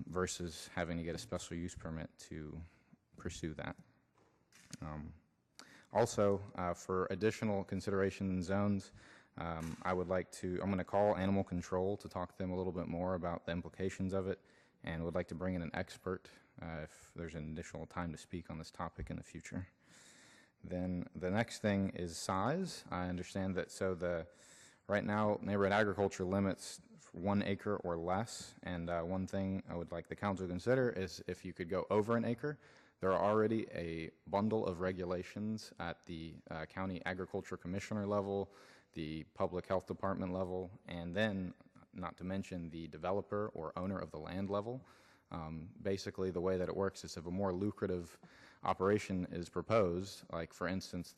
versus having to get a special use permit to pursue that. Also, for additional consideration in zones, I'm going to call animal control to talk to them a little bit more about the implications of it, and would like to bring in an expert if there's an additional time to speak on this topic in the future. Then the next thing is size. I understand that right now neighborhood agriculture limits 1 acre or less, and one thing I would like the council to consider is if you could go over an acre. There are already a bundle of regulations at the county agriculture commissioner level, the public health department level, and then not to mention the developer or owner of the land level. Basically, the way that it works is if a more lucrative operation is proposed, like for instance,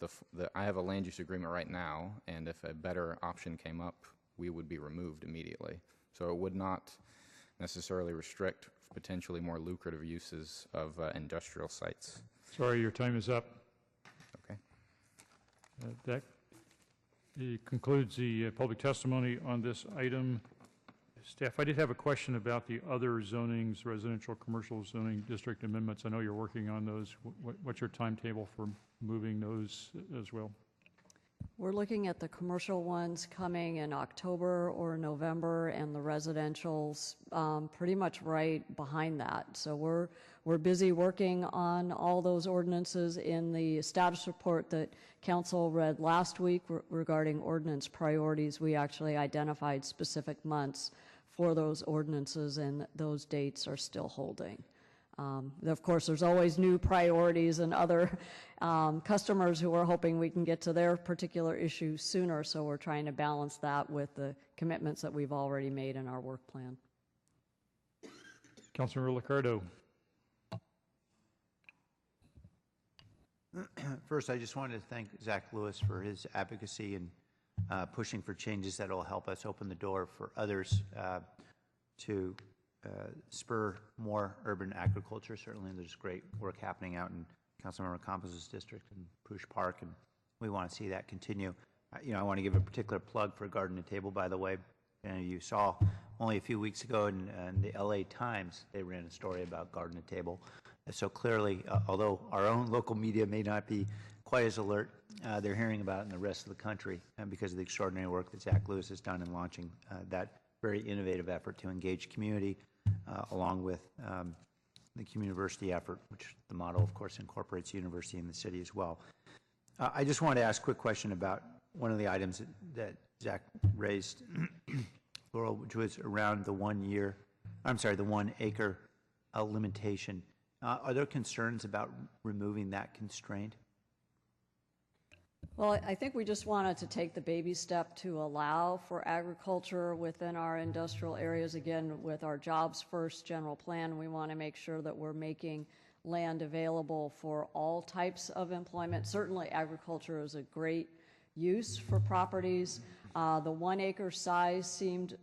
I have a land use agreement right now, and if a better option came up, we would be removed immediately. So it would not necessarily restrict potentially more lucrative uses of industrial sites. Sorry, your time is up. Okay. That concludes the public testimony on this item. Staff, I did have a question about the other zonings, residential, commercial zoning district amendments. I know you're working on those. What's your timetable for moving those as well? We're looking at the commercial ones coming in October or November, and the residential's pretty much right behind that. So we're busy working on all those ordinances. In the status report that council read last week regarding ordinance priorities, we actually identified specific months for those ordinances, and those dates are still holding. Of course, there's always new priorities and other customers who are hoping we can get to their particular issue sooner, so we're trying to balance that with the commitments that we've already made in our work plan. Councilor LICCARDO. First, I just wanted to thank Zach Lewis for his advocacy and pushing for changes that will help us open the door for others to spur more urban agriculture. Certainly there's great work happening out in Councilmember Campos' district and Poosh Park, and we want to see that continue. I want to give a particular plug for Garden to Table, by the way. You saw only a few weeks ago in the LA Times, they ran a story about Garden to Table. So clearly, although our own local media may not be quite as alert, they're hearing about it in the rest of the country because of the extraordinary work that Zach Lewis has done in launching that very innovative effort to engage community, along with the Communiversity effort, which the model, of course, incorporates university in the city as well. I just wanted to ask a quick question about one of the items that Zach raised, Laurel, which was around the 1 acre limitation. Are there concerns about removing that constraint? Well, I think we just wanted to take the baby step to allow for agriculture within our industrial areas. Again, with our Jobs First general plan, we want to make sure that we're making land available for all types of employment. Certainly, agriculture is a great use for properties. The 1 acre size seemed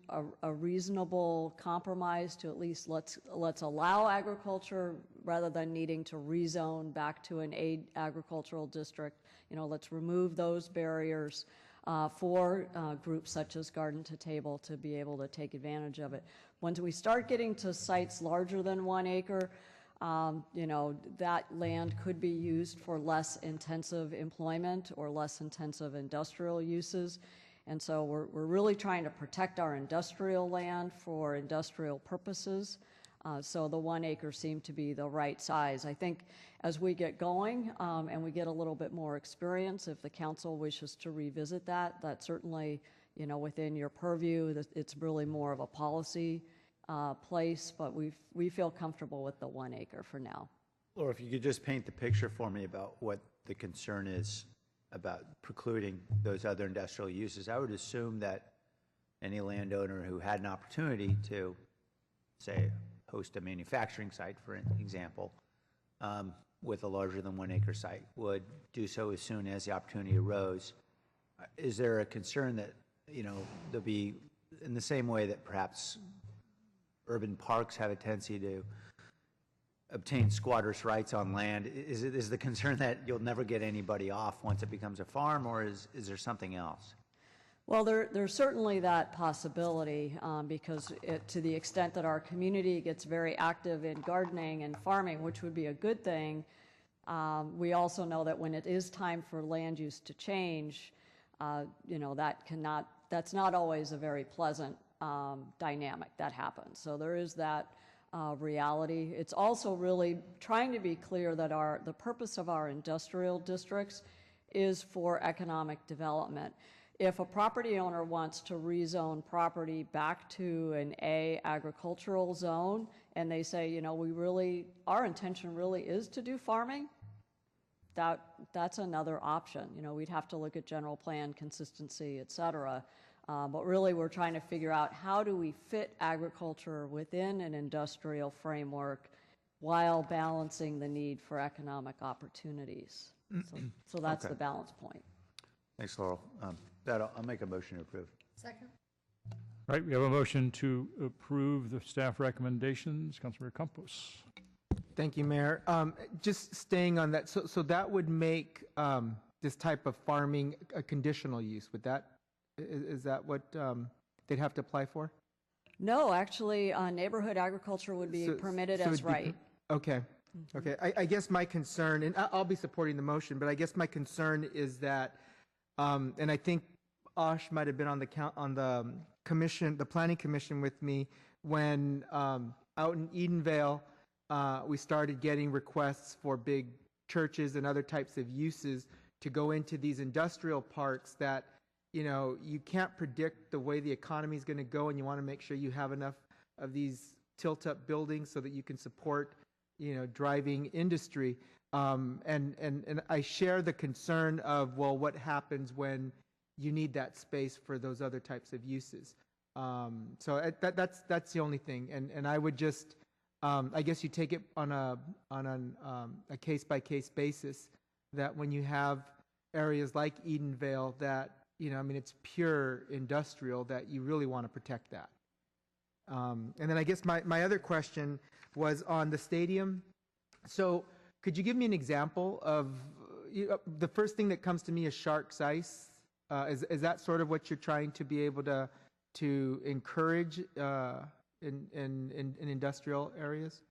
a reasonable compromise to at least let's allow agriculture rather than needing to rezone back to an agricultural district. Let's remove those barriers for groups such as Garden to Table to be able to take advantage of it. Once we start getting to sites larger than 1 acre, that land could be used for less intensive employment or less intensive industrial uses. And so we're really trying to protect our industrial land for industrial purposes. So the 1 acre seemed to be the right size. I think as we get going and we get a little bit more experience, if the council wishes to revisit that, that's certainly, within your purview. It's really more of a policy place, but we feel comfortable with the 1 acre for now. Or if you could just paint the picture for me about what the concern is about precluding those other industrial uses. I would assume that any landowner who had an opportunity to, say, host a manufacturing site, for example, with a larger than 1 acre site, would do so as soon as the opportunity arose. Is there a concern that, there'll be, in the same way that perhaps urban parks have a tendency to obtain squatters' rights on land, is the concern that you'll never get anybody off once it becomes a farm, or is there something else? Well, there's certainly that possibility because to the extent that our community gets very active in gardening and farming, which would be a good thing, we also know that when it is time for land use to change, that's not always a very pleasant dynamic that happens. So there is that reality. It's also really trying to be clear that the purpose of our industrial districts is for economic development. If a property owner wants to rezone property back to an A agricultural zone and they say, our intention really is to do farming, that's another option. We'd have to look at general plan consistency, et cetera. But really we're trying to figure out how do we fit agriculture within an industrial framework while balancing the need for economic opportunities. So that's the balance point. Thanks, Laurel. I'll make a motion to approve. Second. All right, we have a motion to approve the staff recommendations. Councilmember Campos. Thank you, Mayor. Just staying on that, so that would make this type of farming a conditional use. Is that what they'd have to apply for? No, actually, neighborhood agriculture would be permitted as right. Okay. Okay. I guess my concern, and I'll be supporting the motion, but I guess my concern is that, and I think Osh might have been on the commission, the planning commission with me when out in Edenvale, we started getting requests for big churches and other types of uses to go into these industrial parks that, you can't predict the way the economy is going to go, and you want to make sure you have enough of these tilt-up buildings so that you can support, driving industry. And I share the concern of, well, what happens when you need that space for those other types of uses? So that's the only thing. And I would just, I guess you take it on a case-by-case basis, that when you have areas like Edenvale that, it's pure industrial, that you really want to protect that. And then I guess my other question was on the stadium. So could you give me an example of, the first thing that comes to me is Shark's Ice. Is that sort of what you're trying to be able to encourage in industrial areas?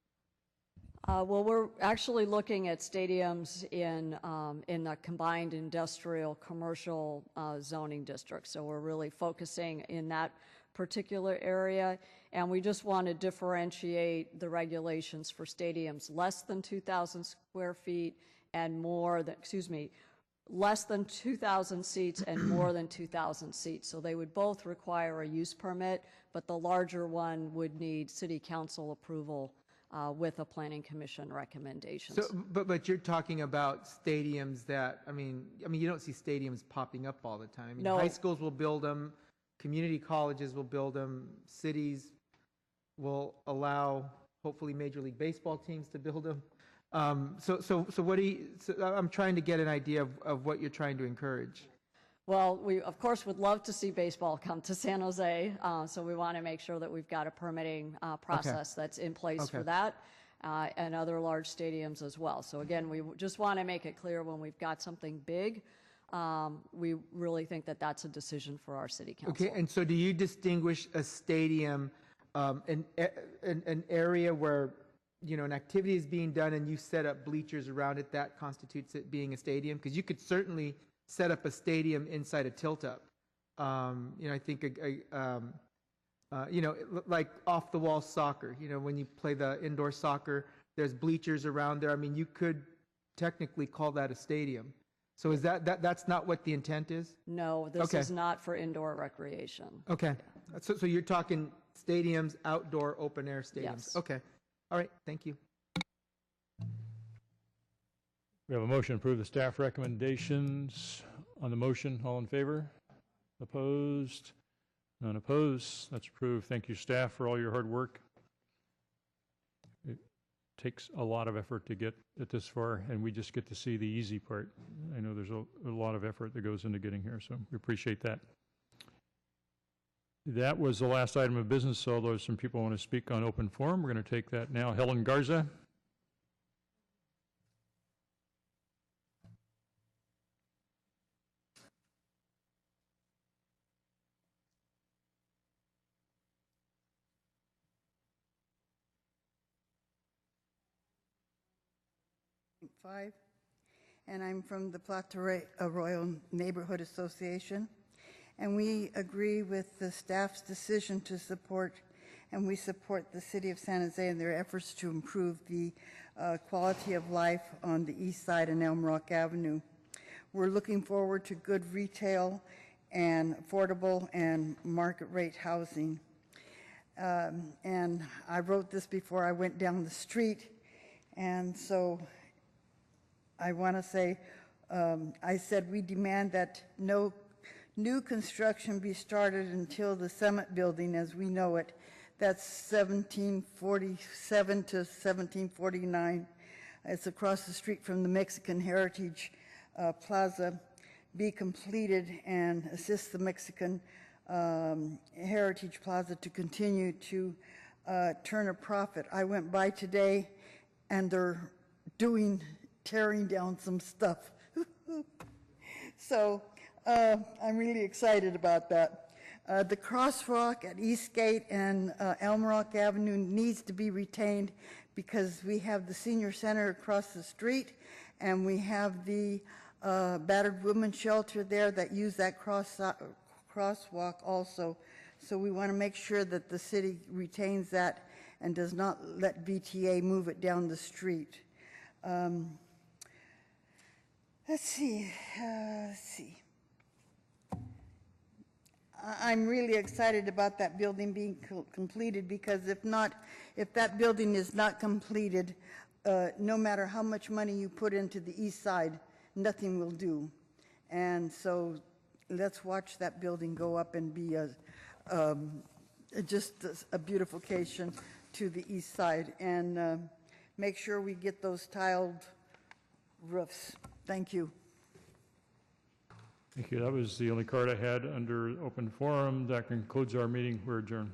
Well, we're actually looking at stadiums in the combined industrial commercial zoning district. So we're really focusing in that particular area, and we just want to differentiate the regulations for stadiums less than 2,000 square feet and less than 2,000 seats and more than 2,000 seats. So they would both require a use permit, but the larger one would need city council approval with a planning commission recommendation. So, but you're talking about stadiums that, I mean, you don't see stadiums popping up all the time. No. High schools will build them, community colleges will build them, cities will allow, hopefully, Major League Baseball teams to build them. So what do you? So I'm trying to get an idea of what you're trying to encourage. Well, we, of course, would love to see baseball come to San Jose, so we want to make sure that we've got a permitting process that's in place for that, and other large stadiums as well. So again, we just want to make it clear when we've got something big, we really think that that's a decision for our city council. Okay, and so do you distinguish a stadium, an area where, an activity is being done and you set up bleachers around it, that constitutes it being a stadium? Because you could certainly set up a stadium inside a tilt-up. I think, like off-the-wall soccer. When you play the indoor soccer, there's bleachers around there. I mean, you could technically call that a stadium. So is that's not what the intent is? No, this is not for indoor recreation. Okay. Yeah. So you're talking stadiums, outdoor, open-air stadiums. Yes. Okay. All right. Thank you. We have a motion to approve the staff recommendations. On the motion, all in favor? Opposed? None opposed. That's approved. Thank you, staff, for all your hard work. It takes a lot of effort to get it this far, and we just get to see the easy part. I know there's a lot of effort that goes into getting here, so we appreciate that. That was the last item of business, so although some people want to speak on open forum, we're going to take that now. Helen Garza. And I'm from the Platte Arroyo Neighborhood Association, and we agree with the staff's decision to support, and we support the City of San Jose in their efforts to improve the quality of life on the east side and Elm Rock Avenue. We're looking forward to good retail and affordable and market rate housing. And I wrote this before I went down the street, and so I want to say, I said we demand that no new construction be started until the Summit Building as we know it. That's 1747 to 1749. It's across the street from the Mexican Heritage Plaza. Be completed and assist the Mexican Heritage Plaza to continue to turn a profit. I went by today and they're tearing down some stuff. So I'm really excited about that. The crosswalk at Eastgate and Elm Rock Avenue needs to be retained because we have the senior center across the street and we have the battered women's shelter there that use that crosswalk also. So we want to make sure that the city retains that and does not let VTA move it down the street. Let's see. I'm really excited about that building being completed because if that building is not completed, no matter how much money you put into the east side, nothing will do. And so let's watch that building go up and be just a beautification to the east side and make sure we get those tiled roofs. Thank you. Thank you. That was the only card I had under open forum. That concludes our meeting. We're adjourned.